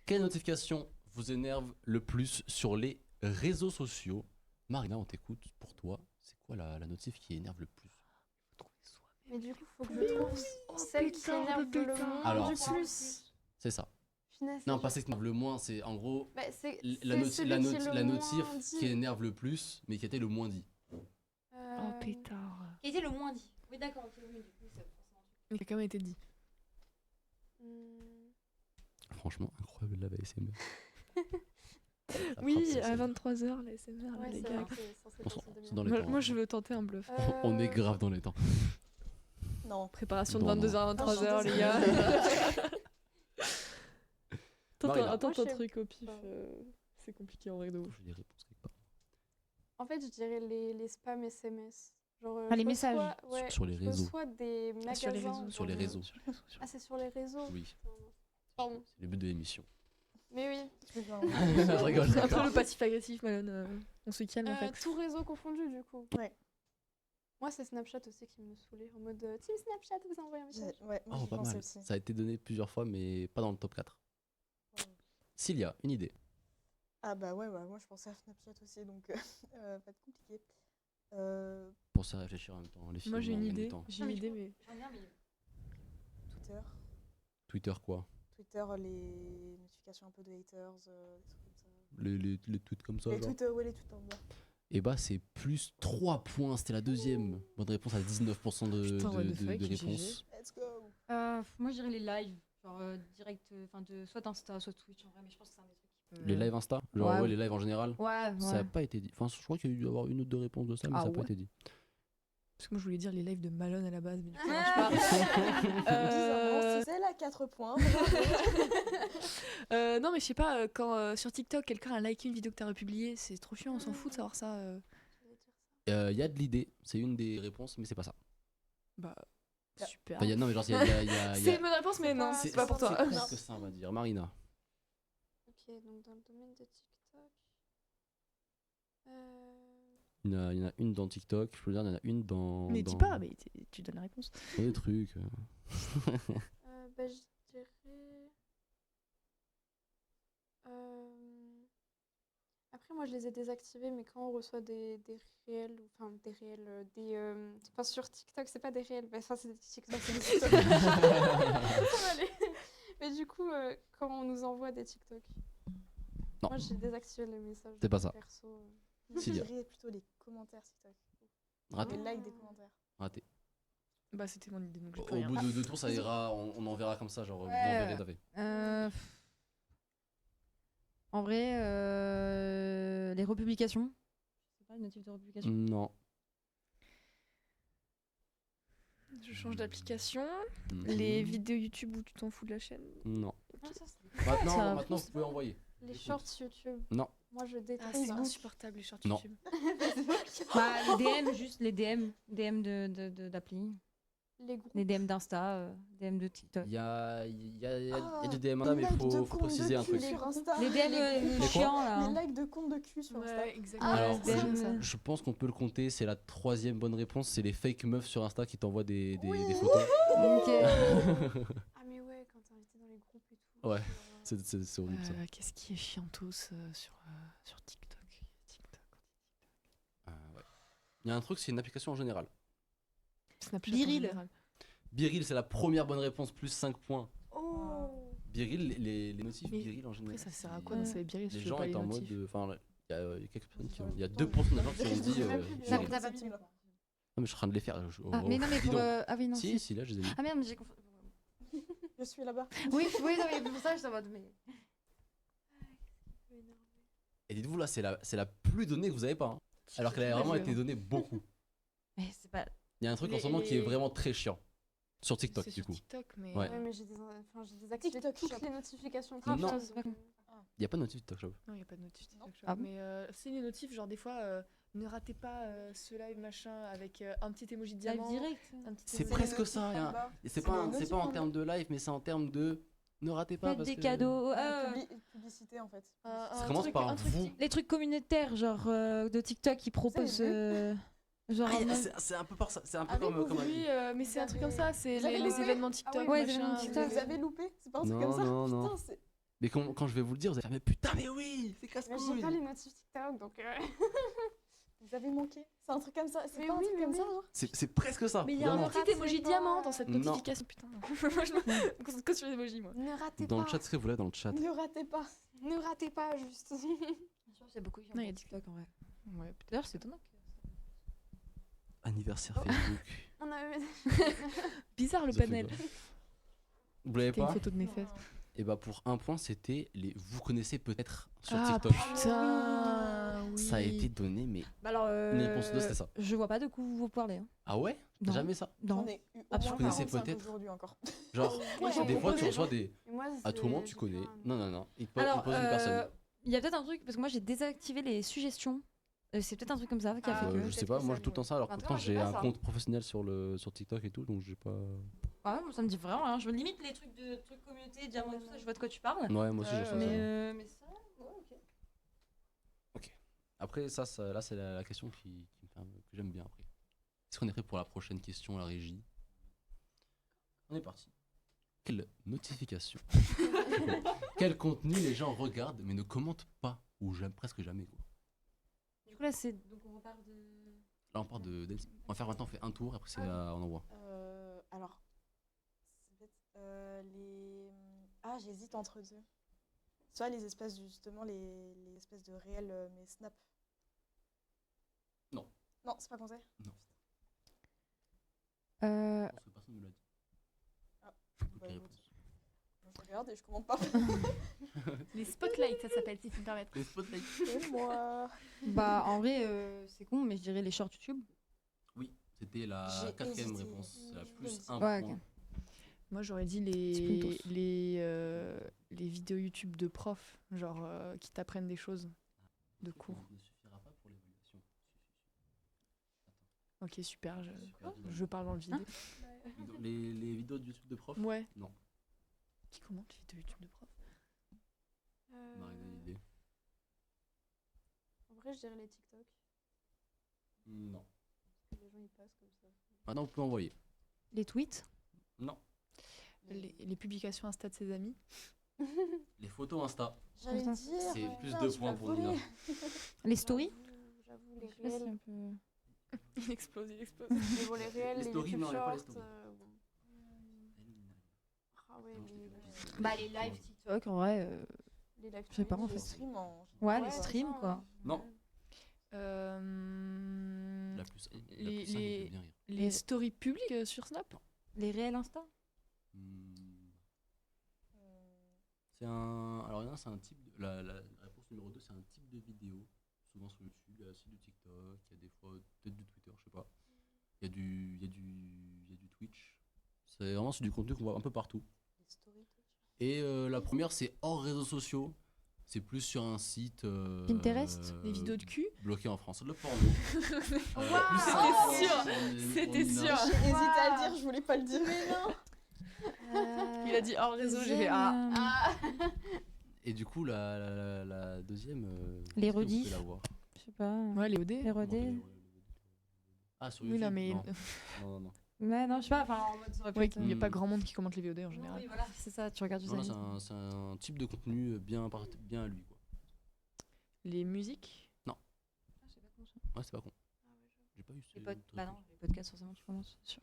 Quelle notification vous énerve le plus sur les réseaux sociaux? Marina, on t'écoute. Pour toi, c'est quoi la notif qui énerve le plus? Mais du coup, faut que je trouve celle qui énerve le moins Alors, du plus. C'est ça. Finesse, Non, je- pas celle qui énerve le moins, c'est en gros Bah, c'est la celui qui est le notif moins dit. qui énerve le plus, mais qui était le moins dit. Oh pétard. Qui était le moins dit. Oui, d'accord, ok, oui, du coup, c'est forcément. Il a quand même été dit. Hmm. Franchement, incroyable la ASMR. Oui, à 23h, la SMR, Ouais, les c'est gars. vrai, c'est censé On s'en- passer c'est dans les Moi, temps. moi, je veux tenter un bluff. On est grave dans les temps. Non. Préparation de Non, non. 22h à 23h, les désolée. gars. Marina. Tente Moi, un je truc au pif. sais pas. C'est compliqué en vrai de ouf. J'ai des réponses quelque part. En fait, je dirais les spams SMS. Genre, Ah, les je messages. reçois- ouais, Sur les je réseaux. reçois des magasins. sur les réseaux. Sur les genre, réseaux. Ah, c'est sur les réseaux. Oui, Pardon. c'est le but de l'émission. Mais oui. Je rigole, C'est un peu d'accord. le passif agressif, Malone. On se calme en fait. Tout réseau confondu, du coup. Ouais. Moi, c'est Snapchat aussi qui me saoulait. En mode Team Snapchat, vous envoyez un message. Ouais, moi Oh, j'y pas pensais mal. aussi. Ça a été donné plusieurs fois, mais pas dans le top 4. Cilia, une idée. Ah bah ouais, moi je pensais à Snapchat aussi, donc pas de compliqué. Pensez à réfléchir en même temps. Les filles, Moi j'ai on une gagne du idée. temps. J'ai une idée, mais. Twitter. Twitter, quoi Twitter, les notifications un peu de haters, des trucs comme ça. les tweets comme ça, Les genre. tweets, ouais, les tweets en bas. Et bah, c'est plus 3 points. C'était la deuxième. Bonne réponse à 19% de, Putain, what the fuck, de GG. réponses. Let's go. Moi, je dirais les lives. Genre direct, enfin, soit d'Insta, soit Twitch en vrai, mais je pense que c'est un des trucs qui peut. Les lives Insta Genre, Ouais. ouais, les lives en général Ouais, Ça n'a pas été dit. Enfin, je crois qu'il y a dû y avoir une ou deux réponses de ça, mais Ah ça n'a pas ouais. été dit. Parce que moi je voulais dire les lives de Malone à la base, mais du coup ça marche pas. Bizarrement, c'est là 4 points. Non, mais je sais pas, quand sur TikTok quelqu'un a liké une vidéo que t'as republiée, c'est trop chiant, on s'en fout de savoir ça. Il y a de l'idée, c'est une des réponses, mais c'est pas ça. Bah, super. Enfin, non, mais genre, il y a. C'est une bonne réponse, mais non, c'est pas pour toi. C'est presque ça, on va dire. Marina. Ok, donc dans le domaine de TikTok. Il y en a une dans TikTok, je peux dire, il y en a une dans. Mais dans, dis pas, mais tu donnes la réponse. dans des trucs. Bah, je dirais. Après, moi, je les ai désactivés, mais quand on reçoit des réels, enfin des réels, enfin sur TikTok, c'est pas des réels, enfin c'est des TikTok, c'est des TikTok. Ça va aller. Mais du coup, quand on nous envoie des TikTok, Non. moi j'ai désactivé les messages. C'est pas ça. Perso. Moi, je Cilia. dirais plutôt les commentaires TikTok. Raté. Les likes des commentaires. Raté. Bah, c'était mon idée, donc je Au peux rien. bout de 2 tours, ça ira, on en verra comme ça, genre, vous en Ouais. verrez, ça fait. En vrai, les republications. C'est pas une notif de republication. Non. Je change d'application. Mhm. Les vidéos YouTube où tu t'en fous de la chaîne. Non. Ah, ça, c'est- Maintenant, vous pouvez envoyer. les shorts YouTube. Non. Moi, je déteste c'est ça. insupportable les shorts Non. YouTube. Bah, les DM, juste les DM. DM d'appli. Les groupes. Les DM d'Insta, DM de TikTok. Il y a Ah, du DM les là, mais likes de faut comptes préciser de un cul truc. sur Insta. Les DM Les quoi chiants là. Les hein. likes de comptes de cul sur Insta. Ouais, exactement. Ah, Alors, les DM, je pense qu'on peut le compter, c'est la 3e bonne réponse, c'est les fake meufs sur Insta qui t'envoient des Oui. photos. Ok. Ah, mais ouais, quand t'es invité dans les groupes et tout. Ouais. genre, C'est horrible ça. Qu'est-ce qui est chiantos sur TikTok. Ouais. Il y a un truc, c'est une application en général. Snapchat. Biril. En général. Biril, c'est la première bonne réponse, plus 5 points. Oh. Biril, les notifs Mais Biril en général. Après, ça sert à c'est- quoi d'installer Biril si Les tu veux gens pas les étaient en mode. notifs Enfin, il y a quelques personnes qui ont. Il y a 2% des gens qui ont dit. Je sais même plus du Biril. nom. T'as pas mis. Non, mais je suis en train de les faire. Ah, mais non, mais dis pour. donc. Ah oui, non. Si, là, je les ai mis. Ah merde, j'ai confondu. Je suis là-bas. Oui, non, mais pour ça, je suis en mode. Mais... Et dites-vous, là, c'est la plus donnée que vous avez pas. Hein. Alors qu'elle a vraiment été donnée beaucoup. Mais c'est pas. Il y a un truc en ce moment qui est vraiment très chiant. Sur TikTok, C'est du sur coup. TikTok, mais. Ouais. Ouais, mais j'ai désactivé TikTok toutes Shop. les notifications. Non. TikTok, c'est pas donc, con. Il n'y a pas de notif TikTok Shop. Non, il n'y a pas de notif TikTok Shop. Ah bon Mais c'est les notifs, genre des fois, ne ratez pas ce live machin avec un petit emoji de diamant. direct. Un petit C'est emoji- presque ça. hein. Et c'est pas les en notifs termes de live, mais c'est en termes de. Ne ratez pas. Faites parce des que- cadeaux. Publicité en fait. Ça commence par un truc vous. Les trucs communautaires, genre de TikTok, qui proposent. Genre. Ah, en mode- c'est un peu par ça. C'est un peu Avec comme. Oui, mais c'est un truc comme ça, c'est Vous avez les loupé événements TikTok. Ah ouais, ouais, les machin, événements vous TikTok. Vous avez- avez loupé? C'est pas un truc Non, comme ça? non, non. Putain, c'est. Mais quand je vais vous le dire, vous allez faire mais putain, mais oui, c'est Mais j'ai casse-couille. pas les notifs TikTok, donc. Vous avez manqué. C'est un truc comme ça. C'est Mais pas un oui, truc mais comme oui. ça, genre? C'est presque ça. Mais il y a un vraiment. petit emoji pas. diamant dans cette Non. notification. Putain, moi je me concentre que sur les emojis, moi. Ne ratez Dans pas. le chat, est-ce que vous l'avez dans le chat? Ne ratez pas. Ne ratez pas, juste. C'est beaucoup qui Non, il y a ont TikTok en vrai. Ouais, D'ailleurs, c'est étonnant. Anniversaire Facebook. On avait. bizarre le Ça fait panel. peur. Vous l'avez Il y a pas? une photo de mes fesses. Et bah pour un point, c'était les vous connaissez peut-être sur Ah TikTok. putain, oui. Ça a été donné, mais Bah alors, une réponse de c'était ça. je vois pas de quoi vous parlez. Hein. Ah ouais? Non. Jamais ça? Non. J'en ai eu au Absolument. moins Vous connaissez 45 peut-être aujourd'hui encore. Genre, Moi, j'en des ai fois tu posé, reçois des. Et moi, À tout moment tu j'ai connais. pas- Non. Il Alors, pose une personne. il y a peut-être un truc, parce que moi j'ai désactivé les suggestions. C'est peut-être un truc comme ça qui a Ah, fait que. Je sais pas, moi j'ai tout le temps ça, alors que En tout cas, pourtant moi, j'ai j'ai pas un ça. compte professionnel sur TikTok et tout, donc j'ai pas. Ah, moi ça me dit vraiment rien. Je limite les trucs communauté, diamant et tout ça, je vois de quoi tu parles. Ouais, moi aussi j'ai ça. Mais ça, ouais, ok. Après, là c'est la question que j'aime bien après. Est-ce qu'on est prêt pour la prochaine question à la régie? On est parti. Quelle notification Quel contenu les gens regardent mais ne commentent pas ou presque jamais quoi. Du coup, là, c'est. Donc on repart de. Là on part d'Elsie. On va faire maintenant, on fait un tour, après c'est on envoie. Alors, c'est peut-être les. Ah, j'hésite entre deux. Soit les espèces, justement, les espèces de réels, mais Snap. Non. Non, c'est pas conseil. Non. Je pense que personne ne l'a dit. Ah, Toutes bah, les écoute. réponses. Je regarde et je commande pas. Les spotlights, ça s'appelle, si tu me permets. Les spotlights. Et moi. Bah, en vrai, c'est con, mais je dirais les shorts YouTube. Oui, c'était la J'ai 4ème hésité. réponse, c'est la Je plus me un dis- Ouais, point. ok. Moi, j'aurais dit Splintos. les vidéos YouTube de profs, genre qui t'apprennent des choses de cours. Ne suffira pas pour l'évaluation. Ok, super, Super, je parle dans le vide. les vidéos de YouTube de prof? Ouais. Non. Qui commente les vidéos YouTube de profs? Marie a une idée. En vrai, je dirais les TikTok. Non. Parce que les gens ils passent comme ça. Maintenant vous pouvez envoyer. Les tweets. Non. Les publications Insta de ses amis. Les photos Insta. J'allais Putain. dire. C'est plus merde, de tu points m'as pour volé. Nina. Les stories. J'avoue, les Je sais pas si réels. un peu. Il explose, il explose. Mais bon, les réels, Les les stories, YouTube non, y a pas les Shorts. stories. Bon. Ah ouais, Non, je l'ai pas. Bah, les lives TikTok, en vrai. les live Je sais pas, en Les fait. streams en. Ouais, Ouais, les streams, ça, quoi. Non. Euh, La plus 1, Les- la plus 5 me les- fait bien rire. les stories publiques sur Snap. Les réels Insta. Hmm. C'est un. Alors, il y en a, c'est un type. La réponse numéro 2, c'est un type de vidéo. Souvent sur YouTube, il y a aussi du TikTok, il y a des fois peut-être du Twitter, je sais pas. Il y a du Twitch. C'est vraiment du contenu qu'on voit un peu partout. Les stories Twitch. Et la première, c'est hors réseaux sociaux. C'est plus sur un site. Pinterest, Les vidéos de cul. Bloqué en France. Le porno. C'était sûr. C'était sûr. J'ai hésité à le dire, je voulais pas le dire. Mais non. Il a dit hors réseau, j'ai fait ah. Et du coup, la deuxième. Les est-ce que vous pouvez rediffs. la voir Je sais pas. Ouais, les OD. Les rodés. Ah, sur Oui, YouTube. non, mais. Non. Ouais, non, je sais pas. Enfin, en mode, ça aurait pu Oui, être, il n'y a Hmm. pas grand monde qui commente les VOD en Non, général. oui, voilà, c'est ça, tu regardes juste Non, là, la c'est un type de contenu bien à lui, quoi. Les musiques. Ah, je sais pas comment ça. Ouais, c'est pas con. J'ai pas eu ce. Bah non, les podcasts, forcément, tu commences, c'est sûr.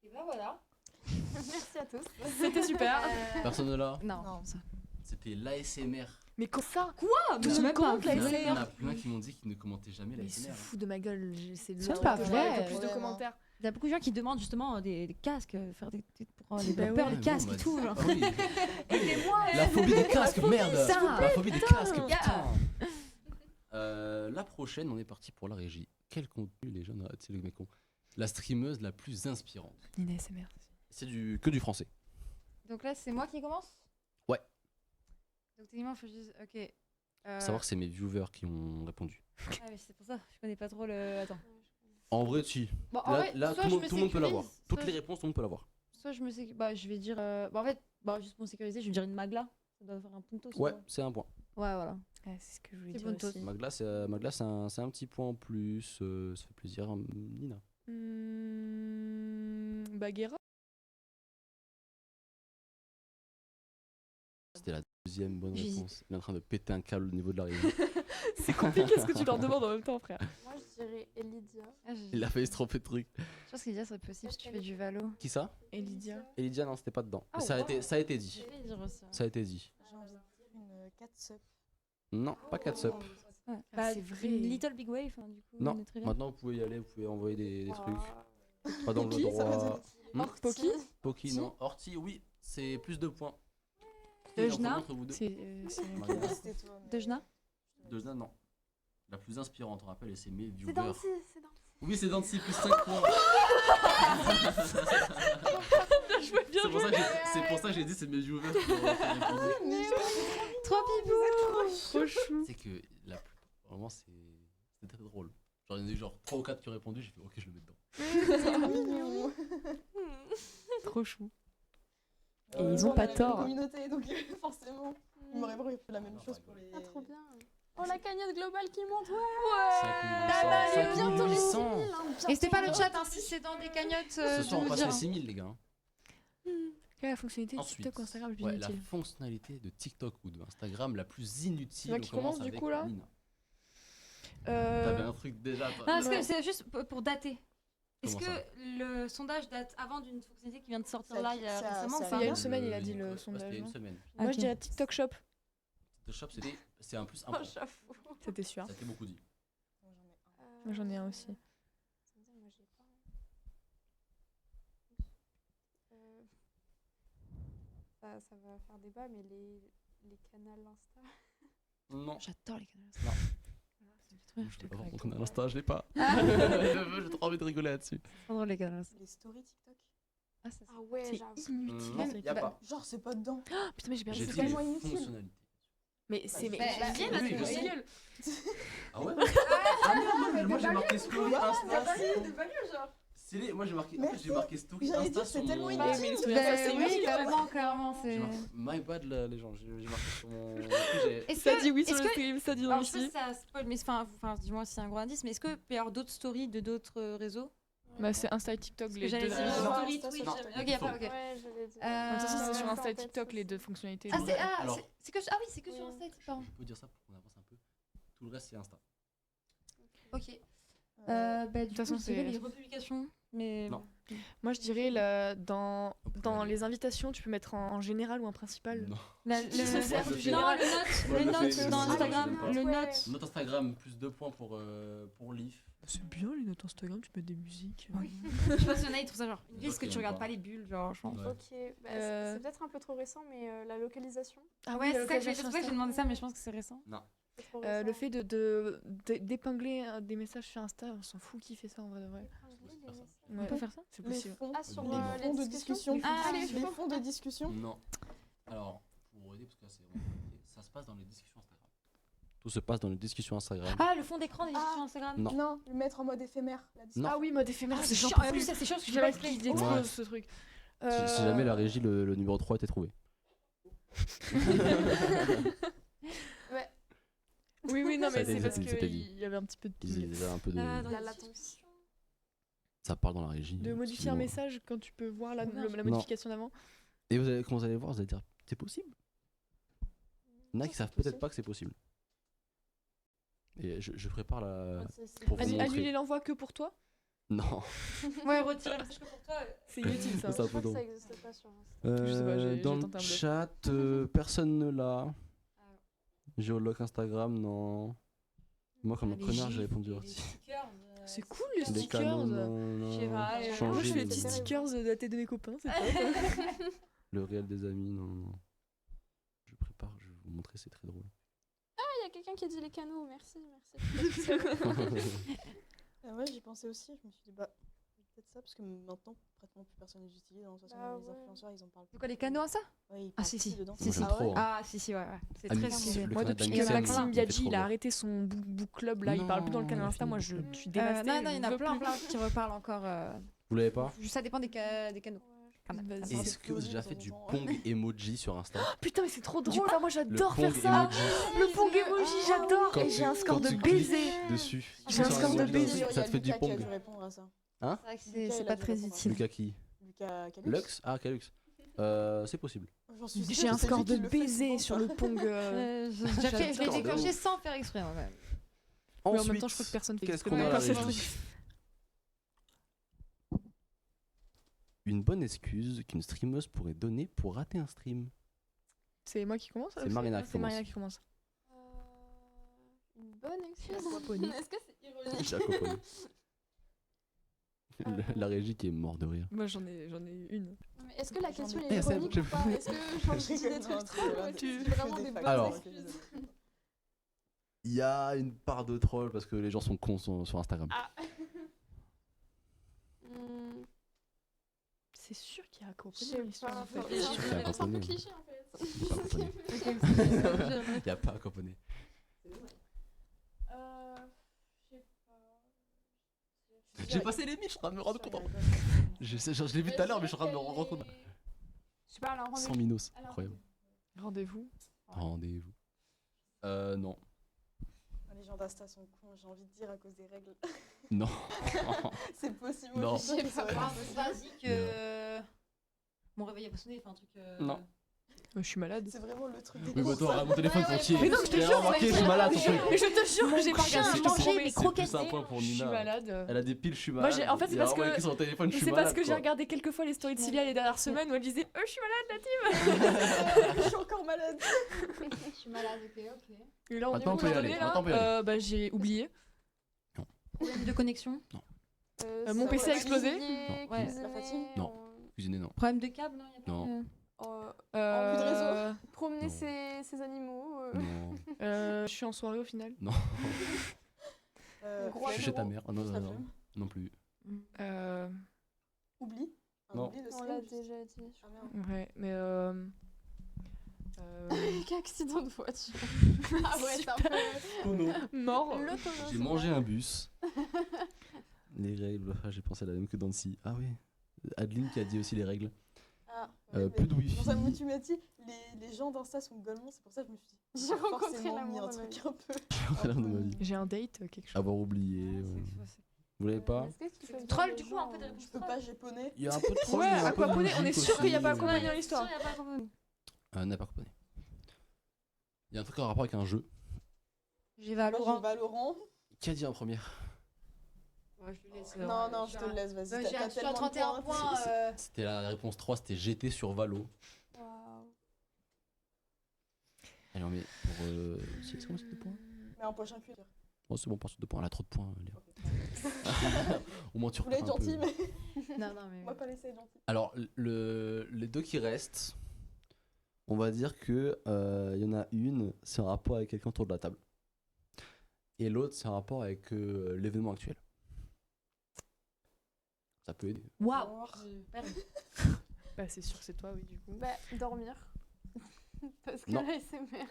Et bah voilà. Merci à tous. C'était super. Personne là. Non, Non. ça. C'était l'ASMR. Mais comme ça. Ah, mais c'est même pas commente la Il y en a- ASMR. il y en a plein qui m'ont dit qu'ils ne commentaient jamais Mais il se l'ASMR. fout de ma gueule. C'est le C'est truc pas que je vrai. vois avec le plus de Ouais, commentaires. Il y a beaucoup de gens qui demandent justement des casques, faire pour les Bah bumpers, ouais. les casques et tout. Genre. Ah oui. Aidez-moi, La phobie des casques, merde. putain. La phobie des casques, gars. putain. La prochaine, on est parti pour la régie. Quel contenu les jeunes c'est le mec con. La streameuse la plus inspirante. Une ASMR. C'est que du français. Donc là, c'est moi qui commence. Ouais. Donc techniquement, il faut juste. Ok. Faut savoir que c'est mes viewers qui ont répondu. Ah, mais c'est pour ça, je connais pas trop le. Attends. En vrai, si. Bon, en Là, vrai, là, soit tout je le me monde peut l'avoir. sécurise, Toutes soit les je- réponses, tout le monde peut l'avoir. Soit je me sais. Bah, je vais dire. Bah, en fait, juste pour sécuriser, je vais dire une magla. Ça doit faire un punto. Ouais, c'est un point. Ouais, voilà. Ah, c'est ce que je voulais C'est dire Bontos. aussi. Magla, c'est un petit point en plus. Ça fait plaisir. Nina. Baguera. C'était la deuxième bonne J'hésite. réponse. Il est en train de péter un câble au niveau de la régie. C'est compliqué ce que tu leur demandes en même temps, frère. Moi, je dirais Elidia. Il a failli se tromper de truc. Je pense qu'il y a c'est possible si tu fais du valo. Qui ça? Et Lydia. Et Lydia, non, c'était pas dedans. Ah, ça, a wow. été, ça a été dit. Je vais dire aussi. Ça a été dit. J'ai envie de dire une 4 sup. Non, pas 4 up. Ouais. Ah, c'est vrai. Une Little Big Wave, hein, du coup. Non, on est très bien. maintenant vous pouvez y aller, vous pouvez envoyer des trucs. Pas dans le Poki, ça veut droit. dire- Poki Poki, non. Orti, oui, c'est plus 2 points. Dejna Entre vous deux. C'est Mariana. C'était toi. mais- Dejna Dejna, non. La plus inspirante, on rappelle, et c'est mes C'est viewers. Dancy, c'est Dancy. Oui, c'est Dancy, plus 5 points. C'est pour ça que j'ai dit c'est mes viewers qui ont répondu. Trop pipou. trop chou. C'est que la plus... Vraiment, c'est très drôle. Genre, il y en a eu genre 3 ou 4 qui ont répondu, j'ai fait ok, je le mets dedans. Mignon. Trop chou. Et ils ont pas tort. Communauté, donc forcément, ils m'auraient vraiment fait la même chose pour les. Ah, trop bien. Oh, la cagnotte globale qui monte, ouais. 5800. N'hésitez pas le chat hein, si c'est dans des cagnottes. Ce soir, on de passe dire. les 6000, les gars. Quelle est la fonctionnalité de Ensuite, TikTok ou Instagram le plus ouais, la inutile fonctionnalité de TikTok ou de Instagram la plus inutile. C'est moi qui on commence commence, du avec coup, là Nina. T'avais euh... un truc déjà. toi. Non, est-ce que c'est juste pour dater? Est-ce Comment que ça le sondage date avant d'une fonctionnalité qui vient de sortir Ça- là il y a ça- récemment ça ou Il y a pas une semaine, il a dit le Ouais, sondage, C'était une non semaine. Moi Ok. je dirais TikTok Shop. TikTok Shop, c'est un plus un Oh, point. j'avoue. C'était sûr. Ça a été beaucoup dit. Moi j'en ai un aussi. Moi, j'ai pas. Ça va faire débat, mais les canals Insta. Non. J'adore les canaux. Non. Je Je l'ai pas rencontré à l'instant, je l'ai pas. Ah. Je veux, j'ai trop envie de rigoler là-dessus. Trop drôle les canaux. Les stories TikTok. Ah, ça, Ah ouais, C'est j'avoue. inutile. Non, y a pas. Genre, c'est pas dedans. Putain mais j'ai bien J'ai dit dit ça. les tellement inutile. fonctionnalités. Mais c'est... Bah, j'aime bien parce Oui, que je sais. gueule. Ah ouais Ah non, mais moi j'ai marqué story Insta. genre. Stylé, moi j'ai marqué, en fait, Merci. j'ai marqué story J'allais Insta dire, c'est sur tellement mon... inutile. mais les stories Bah, Insta, c'est oui, inutile. clairement, J'ai c'est. marqué my bad les gens, j'ai marqué sur mon... Du coup, j'ai- Est-ce Ça que- dit oui sur est-ce le que- stream, ça dit non Alors, je sais ici. pas si ça spoil, mais enfin, dis-moi si c'est un gros indice, mais est-ce qu'il peut y avoir d'autres stories de d'autres réseaux? Bah c'est Insta et TikTok Parce que les j'allais deux. dire Non. story Insta, Twitch. non. Ok, y a pas, ok. Ouais, je l'ai dit. De toute façon c'est sur Ouais, Insta et en tête, TikTok c'est les ça. deux fonctionnalités. Ah, Alors- c'est que. Ah oui, c'est que sur Oui. Insta, pardon. Je peux dire ça pour qu'on avance un peu. Tout le reste c'est Insta. Ok. De toute façon, je dirais c'est- les republications, mais. Non. Moi je dirais dans les invitations tu peux mettre en général ou en principal. Non. Ça sert je du fais- général. Moi, Le je note fais- dans je- Instagram, je- le Ouais. note. Note Instagram, plus 2 points pour Leaf. C'est bien les notes Instagram, tu mets des musiques. Je sais pas si y en a, ils trouvent ça genre. Une Genre liste que qui tu aiment regardes pas. pas les bulles, genre, je pense. Ouais. Ok, bah, c'est peut-être un peu trop récent, mais la localisation, Ah Ouais, c'est ça que j'ai c'est pour ça que j'ai demandé ça, mais je pense que c'est récent. c'est trop récent. Le fait d'épingler des messages sur Insta, on s'en fout qui fait ça en vrai de vrai. On Ouais. peut faire ça? C'est Les possible. fonds, Ah, sur Les les fonds de discussion. Ah, les les fonds de discussion. Non. Alors, pour aider, parce que là c'est vraiment compliqué, ça se passe dans les discussions Instagram. Tout se passe dans les discussions Instagram. Ah, le fond d'écran des discussions Instagram. Non. Non, le mettre en mode éphémère. la discussion. Non. Ah oui, mode éphémère, Ah, c'est c'est chiant. chiant. En plus, ça, c'est chiant parce que J'avais j'ai pas qui expliqué. explose Ouais. ce truc. Si jamais la régie, le numéro 3 était trouvé. Oui, non, Ça a mais été c'est dit, parce c'était dit. qu'il y avait un petit peu Ils avaient un peu de. Ah, dans La les latence. discussions. Ça part dans la régie. de modifier un excusez-moi. message quand tu peux voir la Non. modification d'avant. Et quand vous allez voir, vous allez dire c'est possible. Il y en a qui savent peut-être pas que c'est possible. Et je prépare la. Pour vous montrer. Annuler l'envoi que pour toi, Non. Ouais, retirer le message que pour toi. c'est inutile ça. Ça, Je crois que drôle. ça existe pas sur Insta. Je sais pas, j'ai Dans tenté le un bluff. chat, personne ne l'a. Géologue Instagram, non. Moi, comme un Les connard, gifs, j'ai répondu les Orti. stickers, C'est cool les Les stickers. canons, non, Je sais pas, non. moi, Moi Changer je fais les- des petits les- stickers datés de mes copains, c'est top. Le réel des amis, non, non. Je prépare, je vais vous montrer, c'est très drôle. Il y a quelqu'un qui a dit les canaux, merci. Ouais, j'y pensais aussi. Je me suis dit, bah, peut-être ça, parce que maintenant, pratiquement plus personne les utilise. De toute façon, Bah les ouais. influenceurs, ils en parlent. C'est quoi les canaux, ça? Ouais, ils Ah, parlent si, plus si. dedans. Si, Moi, si. j'aime Ah trop. ouais hein. Ah, si, ouais. C'est Ah, très mais stylé. le Moi canal depuis que d'Amixem, Maxime il fait Biaggi trop il a bien. arrêté son book club là, il parle plus dans le canal Non, Insta, moi fini. je suis dévastée. Non, il y en je a veux plein plus. qui reparlent encore. Vous l'avez pas? Ça dépend des canaux. Vas-y. Et- Est-ce que vous avez déjà fait du de temps en Pong emoji sur Insta? Putain mais c'est trop drôle, moi Le j'adore Pong faire ça. emoji. Le Pong emoji, j'adore. Quand Et j'ai un tu- score quand de tu cliques baiser. Dessus. J'ai un Sur score de emoji, baiser. Ça te fait du Lucas qui a Pong. dû répondre à ça. C'est vrai que Lucas, c'est il pas a dû très répondre à utile. Lucas qui? Lucas Calux. Lux? Ah, Calux. C'est possible. J'en suis sûre J'ai que un c'est score lui qui de le fait baiser souvent, sur ça. le Pong. Je l'ai J'adore. déclenché sans faire exprès. En fait. Mais en même Ensuite, temps je crois que personne fait qu'est-ce exprès qu'on de a à faire la ce régie? truc. Une bonne excuse qu'une streameuse pourrait donner pour rater un stream. C'est moi qui commence. C'est Marina qui C'est Marina commence. qui commence. Une bonne excuse. Aquaponie. Est-ce que c'est ironique? Jacopone. La régie qui est morte de rire. Moi, j'en ai une. Mais est-ce que la question ai- est c'est bon, ironique j'ai ou pas? Est-ce que genre, je dis des trucs trop ou tu dis vraiment des bonnes Alors. excuses? Il y a une part de troll parce que les gens sont cons sur Instagram. Hmm, C'est sûr qu'il y a un Je contenu sais dans l'histoire. pas. en fait. Il y a C'est un peu Camponet. cliché en fait. Il y a pas à Camponet. Il y a pas à Camponet. Je sais pas. J'ai passé les 1000, je suis en train de me rendre compte. Je l'ai vu tout à l'heure, mais je suis en train de me rendre compte. Je sais pas, alors 100 minos, incroyable. Rendez-vous. Rendez-vous. Non. Les gens d'Insta sont cons, j'ai envie de dire, à cause des règles. Non. C'est possible. Non. je suis sûre que ça va. Basique. Mon réveil a pas sonné, enfin un truc. Non. Je suis malade. C'est vraiment le truc des Oui, cons, bah toi, ça. mon téléphone Ouais, entier. Mais non, je te J'ai jure, remarqué, mais- je suis malade sur Mais je te jure que j'ai pas chien regardé. a Je te mangé promets. mes C'est croquettes. plus un point pour Je suis Nina. malade. Elle a des piles, je suis Moi, malade. en fait, c'est Il a parce que- remarqué sur le téléphone, je suis C'est malade. parce que j'ai quoi. regardé quelques fois les stories de Sylvia les dernières semaines où elle disait je suis malade la team. Je suis encore malade. Je suis malade, ok. Et là on Maintenant, on est peut y où, aller, là maintenant, on peut y aller. Bah j'ai oublié. Problème de connexion. Mon ça PC a va explosé. cuisiner, Ouais, cuisiner, la fatigue. Non. Cuisiner, non. Problème de câble, non, y a pas Non. de- Plus de réseau. promener Non. ses animaux. Non. Je suis en soirée au final. Non. Flemme. Je suis chez ta mère. Ah, non, La non, non. flemme. Non plus. Oublie. Un Non. oubli de On semaine, l'a juste. déjà dit. Ah, merde. ouais mais Accident de voiture. Ah ouais, c'est un peu Oh non. mort. l'autonomie. J'ai mangé un bus. Les règles, j'ai pensé à la même que Dancy. Ah oui. Adeline qui a dit aussi les règles. Ah, Plus de wifi. Pour ça, moi, tu m'as dit, les gens d'Insta sont golemons, c'est pour ça que je me suis dit. J'ai rencontré forcément mis l'amour un de ma truc vie. un peu. J'ai rien dans ma vie. J'ai un date quelque chose. Avoir oublié. Vous l'avez pas? Est-ce que tu peux Troll, dire du aux coup, un gens, peu de réponse. Je peux pas japonais. Il y a un peu de troll. Ouais, il y a un peu de Aquaponé, on est logique sûr qu'il y a aussi. pas Aquaponé dans l'histoire. Il y a pas Aquaponé. N'a pas Aquaponé. Il y a un truc en rapport avec un jeu. J'ai Moi, Valorant. j'ai Valorant. Qui a dit en première? Ouais, je te laisse. Non, je te le laisse, vas-y. Ouais, t'as- J'ai t'as un tellement de 31 points. C'était la réponse 3, c'était GT sur Valo. Waouh. Allez, on met pour. C'est comment c'est 2 points? Mais un prochain cuir. Oh, c'est bon, passe 2 points. Elle a trop de points, Léa. Au moins, tu Je voulais reprends être un peu. gentil, mais Non, non, mais. on va pas laisser être gentil. Alors, les deux qui restent, on va dire que y en a une, c'est un rapport avec quelqu'un autour de la table. Et l'autre, c'est un rapport avec l'événement actuel. Ça peut aider. Waouh! Bah c'est sûr que c'est toi oui du coup. Bah, dormir. Parce que Non. là, SMR.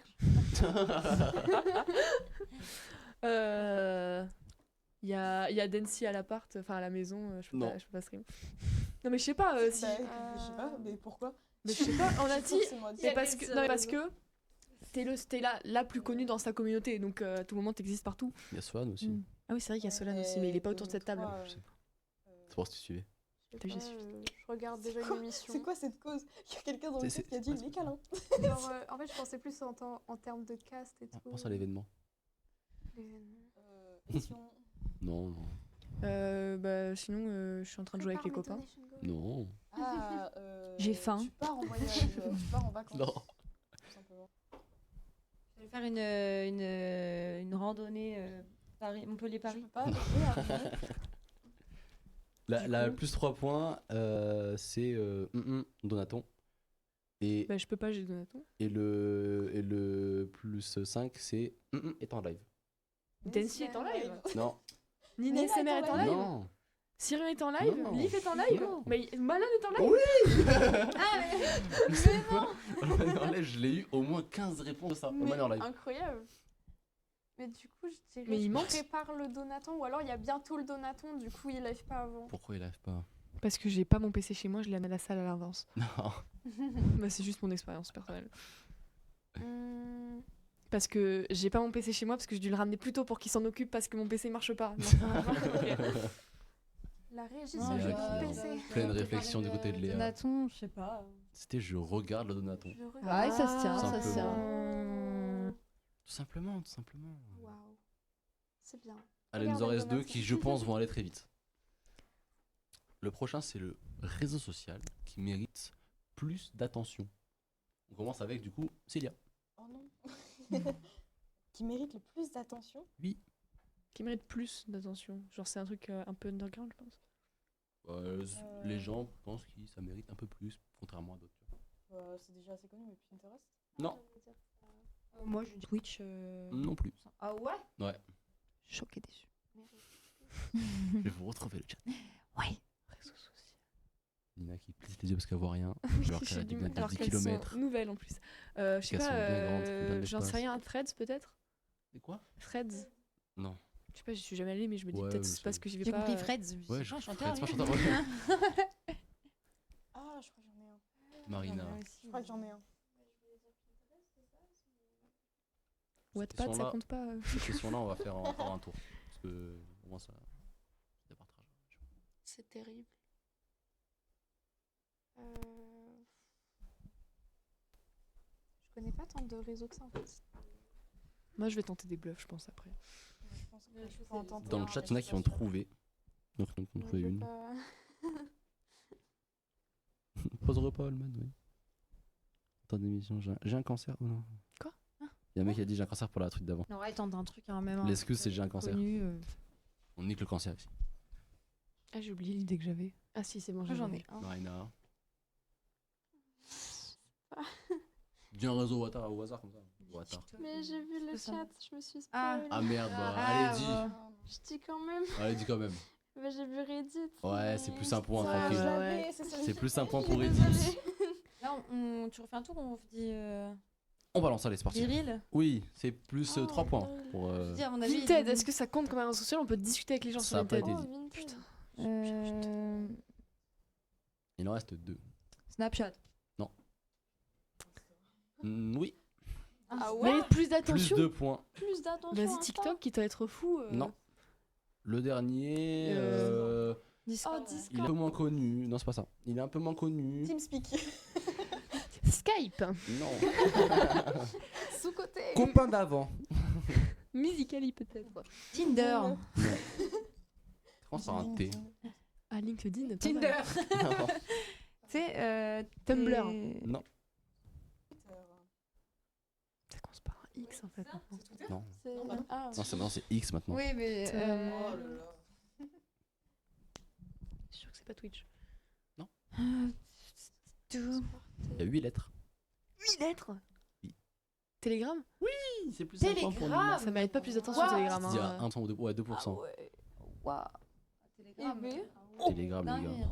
Il y a Dancy à l'appart, enfin à la maison, je peux Non. pas stream. Non mais je sais pas si Bah, je sais pas, mais pourquoi? mais je sais pas, on a dit Forcément dit. c'est parce que non mais parce que t'es la plus connue dans sa communauté donc à tout moment t'existes partout. Il y a Swan aussi. Mm. Ah oui, c'est vrai qu'il y a Solane aussi mais il est pas autour de cette table. toi, Je sais pas. C'est pour ça que tu suivais. Je T'as sais juste pas, suivi. je regarde déjà quoi une émission. C'est quoi cette cause? Il y a quelqu'un dans le C'est- chat qui a c'est- dit les câlins. Genre, en fait, je pensais plus en termes de cast et tout. Pense à l'événement. L'événement. Mission. Non, non. Bah sinon je suis en train de jouer avec les copains. Non. Ah, J'ai faim. Tu pars en voyage, tu pars en vacances. Non. Tout simplement. Je vais faire une randonnée Paris, Je Montpellier-Paris. peux pas arriver La plus 3 points, c'est Donaton. Et, Bah je peux pas, j'ai Donaton. et le plus 5, c'est est en live. Dancy est en live. Non. Nina Nina SMR est en est en live. live. Non. Sirion est en live. Non. Leaf est en live. Non. Mais Malone est en live. Oui. Ah, mais C'est quoi en live, je l'ai eu au moins 15 réponses de ça. Mais en live. incroyable. Mais du coup, je dirais Mais il je ment. prépare le donaton ou alors il y a bientôt le donaton, du coup il live pas avant. Pourquoi il live pas? Parce que j'ai pas mon PC chez moi, je l'ai à la salle à l'avance. Non. Bah c'est juste mon expérience personnelle. Hmm, Parce que j'ai pas mon PC chez moi parce que j'ai dû le ramener plus tôt pour qu'il s'en occupe parce que mon PC marche pas. Non, La régie Non, se Léa joue qui- du PC. Pleine réflexion du côté de Léa. Donaton, je sais pas. C'était je regarde le Donaton. Je regarde. Ouais, ça se tient, ça ça se se tient. tient. Tout simplement, tout simplement. Waouh. C'est bien. Allez, il nous en Regardez reste le 2 Donaton. qui, je pense, vont aller très vite. Le prochain, c'est le réseau social qui mérite plus d'attention. On commence avec, du coup, Célia. Oh non. Qui mérite le plus d'attention. Qui mérite plus d'attention. Genre c'est un truc un peu underground je pense. Les gens pensent que ça mérite un peu plus, contrairement à d'autres. C'est déjà assez connu, mais Pinterest. Non, Moi, je dis Twitch. non plus. Ah ouais? Ouais, Choqué déçu. je vais vous retrouver le chat. Ouais. Réseaux sociaux. Nina qui plisse les yeux parce qu'elle voit rien, alors qu'elle a des mètres de Alors 10 qu'elles km. sont nouvelles en plus. Je sais Qu'elles sont pas, bien grandes, bien j'en d'espace. sais rien. Threads peut-être. C'est quoi? Threads. Non. Je sais pas, j'y suis jamais allée, mais je me dis Ouais, peut-être mais c'est parce c'est- que j'y vais J'ai pas. compris Freds. Ouais, je je chanteur. Fred, c'est lui. pas chanteur. Ah, je crois que j'en ai un. Marina. Je crois que j'en ai un. Wattpad, ça question-là- compte pas. Cette question-là, on va faire encore un tour. Parce que au moins ça départage. C'est terrible. Je connais pas tant de réseaux que ça en fait. Moi, je vais tenter des bluffs, je pense après. Je pense que je peux en tenter Dans le un, chat, mais il y en a je suis qui ont pas sûre. trouvé. Donc, on a trouvé Je vais une. pas- Pause repas, Holman, oui. Temps d'émission, j'ai un cancer. Oh non. Quoi Il y a un mec qui a dit j'ai un cancer pour la truc d'avant. Non, ouais, tente un truc, hein, même. L'excuse, c'est j'ai un cancer. Connu, On nique le cancer ici. Ah, j'ai oublié l'idée que j'avais. Ah si, c'est bon, Moi, j'en ai. ai un. Marina. Dis un réseau au hasard comme ça. Au hasard. Mais j'ai vu le C'est ça. chat, je me suis Ah. spoil. Ah merde, bah, Ah, allez, dis. ouais. Je dis quand même. Allez, dis quand même. Bah, j'ai vu Reddit. Ouais, mais- c'est plus un point, Putain, tranquille. je Ouais. l'avais, C'est plus un point Je pour suis Edith. désolée. Là, tu refais un tour, on dit On balance, allez, c'est parti. viril. Oui, c'est plus Oh, 3 points. viril. Pour, Je dis, à mon avis. Vinted, est-ce que ça compte comme un réseau social? On peut discuter avec les gens Ça sur a pas Vinted. été Oh, dit. Vinted. Euh, Il en reste 2. Snapchat. Oui, Ah ouais. Mérite plus plus d'attention. 2 points. Plus d'attention. Vas-y, Insta. TikTok, qui doit être fou. Non. Le dernier, Discord. Oh, il est un Discord. peu moins connu. Non, c'est pas ça. Il est un peu moins connu. TeamSpeak. Skype. Non. Sous-côté. Copain d'avant. Musically peut-être. Tinder. Commence par un T. Ah, LinkedIn. pas Tinder. mal. Non. Tu sais, Tumblr. Non. Ça commence par un X en fait. maintenant. Non. C'est- Non, bah non. Ah. Non, c'est maintenant, c'est X maintenant. Oui, mais. Oh là là. Je suis sûr que c'est pas Twitch. Tout. Il y a 8 lettres. 8 lettres. Oui. Telegram. C'est plus un point pour Nina. Ça mérite pas plus d'attention What Telegram. Il y a Hein. 1 ou 2, ouais, 2%. Ah ouais. Waouh. Telegram. Et B. Télégramme, les Dingue. gars.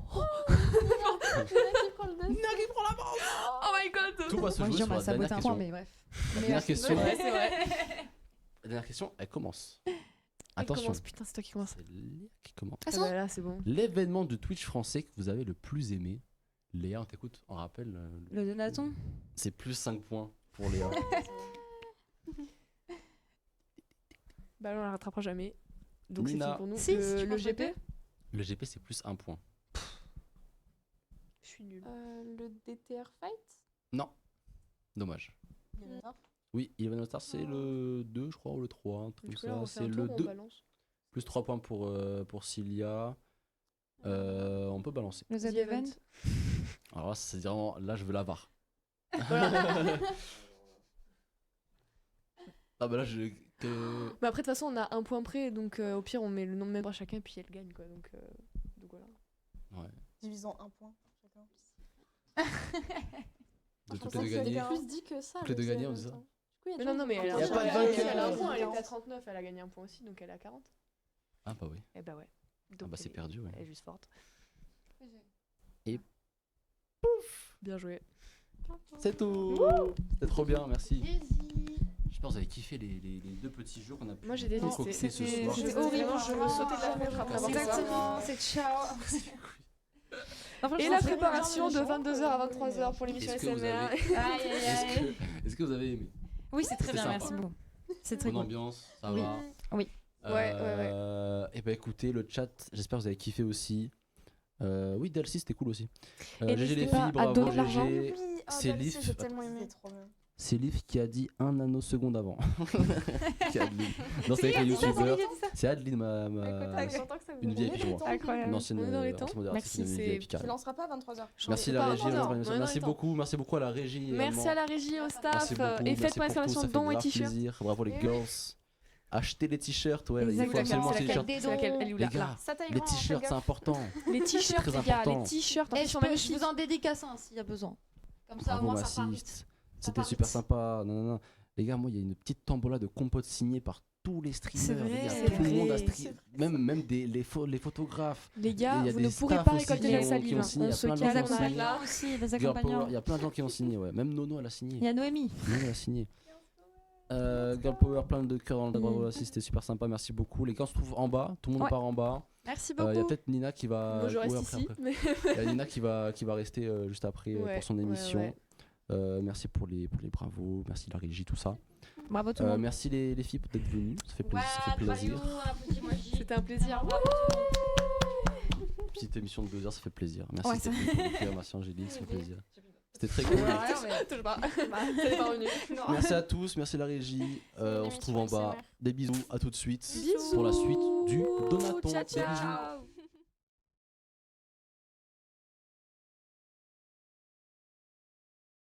Oh my god. Tout va se Moi, je jouer dis, on sur va la saboter dernière un point, question. mais bref. La dernière question, Ouais, c'est vrai. la dernière question, elle commence. Elle Attention, commence, putain, c'est toi qui commence. c'est Léa qui commence. Ah bah là, c'est bon. L'événement de Twitch français que vous avez le plus aimé. Léa, on t'écoute, on rappelle. Le Donaton. C'est plus 5 points pour Léa. Bah là, on la rattrapera jamais. Donc c'est Nina. fini pour nous. Si, si, le tu penses GP. Le GP, c'est plus 1 point. Je suis nulle. Le DTR Fight. Non. Dommage. Oui, Eleven All Stars, c'est le 2, je crois, ou le 3. Un truc Du comme coup, là, ça. on fait C'est un le tour, on 2. balance. Plus 3 points pour Cilia. On peut balancer. Le The Z Event. Alors là, c'est vraiment. Là, je veux la VAR. Ah bah là, je. Mais après, de toute façon, on a un point près, donc au pire, on met le nombre de membres à chacun, puis elle gagne, quoi. Donc voilà. Ouais. Divisant un point chacun. De toutes Ça, les deux c'est gagner. plus dit que ça. Toutes les le deux gagner, Z on dit ça. Event, hein. Du coup, il y a Mais déjà non, non, mais elle Y a a pas de elle vainqueur. a un Elle point, elle a est à 39, elle a gagné un point aussi, donc elle est à 40. Ah bah oui. Eh bah ouais. Ah Donc bah c'est elle est- perdu, ouais. Elle est juste forte. Et Bien joué. c'est tout. C'était trop bien, merci. J'espère que vous avez kiffé les deux petits jeux qu'on a pu Moi, j'ai détesté. concocter ce C'était soir. horrible. Je veux sauter de la fenêtre après avoir fait ça. Exactement, c'est ciao. Et la préparation de 22h à 23h pour l'émission Est-ce que vous SMR. avez- Aïe, aïe, aïe. Est-ce que vous avez aimé? Oui, c'est très C'est bien, sympa. merci beaucoup. C'est très Bonne cool. ambiance, ça Oui. va. Oui. Ouais. Et bah écoutez, le chat, j'espère que vous avez kiffé aussi. Oui, Delcy, c'était cool aussi. Et GG les n'hésitez pas filles, à bravo donner de l'argent. GG. Oui, C'est Dalcy, Leaf. j'ai tellement aimé. C'était trop bien. C'est Leaf qui a dit 1 nanoseconde avant. Qui a Adeline. Non, c'est avec les youtubeurs. C'est Adeline, une vieille, je crois. Incroyable. Une ancienne On est dans les temps. ancienne modératrice, Merci, une c'est- vieille Tu picarde. lanceras pas à 23h. Merci Pas la à régie, 23h, on est dans les merci temps. beaucoup à la régie. Merci également. à la régie, au Merci staff. beaucoup, Et merci faites pour tout, l'installation ça de fait dons et grave t-shirts. plaisir. Bravo les Et oui. girls. Achetez les t-shirts, ouais, il faut Exactement, absolument c'est acheter les laquelle t-shirts. des dons. Elle est où Les là gars, Ça taille les grand, faites t-shirts, c'est gaffe. important. Les t-shirts, très les gars, important. les t-shirts, en Et plus, ils sont magnifiques. je vous en dédicace un s'il y a besoin. Comme ça, au Bravo moins, ça part vite. Massiste. C'était super sympa. Non. Les gars, moi, il y a une petite tombola de compotes signées par tous les streamers. C'est vrai, les gars. c'est Tout le monde a vrai. même les photographes. Les Et gars, il y a vous des ne pourrez staffs pas aussi récolter qui la ont- qui salive. ont signé, On il y a se plein de calme, gens on qui arrête signent. là. Aussi, des Girl accompagnants. Power, il y a plein de gens qui ont signé, ouais. Même Nono, elle a signé. Il y a Noémie. Nono, elle a signé. Girl Power, plein de cœurs dans le bravo aussi, c'était super sympa, merci beaucoup. Les gars, on se trouve en bas, tout le monde Ouais. part en bas. Merci Il y a beaucoup. peut-être Nina qui va. Moi, je reste ouais, après, ici. après. mais- Il y a Nina qui va rester juste après Ouais, pour son ouais, émission. ouais. Merci pour les bravos, merci la régie, tout ça. Bravo tout le monde. Merci les filles d'être venues, ça fait plaisir. Ça fait plaisir. C'était un plaisir. Petite émission de 2 heures, ça fait plaisir. Merci Ouais, Stéphanie, merci Angélique, ça fait plaisir. C'était très cool. Touche pas. Ça n'est pas revenu. Merci à tous, merci la régie. On se trouve en bas. Des bisous, à tout de suite pour la suite du Donaton. Ciao, Des bisous. ciao.